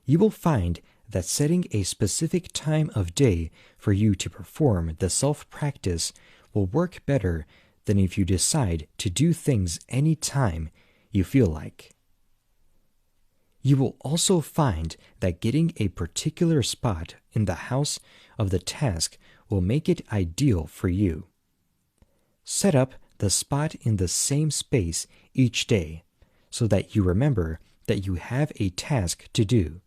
you will find that setting a specific time of day for you to perform the self-practice will work better than if you decide to do things any time you feel like. You will also find that getting a particular spot in the house of the task will make it ideal for you. Set up the spot in the same space each day so that you remember that you have a task to do.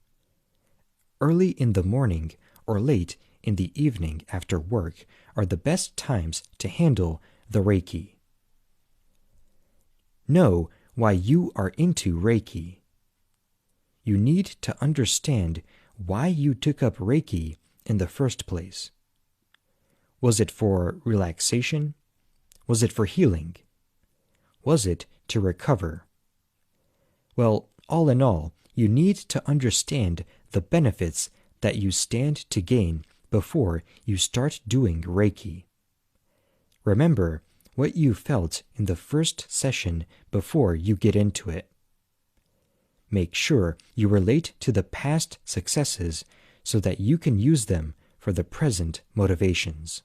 Early in the morning or late in the evening after work are the best times to handle the Reiki. Know why you are into Reiki. You need to understand why you took up Reiki in the first place. Was it for relaxation? Was it for healing? Was it to recover? Well, all in all, you need to understand the benefits that you stand to gain before you start doing Reiki. Remember what you felt in the first session before you get into it. Make sure you relate to the past successes so that you can use them for the present motivations.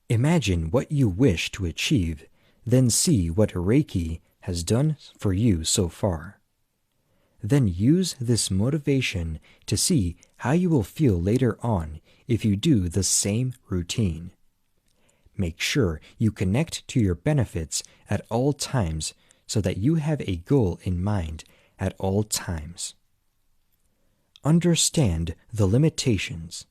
Imagine what you wish to achieve, then see what Reiki has done for you so far. Then use this motivation to see how you will feel later on if you do the same routine. Make sure you connect to your benefits at all times so that you have a goal in mind at all times. Understand the limitations.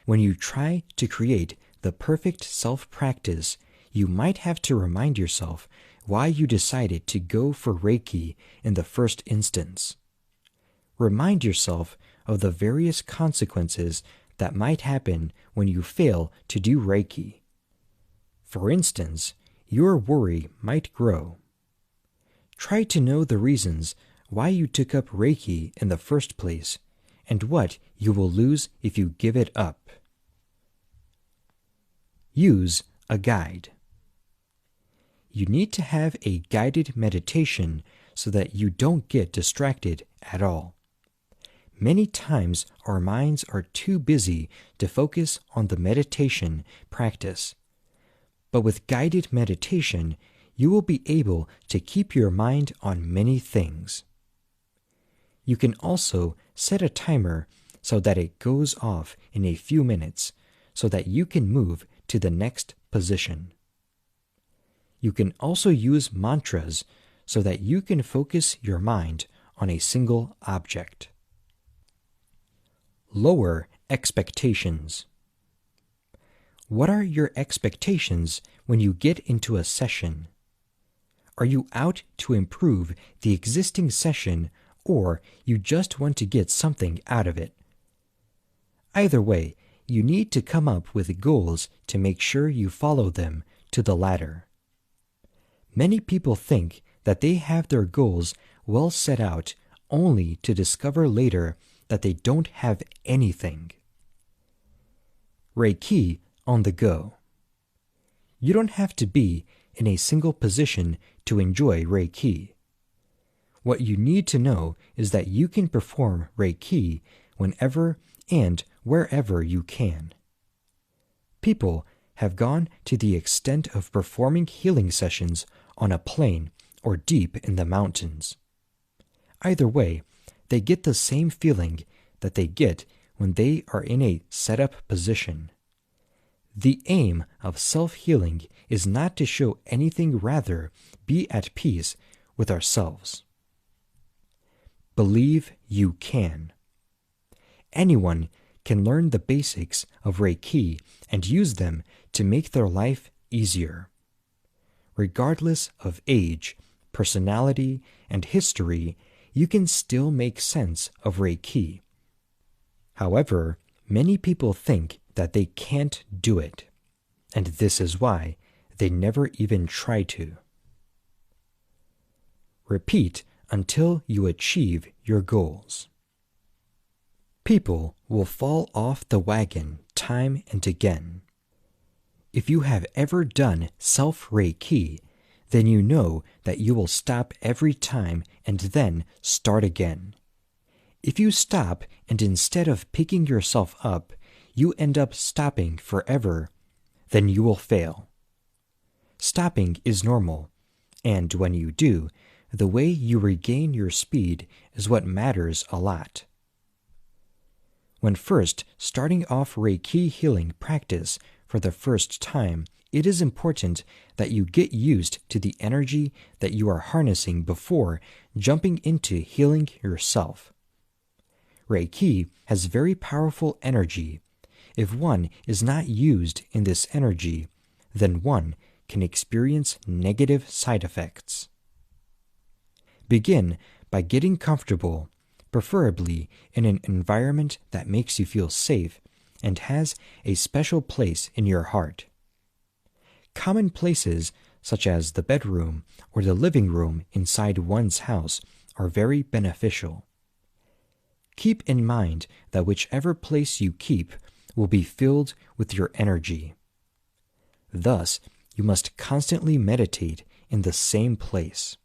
When you try to create the perfect self-practice, you might have to remind yourself why you decided to go for Reiki in the first instance. Remind yourself of the various consequences that might happen when you fail to do Reiki. For instance, your worry might grow. Try to know the reasons why you took up Reiki in the first place and what you will lose if you give it up. Use a guide. You need to have a guided meditation so that you don't get distracted at all. Many times our minds are too busy to focus on the meditation practice. But with guided meditation, you will be able to keep your mind on many things. You can also set a timer so that it goes off in a few minutes so that you can move to the next position. You can also use mantras so that you can focus your mind on a single object. Lower expectations. What are your expectations when you get into a session? Are you out to improve the existing session, or you just want to get something out of it? Either way, you need to come up with goals to make sure you follow them to the latter. Many people think that they have their goals well set out only to discover later that they don't have anything. Reiki on the go. You don't have to be in a single position to enjoy Reiki. What you need to know is that you can perform Reiki whenever and wherever you can. People have gone to the extent of performing healing sessions on a plain or deep in the mountains. Either way, they get the same feeling that they get when they are in a set-up position. The aim of self-healing is not to show anything, rather be at peace with ourselves. Believe you can. Anyone can learn the basics of Reiki and use them to make their life easier. Regardless of age, personality, and history, you can still make sense of Reiki. However, many people think that they can't do it, and this is why they never even try to. Repeat until you achieve your goals. People will fall off the wagon time and again. If you have ever done self-Reiki, then you know that you will stop every time and then start again. If you stop and instead of picking yourself up, you end up stopping forever, then you will fail. Stopping is normal, and when you do, the way you regain your speed is what matters a lot. When first starting off Reiki healing practice for the first time, it is important that you get used to the energy that you are harnessing before jumping into healing yourself. Reiki has very powerful energy. If one is not used in this energy, then one can experience negative side effects. Begin by getting comfortable, preferably in an environment that makes you feel safe and has a special place in your heart. Common places such as the bedroom or the living room inside one's house are very beneficial. Keep in mind that whichever place you keep will be filled with your energy. Thus, you must constantly meditate in the same place.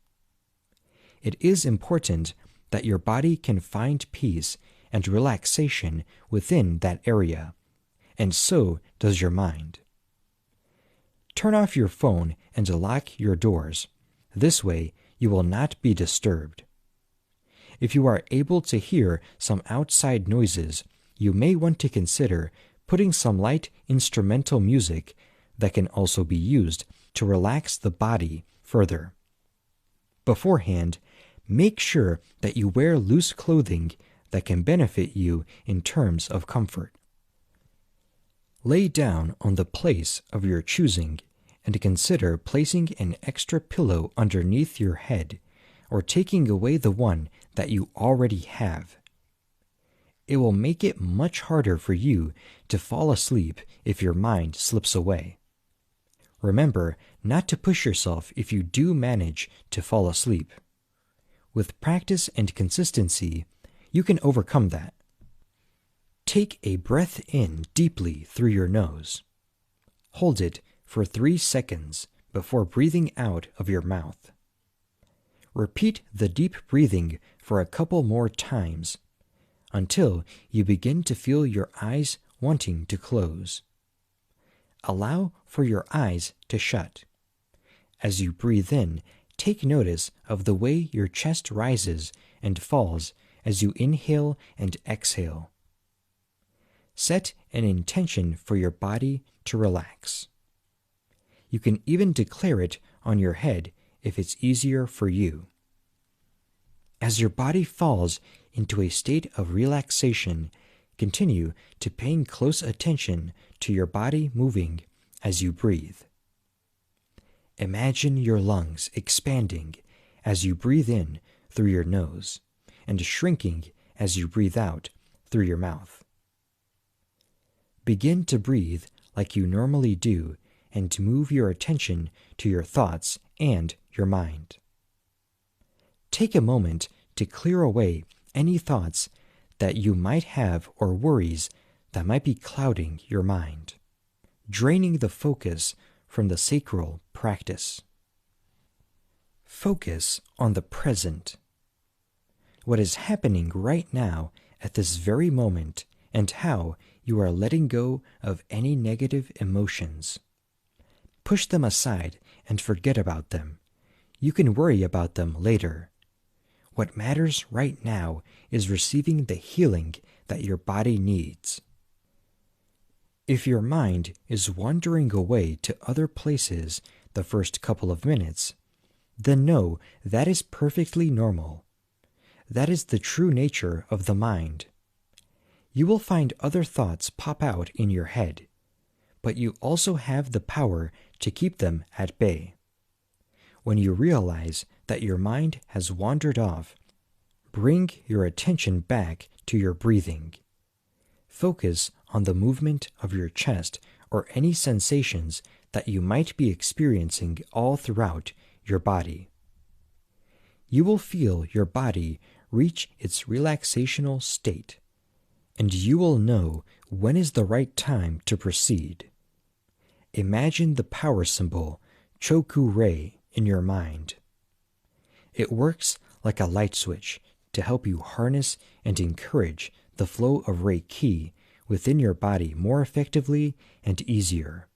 It is important that your body can find peace and relaxation within that area, and so does your mind. Turn off your phone and lock your doors. This way, you will not be disturbed. If you are able to hear some outside noises, you may want to consider putting some light instrumental music that can also be used to relax the body further. Beforehand, make sure that you wear loose clothing that can benefit you in terms of comfort. Lay down on the place of your choosing and consider placing an extra pillow underneath your head or taking away the one that you already have. It will make it much harder for you to fall asleep if your mind slips away. Remember not to push yourself if you do manage to fall asleep. With practice and consistency, you can overcome that. Take a breath in deeply through your nose. Hold it for 3 seconds before breathing out of your mouth. Repeat the deep breathing for a couple more times until you begin to feel your eyes wanting to close. Allow for your eyes to shut. As you breathe in, take notice of the way your chest rises and falls as you inhale and exhale. Set an intention for your body to relax. You can even declare it on your head if it's easier for you. As your body falls into a state of relaxation, Continue to paying close attention to your body moving as you breathe. Imagine your lungs expanding as you breathe in through your nose and shrinking as you breathe out through your mouth. Begin to breathe like you normally do and to move your attention to your thoughts and your mind. Take a moment to clear away any thoughts that you might have or worries that might be clouding your mind, draining the focus from the sacral practice. Focus on the present. What is happening right now at this very moment and how you are letting go of any negative emotions. Push them aside and forget about them. You can worry about them later. What matters right now is receiving the healing that your body needs. If your mind is wandering away to other places the first couple of minutes, then know that is perfectly normal. That is the true nature of the mind. You will find other thoughts pop out in your head, but you also have the power to keep them at bay. When you realize that your mind has wandered off, bring your attention back to your breathing. Focus on the movement of your chest or any sensations that you might be experiencing all throughout your body. You will feel your body reach its relaxational state, and you will know when is the right time to proceed. Imagine the power symbol Choku-rei in your mind. It works like a light switch to help you harness and encourage the flow of Reiki within your body more effectively and easier.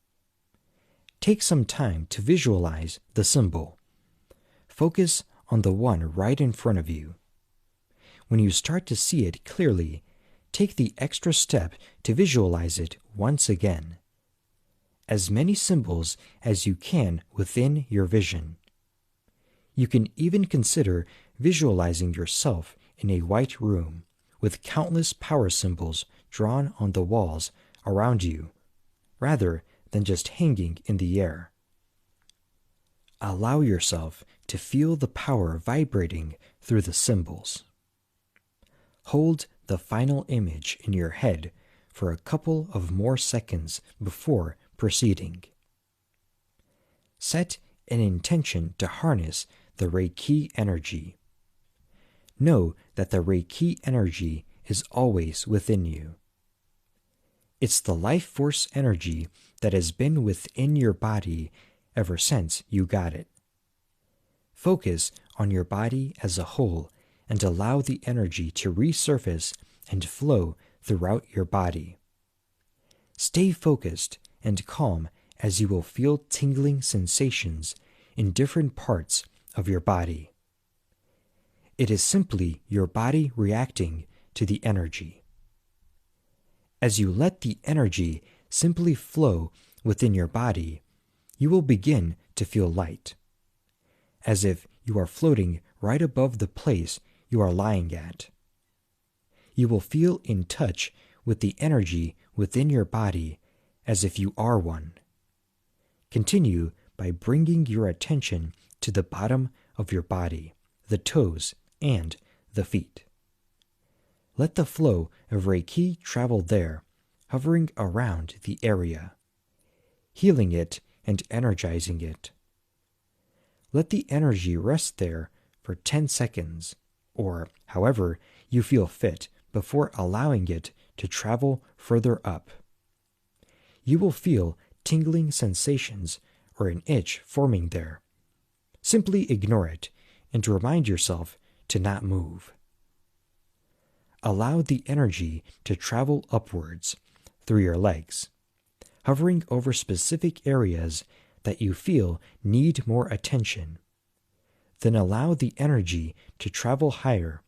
Take some time to visualize the symbol. Focus on the one right in front of you. When you start to see it clearly, take the extra step to visualize it once again. As many symbols as you can within your vision. You can even consider visualizing yourself in a white room with countless power symbols drawn on the walls around you, rather than just hanging in the air. Allow yourself to feel the power vibrating through the symbols. Hold the final image in your head for a couple of more seconds before proceeding. Set an intention to harness the Reiki energy. Know that the Reiki energy is always within you. It's the life force energy that has been within your body ever since you got it. Focus on your body as a whole and allow the energy to resurface and flow throughout your body. Stay focused and calm as you will feel tingling sensations in different parts of your body. It is simply your body reacting to the energy. As you let the energy simply flow within your body, you will begin to feel light, as if you are floating right above the place you are lying at. You will feel in touch with the energy within your body as if you are one. Continue by bringing your attention to the bottom of your body, the toes, and the feet. Let the flow of Reiki travel there, hovering around the area, healing it and energizing it. Let the energy rest there for 10 seconds, or however you feel fit, before allowing it to travel further up. You will feel tingling sensations or an itch forming there. Simply ignore it and remind yourself to not move. Allow the energy to travel upwards through your legs, hovering over specific areas that you feel need more attention. Then allow the energy to travel higher,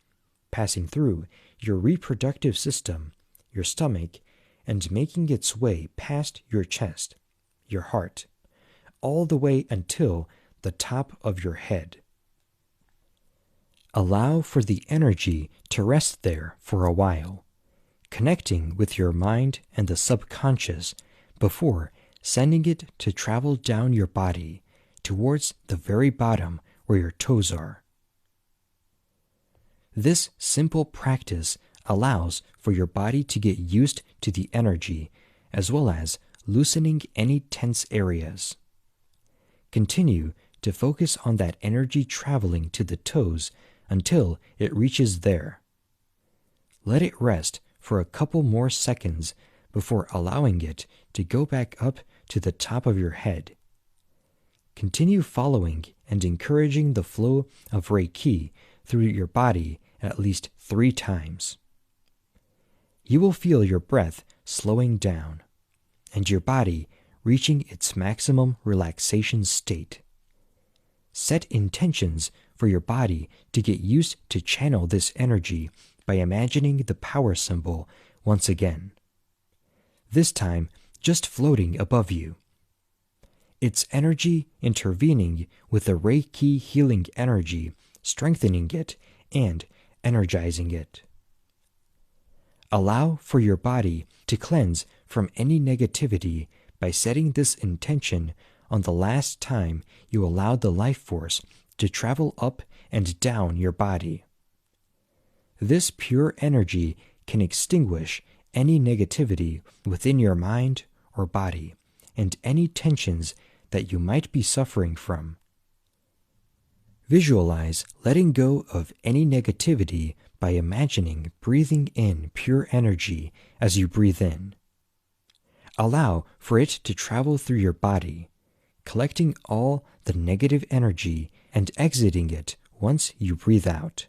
passing through your reproductive system, your stomach, and making its way past your chest, your heart, all the way until the top of your head. Allow for the energy to rest there for a while, connecting with your mind and the subconscious before sending it to travel down your body towards the very bottom where your toes are. This simple practice allows for your body to get used to the energy as well as loosening any tense areas. Continue to focus on that energy traveling to the toes until it reaches there. Let it rest for a couple more seconds before allowing it to go back up to the top of your head. Continue following and encouraging the flow of Reiki through your body at least 3 times. You will feel your breath slowing down and your body reaching its maximum relaxation state. Set intentions for your body to get used to channel this energy by imagining the power symbol once again. This time, just floating above you. Its energy intervening with the Reiki healing energy, strengthening it and energizing it. Allow for your body to cleanse from any negativity by setting this intention on the last time you allowed the life force to travel up and down your body. This pure energy can extinguish any negativity within your mind or body and any tensions that you might be suffering from. Visualize letting go of any negativity by imagining breathing in pure energy as you breathe in. Allow for it to travel through your body, collecting all the negative energy and exiting it once you breathe out.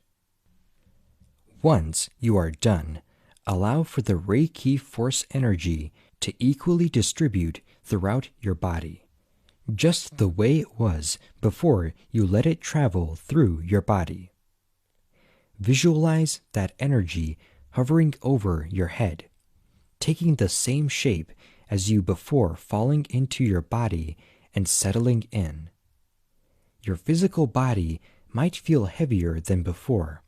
Once you are done, allow for the Reiki force energy to equally distribute throughout your body, just the way it was before you let it travel through your body. Visualize that energy hovering over your head, taking the same shape as you before falling into your body and settling in. Your physical body might feel heavier than before,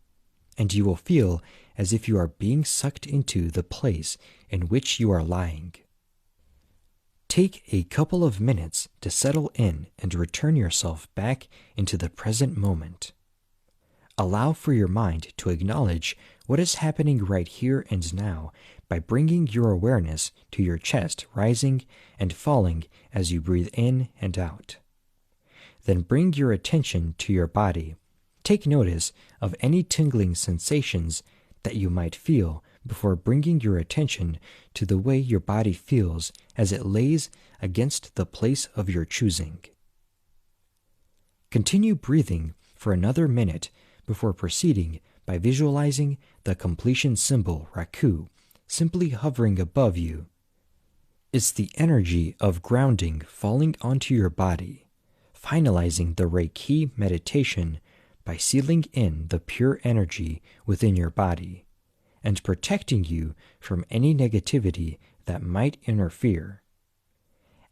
and you will feel as if you are being sucked into the place in which you are lying. Take a couple of minutes to settle in and return yourself back into the present moment. Allow for your mind to acknowledge what is happening right here and now by bringing your awareness to your chest rising and falling as you breathe in and out. Then bring your attention to your body. Take notice of any tingling sensations that you might feel before bringing your attention to the way your body feels as it lays against the place of your choosing. Continue breathing for another minute before proceeding by visualizing the completion symbol Raku simply hovering above you. It's the energy of grounding falling onto your body, finalizing the Reiki meditation by sealing in the pure energy within your body and protecting you from any negativity that might interfere.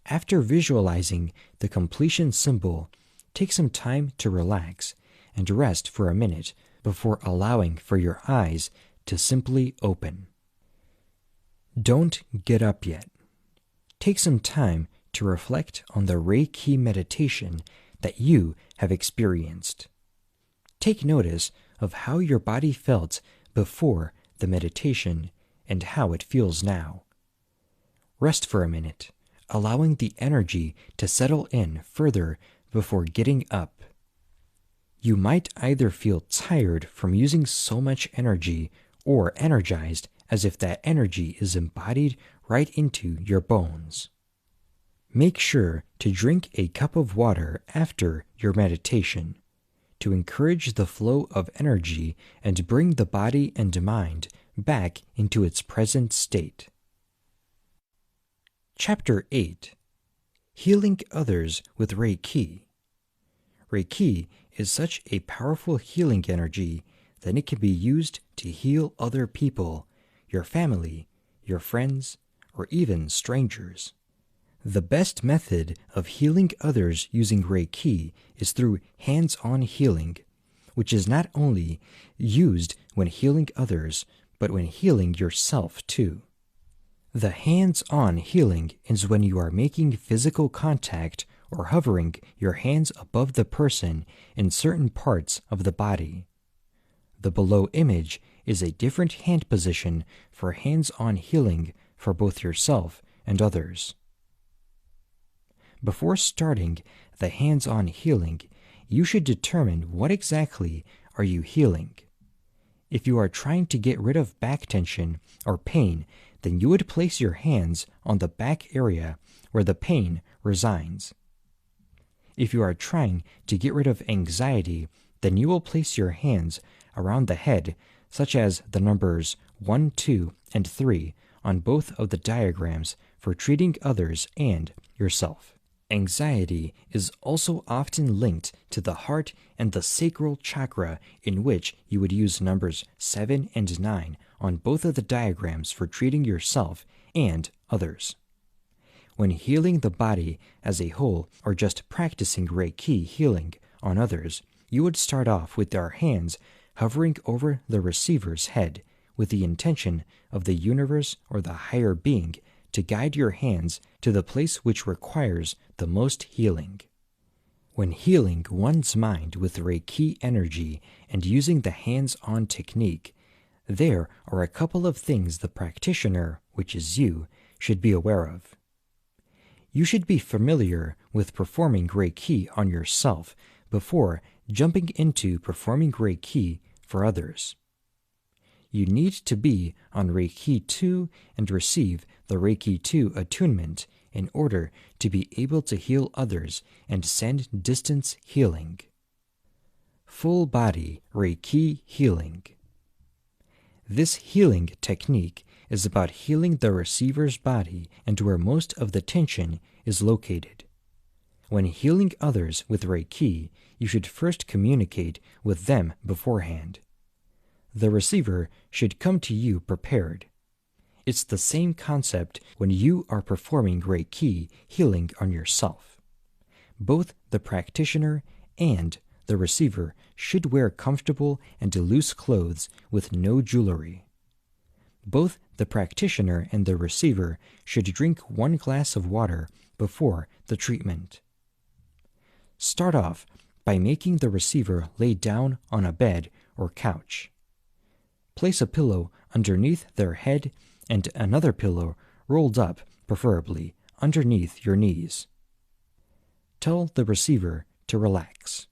After visualizing the completion symbol, take some time to relax and rest for a minute before allowing for your eyes to simply open. Don't get up yet. Take some time to reflect on the Reiki meditation that you have experienced. Take notice of how your body felt before the meditation and how it feels now. Rest for a minute, allowing the energy to settle in further before getting up. You might either feel tired from using so much energy or energized as if that energy is embodied right into your bones. Make sure to drink a cup of water after your meditation to encourage the flow of energy and bring the body and mind back into its present state. Chapter 8. Healing Others with Reiki. Reiki is such a powerful healing energy that it can be used to heal other people, your family, your friends, or even strangers. The best method of healing others using Reiki is through hands-on healing, which is not only used when healing others, but when healing yourself too. The hands-on healing is when you are making physical contact or hovering your hands above the person in certain parts of the body. The below image is a different hand position for hands-on healing for both yourself and others. Before starting the hands-on healing, you should determine what exactly are you healing. If you are trying to get rid of back tension or pain, then you would place your hands on the back area where the pain resides. If you are trying to get rid of anxiety, then you will place your hands around the head, such as the numbers 1, 2, and 3 on both of the diagrams for treating others and yourself. Anxiety is also often linked to the heart and the sacral chakra, in which you would use numbers 7 and 9 on both of the diagrams for treating yourself and others. When healing the body as a whole or just practicing Reiki healing on others, you would start off with our hands hovering over the receiver's head with the intention of the universe or the higher being to guide your hands to the place which requires the most healing. When healing one's mind with Reiki energy and using the hands-on technique, there are a couple of things the practitioner, which is you, should be aware of. You should be familiar with performing Reiki on yourself before jumping into performing Reiki for others. You need to be on Reiki 2 and receive the Reiki 2 attunement in order to be able to heal others and send distance healing. Full body Reiki healing. This healing technique is about healing the receiver's body and where most of the tension is located. When healing others with Reiki, you should first communicate with them beforehand. The receiver should come to you prepared. It's the same concept when you are performing Reiki healing on yourself. Both the practitioner and the receiver should wear comfortable and loose clothes with no jewelry. Both the practitioner and the receiver should drink 1 glass of water before the treatment. Start off by making the receiver lay down on a bed or couch. Place a pillow underneath their head and another pillow rolled up, preferably, underneath your knees. Tell the receiver to relax.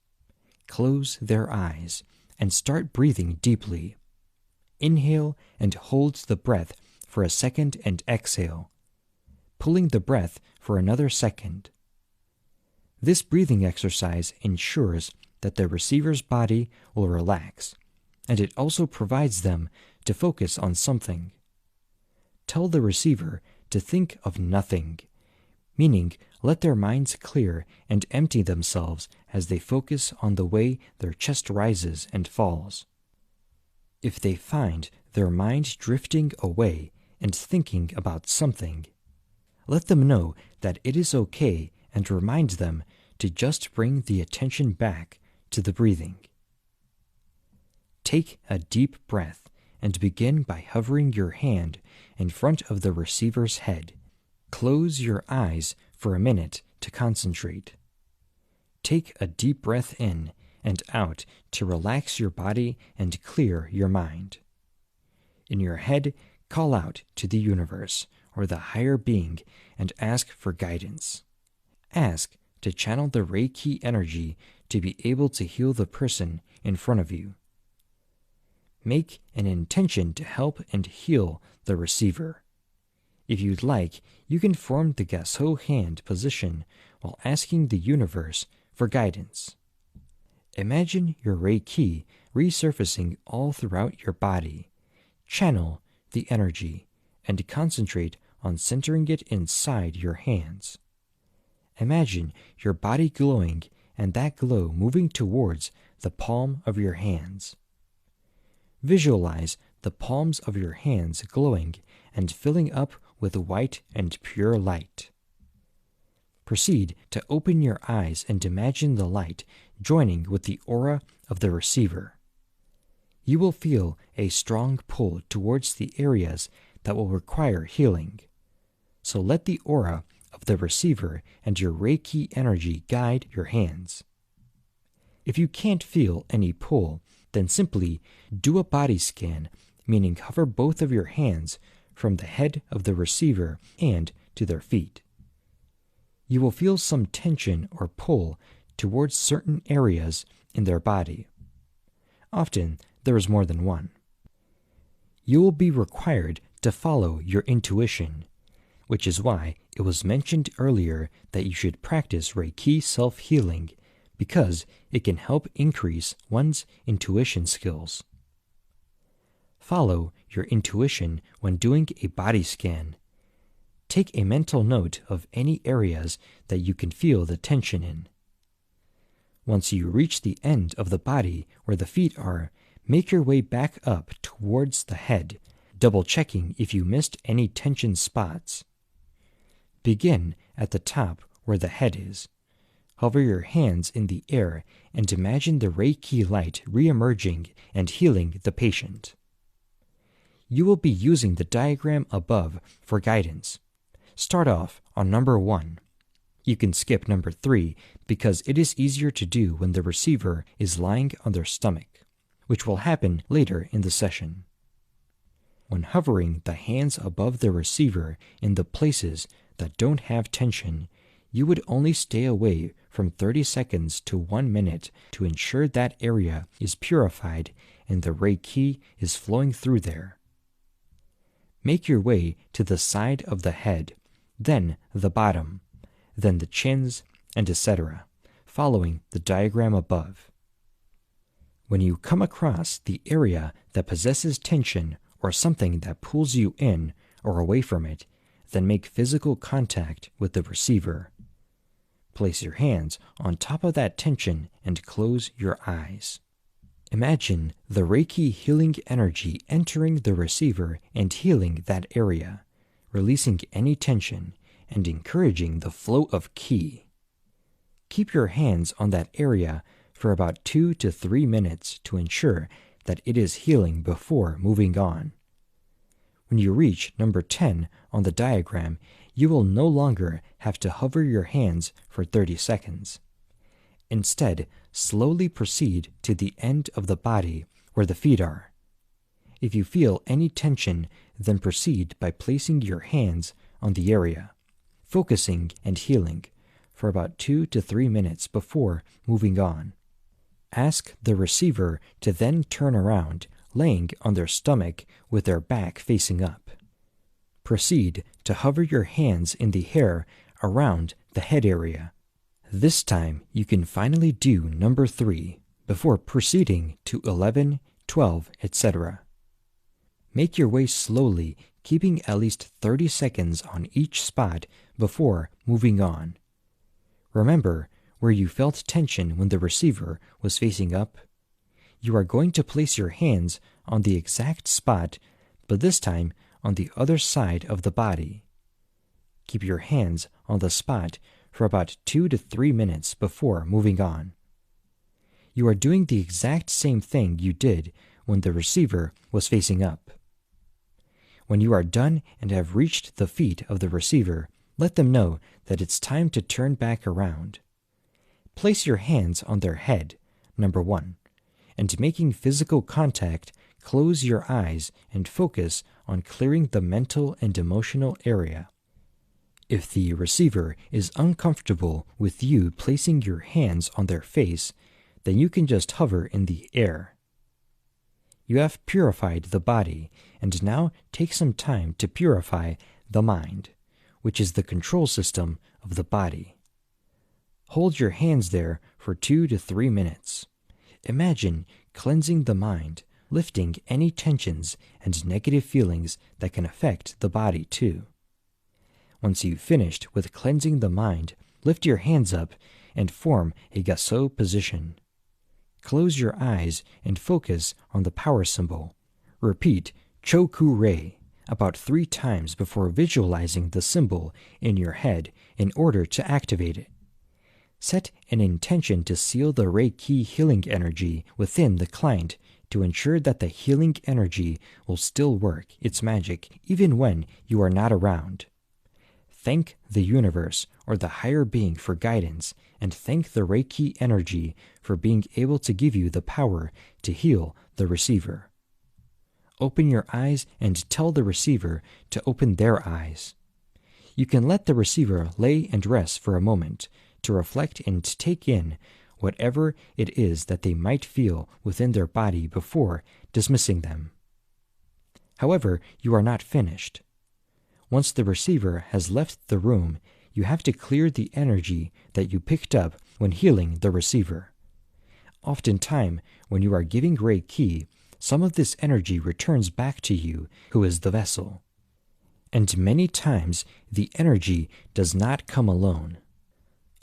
Close their eyes and start breathing deeply. Inhale and hold the breath for a second and exhale, pulling the breath for another second. This breathing exercise ensures that the receiver's body will relax, and it also provides them to focus on something. Tell the receiver to think of nothing, meaning let their minds clear and empty themselves as they focus on the way their chest rises and falls. If they find their mind drifting away and thinking about something, let them know that it is okay and remind them to just bring the attention back to the breathing. Take a deep breath and begin by hovering your hand in front of the receiver's head. Close your eyes for a minute to concentrate. Take a deep breath in and out to relax your body and clear your mind. In your head, call out to the universe or the higher being and ask for guidance. Ask to channel the Reiki energy to be able to heal the person in front of you. Make an intention to help and heal the receiver. If you'd like, you can form the Gassho hand position while asking the universe for guidance. Imagine your Reiki resurfacing all throughout your body. Channel the energy and concentrate on centering it inside your hands. Imagine your body glowing and that glow moving towards the palm of your hands. Visualize the palms of your hands glowing and filling up with white and pure light. Proceed to open your eyes and imagine the light joining with the aura of the receiver. you will feel a strong pull towards the areas that will require healing. So let the aura of the receiver and your Reiki energy guide your hands. If you can't feel any pull, then simply do a body scan, meaning hover both of your hands from the head of the receiver and to their feet. You will feel some tension or pull towards certain areas in their body. Often, there is more than one. You will be required to follow your intuition, which is why it was mentioned earlier that you should practice Reiki self-healing, because it can help increase one's intuition skills. Follow your intuition when doing a body scan. Take a mental note of any areas that you can feel the tension in. Once you reach the end of the body where the feet are, make your way back up towards the head, double-checking if you missed any tension spots. Begin at the top where the head is. Hover your hands in the air and imagine the Reiki light re-emerging and healing the patient. You will be using the diagram above for guidance. Start off on number 1. You can skip number 3 because it is easier to do when the receiver is lying on their stomach, which will happen later in the session. When hovering the hands above the receiver in the places that don't have tension, you would only stay away from 30 seconds to 1 minute to ensure that area is purified and the Reiki is flowing through there. Make your way to the side of the head, then the bottom, then the chins, and etc., following the diagram above. When you come across the area that possesses tension or something that pulls you in or away from it, then make physical contact with the receiver. Place your hands on top of that tension and close your eyes. Imagine the Reiki healing energy entering the receiver and healing that area, releasing any tension and encouraging the flow of ki. Keep your hands on that area for about 2 to 3 minutes to ensure that it is healing before moving on. When you reach number 10 on the diagram, you will no longer have to hover your hands for 30 seconds. Instead, slowly proceed to the end of the body where the feet are. If you feel any tension, then proceed by placing your hands on the area, focusing and healing for about 2 to 3 minutes before moving on. Ask the receiver to then turn around, laying on their stomach with their back facing up. Proceed to hover your hands in the hair around the head area. This time you can finally do number 3 before proceeding to 11, 12, etc. Make your way slowly, keeping at least 30 seconds on each spot before moving on. Remember where you felt tension when the receiver was facing up? You are going to place your hands on the exact spot, but this time on the other side of the body. Keep your hands on the spot for about 2 to 3 minutes before moving on. You are doing the exact same thing you did when the receiver was facing up. When you are done and have reached the feet of the receiver, let them know that it's time to turn back around. Place your hands on their head, number 1, and making physical contact, close your eyes and focus on clearing the mental and emotional area. If the receiver is uncomfortable with you placing your hands on their face, then you can just hover in the air. You have purified the body, and now take some time to purify the mind, which is the control system of the body. Hold your hands there for 2 to 3 minutes. Imagine cleansing the mind, lifting any tensions and negative feelings that can affect the body too. Once you've finished with cleansing the mind, lift your hands up and form a gassho position. Close your eyes and focus on the power symbol. Repeat Choku-rei about 3 times before visualizing the symbol in your head in order to activate it. Set an intention to seal the Reiki healing energy within the client to ensure that the healing energy will still work its magic even when you are not around. Thank the universe or the higher being for guidance, and thank the Reiki energy for being able to give you the power to heal the receiver. Open your eyes and tell the receiver to open their eyes. You can let the receiver lay and rest for a moment to reflect and take in whatever it is that they might feel within their body before dismissing them. However, you are not finished. Once the receiver has left the room, you have to clear the energy that you picked up when healing the receiver. Oftentimes, when you are giving Reiki, some of this energy returns back to you, who is the vessel. And many times, the energy does not come alone.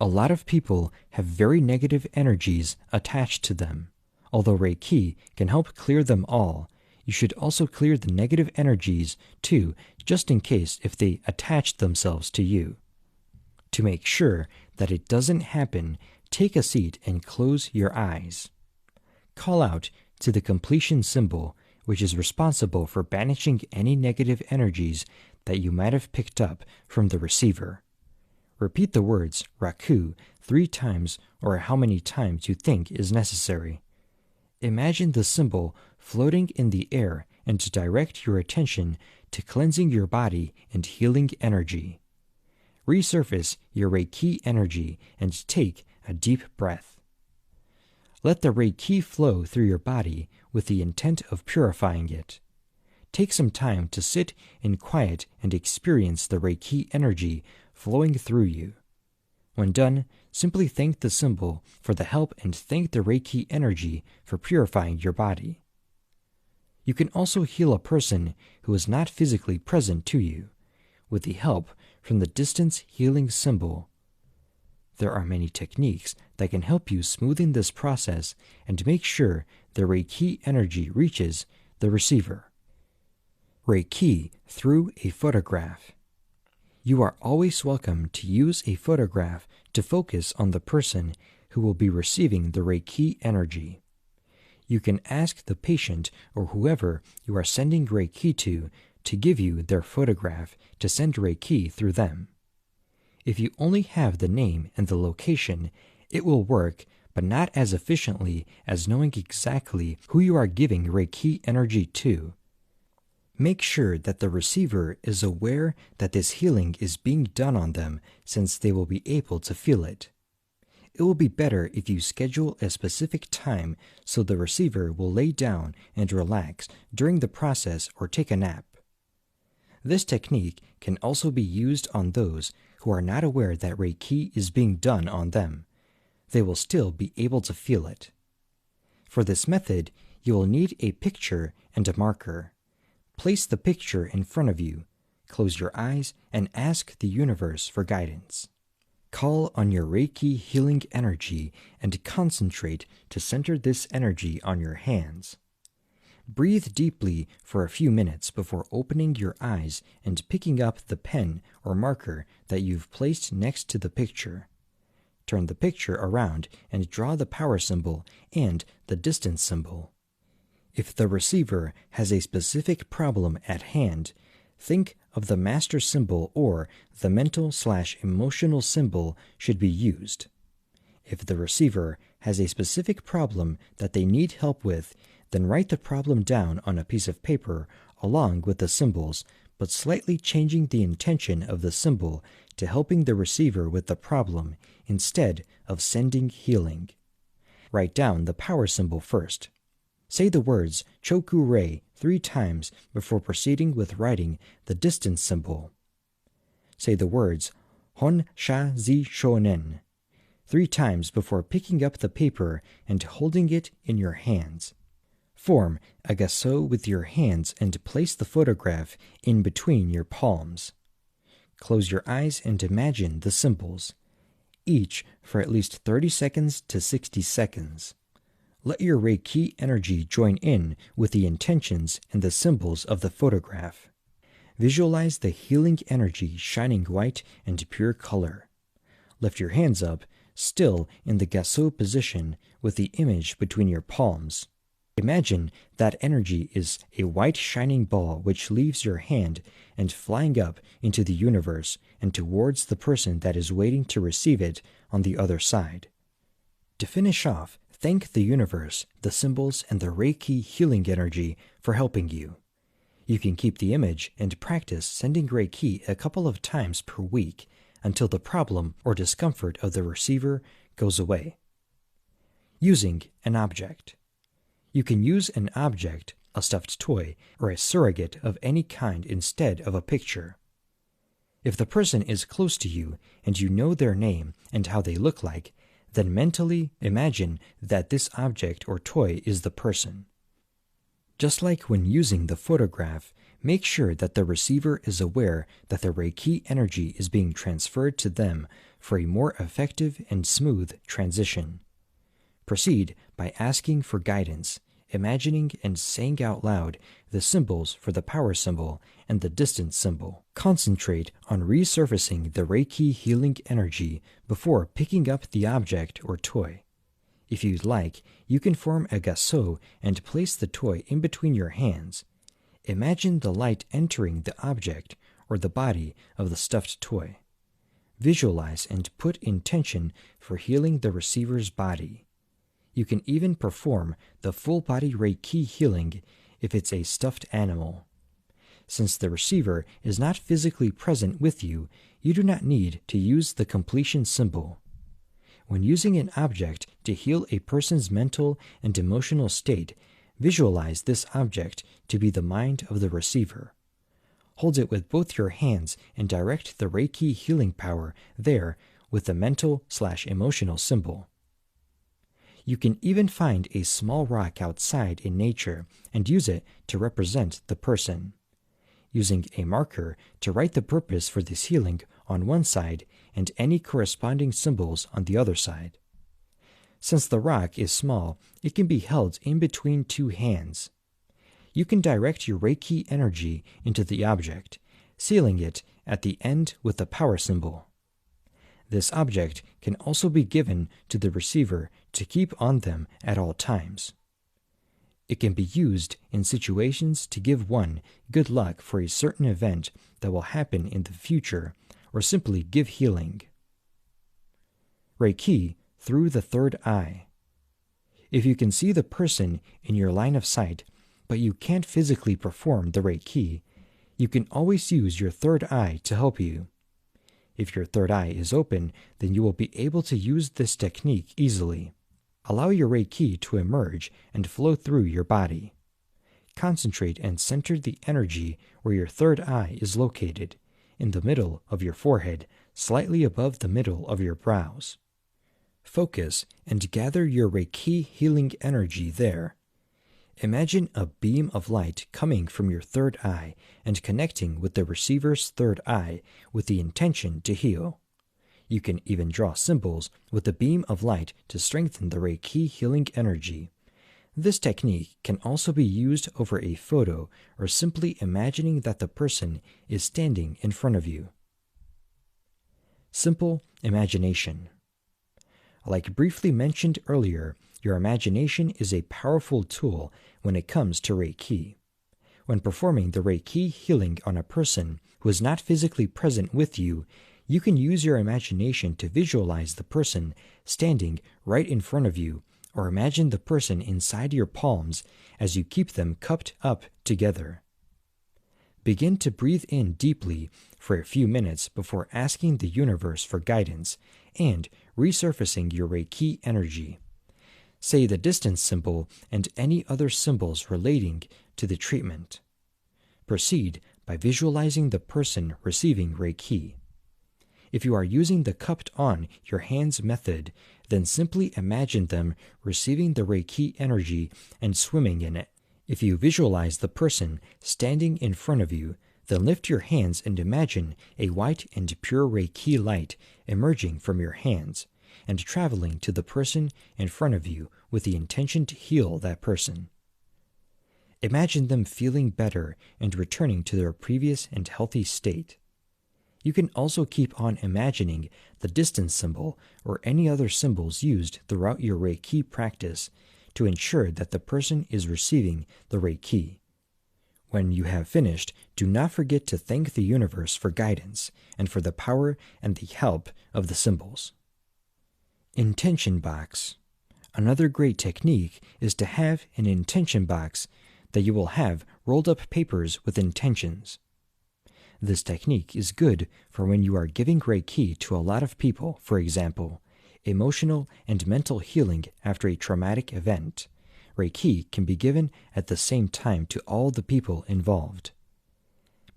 A lot of people have very negative energies attached to them. Although Reiki can help clear them all, you should also clear the negative energies too, just in case if they attach themselves to you. To make sure that it doesn't happen, take a seat and close your eyes. Call out to the completion symbol, which is responsible for banishing any negative energies that you might have picked up from the receiver. Repeat the words Raku 3 times or how many times you think is necessary. Imagine the symbol floating in the air and to direct your attention to cleansing your body and healing energy. Resurface your Reiki energy and take a deep breath. Let the Reiki flow through your body with the intent of purifying it. Take some time to sit in quiet and experience the Reiki energy flowing through you. When done, simply thank the symbol for the help and thank the Reiki energy for purifying your body. You can also heal a person who is not physically present to you, with the help from the distance healing symbol. There are many techniques that can help you smoothing this process and make sure the Reiki energy reaches the receiver. Reiki through a photograph. You are always welcome to use a photograph to focus on the person who will be receiving the Reiki energy. You can ask the patient or whoever you are sending Reiki to give you their photograph to send Reiki through them. If you only have the name and the location, it will work, but not as efficiently as knowing exactly who you are giving Reiki energy to. Make sure that the receiver is aware that this healing is being done on them, since they will be able to feel it. It will be better if you schedule a specific time so the receiver will lay down and relax during the process or take a nap. This technique can also be used on those who are not aware that Reiki is being done on them. They will still be able to feel it. For this method, you will need a picture and a marker. Place the picture in front of you, close your eyes, and ask the universe for guidance. Call on your Reiki healing energy and concentrate to center this energy on your hands. Breathe deeply for a few minutes before opening your eyes and picking up the pen or marker that you've placed next to the picture. Turn the picture around and draw the power symbol and the distance symbol. If the receiver has a specific problem at hand, think of the master symbol or the mental/emotional symbol should be used. If the receiver has a specific problem that they need help with, then write the problem down on a piece of paper along with the symbols, but slightly changing the intention of the symbol to helping the receiver with the problem instead of sending healing. Write down the power symbol first. Say the words Choku-rei 3 times before proceeding with writing the distance symbol. Say the words Hon-sha-zi shonen 3 times before picking up the paper and holding it in your hands. Form a gasso with your hands and place the photograph in between your palms. Close your eyes and imagine the symbols, each for at least 30 seconds to 60 seconds. Let your Reiki energy join in with the intentions and the symbols of the photograph. Visualize the healing energy shining white and pure color. Lift your hands up, still in the gasso position with the image between your palms. Imagine that energy is a white shining ball which leaves your hand and flying up into the universe and towards the person that is waiting to receive it on the other side. To finish off, thank the universe, the symbols, and the Reiki healing energy for helping you. You can keep the image and practice sending Reiki a couple of times per week until the problem or discomfort of the receiver goes away. Using an object. You can use an object, a stuffed toy, or a surrogate of any kind instead of a picture. If the person is close to you and you know their name and how they look like, then mentally imagine that this object or toy is the person. Just like when using the photograph, make sure that the receiver is aware that the Reiki energy is being transferred to them for a more effective and smooth transition. Proceed by asking for guidance, imagining and saying out loud the symbols for the power symbol and the distance symbol. Concentrate on resurfacing the Reiki healing energy before picking up the object or toy. If you'd like, you can form a gasso and place the toy in between your hands. Imagine the light entering the object or the body of the stuffed toy. Visualize and put intention for healing the receiver's body. You can even perform the full-body Reiki healing if it's a stuffed animal. Since the receiver is not physically present with you, you do not need to use the completion symbol. When using an object to heal a person's mental and emotional state, visualize this object to be the mind of the receiver. Hold it with both your hands and direct the Reiki healing power there with the mental/emotional symbol. You can even find a small rock outside in nature and use it to represent the person. Using a marker to write the purpose for this healing on one side and any corresponding symbols on the other side. Since the rock is small, it can be held in between two hands. You can direct your Reiki energy into the object, sealing it at the end with the power symbol. This object can also be given to the receiver to keep on them at all times. It can be used in situations to give one good luck for a certain event that will happen in the future, or simply give healing. Reiki through the third eye. If you can see the person in your line of sight, but you can't physically perform the Reiki, you can always use your third eye to help you. If your third eye is open, then you will be able to use this technique easily. Allow your Reiki to emerge and flow through your body. Concentrate and center the energy where your third eye is located, in the middle of your forehead, slightly above the middle of your brows. Focus and gather your Reiki healing energy there. Imagine a beam of light coming from your third eye and connecting with the receiver's third eye with the intention to heal. You can even draw symbols with the beam of light to strengthen the Reiki healing energy. This technique can also be used over a photo or simply imagining that the person is standing in front of you. Simple imagination. Like briefly mentioned earlier, your imagination is a powerful tool when it comes to Reiki. When performing the Reiki healing on a person who is not physically present with you, you can use your imagination to visualize the person standing right in front of you, or imagine the person inside your palms as you keep them cupped up together. Begin to breathe in deeply for a few minutes before asking the universe for guidance and resurfacing your Reiki energy. Say the distance symbol and any other symbols relating to the treatment. Proceed by visualizing the person receiving Reiki. If you are using the cupped on your hands method, then simply imagine them receiving the Reiki energy and swimming in it. If you visualize the person standing in front of you, then lift your hands and imagine a white and pure Reiki light emerging from your hands and traveling to the person in front of you with the intention to heal that person. Imagine them feeling better and returning to their previous and healthy state. You can also keep on imagining the distance symbol or any other symbols used throughout your Reiki practice to ensure that the person is receiving the Reiki. When you have finished, do not forget to thank the universe for guidance and for the power and the help of the symbols. Intention box. Another great technique is to have an intention box that you will have rolled up papers with intentions. This technique is good for when you are giving Reiki to a lot of people, for example, emotional and mental healing after a traumatic event. Reiki can be given at the same time to all the people involved.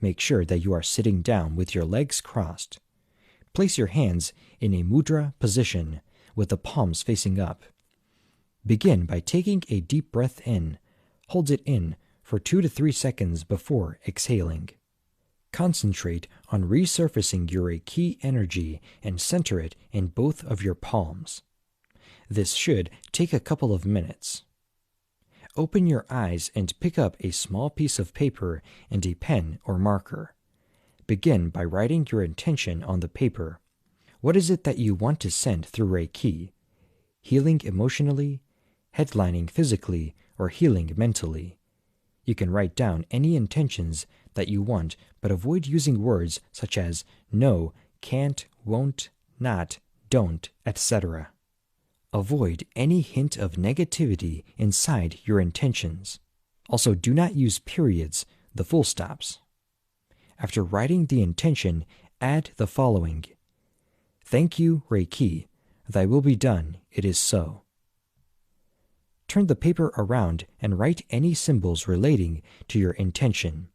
Make sure that you are sitting down with your legs crossed. Place your hands in a mudra position with the palms facing up. Begin by taking a deep breath in. Hold it in for 2 to 3 seconds before exhaling. Concentrate on resurfacing your Reiki energy and center it in both of your palms. This should take a couple of minutes. Open your eyes and pick up a small piece of paper and a pen or marker. Begin by writing your intention on the paper. What is it that you want to send through Reiki? Healing emotionally, headlining physically, or healing mentally? You can write down any intentions that you want, but avoid using words such as no, can't, won't, not, don't, etc. Avoid any hint of negativity inside your intentions. Also, do not use periods, the full stops. After writing the intention, add the following: Thank you, Reiki. Thy will be done. It is so. Turn the paper around and write any symbols relating to your intention.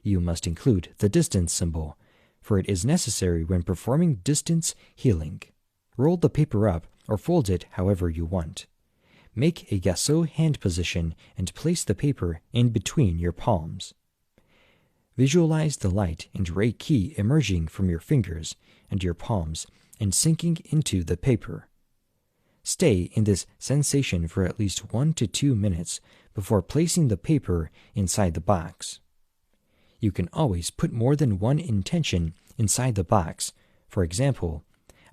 You must include the distance symbol, for it is necessary when performing distance healing. Roll the paper up or fold it however you want. Make a Gasso hand position and place the paper in between your palms. Visualize the light and Reiki emerging from your fingers and your palms and sinking into the paper. Stay in this sensation for at least 1 to 2 minutes before placing the paper inside the box. You can always put more than one intention inside the box. For example,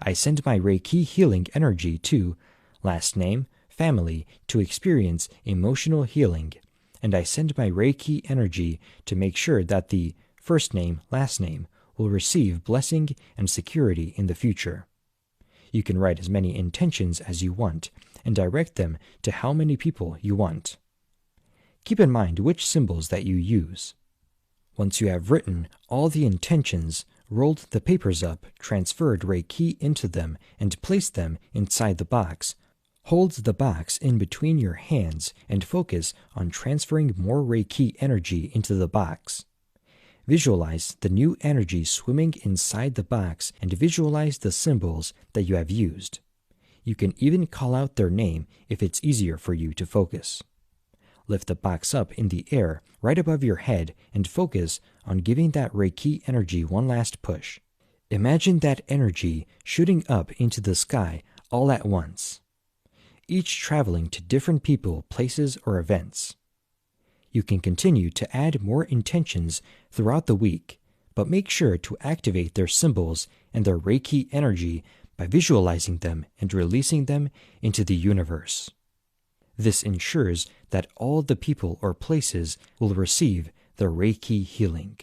I send my Reiki healing energy to last name, family to experience emotional healing, and I send my Reiki energy to make sure that the first name, last name will receive blessing and security in the future. You can write as many intentions as you want and direct them to how many people you want. Keep in mind which symbols that you use. Once you have written all the intentions, rolled the papers up, transferred Reiki into them, and placed them inside the box, hold the box in between your hands and focus on transferring more Reiki energy into the box. Visualize the new energy swimming inside the box and visualize the symbols that you have used. You can even call out their name if it's easier for you to focus. Lift the box up in the air right above your head and focus on giving that Reiki energy one last push. Imagine that energy shooting up into the sky all at once, each traveling to different people, places, or events. You can continue to add more intentions throughout the week, but make sure to activate their symbols and their Reiki energy by visualizing them and releasing them into the universe. This ensures that all the people or places will receive their Reiki healing.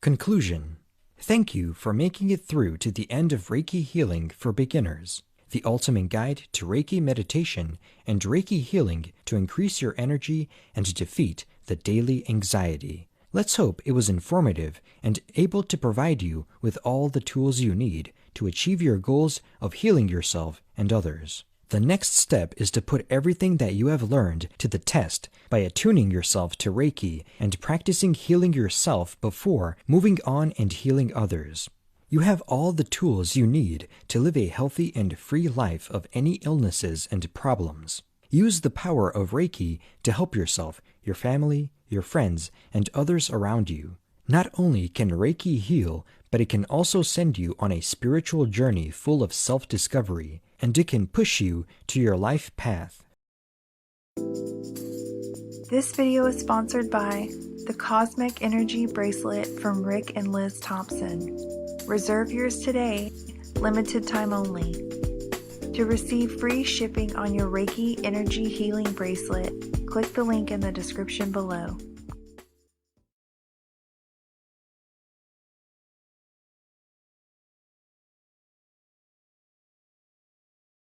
Conclusion. Thank you for making it through to the end of Reiki Healing for Beginners, the ultimate guide to Reiki meditation and Reiki healing to increase your energy and defeat the daily anxiety. Let's hope it was informative and able to provide you with all the tools you need to achieve your goals of healing yourself and others. The next step is to put everything that you have learned to the test by attuning yourself to Reiki and practicing healing yourself before moving on and healing others. You have all the tools you need to live a healthy and free life of any illnesses and problems. Use the power of Reiki to help yourself, your family, your friends, and others around you. Not only can Reiki heal, but it can also send you on a spiritual journey full of self-discovery, and it can push you to your life path. This video is sponsored by the Cosmic Energy Bracelet from Rick and Liz Thompson. Reserve yours today, limited time only. To receive free shipping on your Reiki Energy Healing Bracelet, click the link in the description below.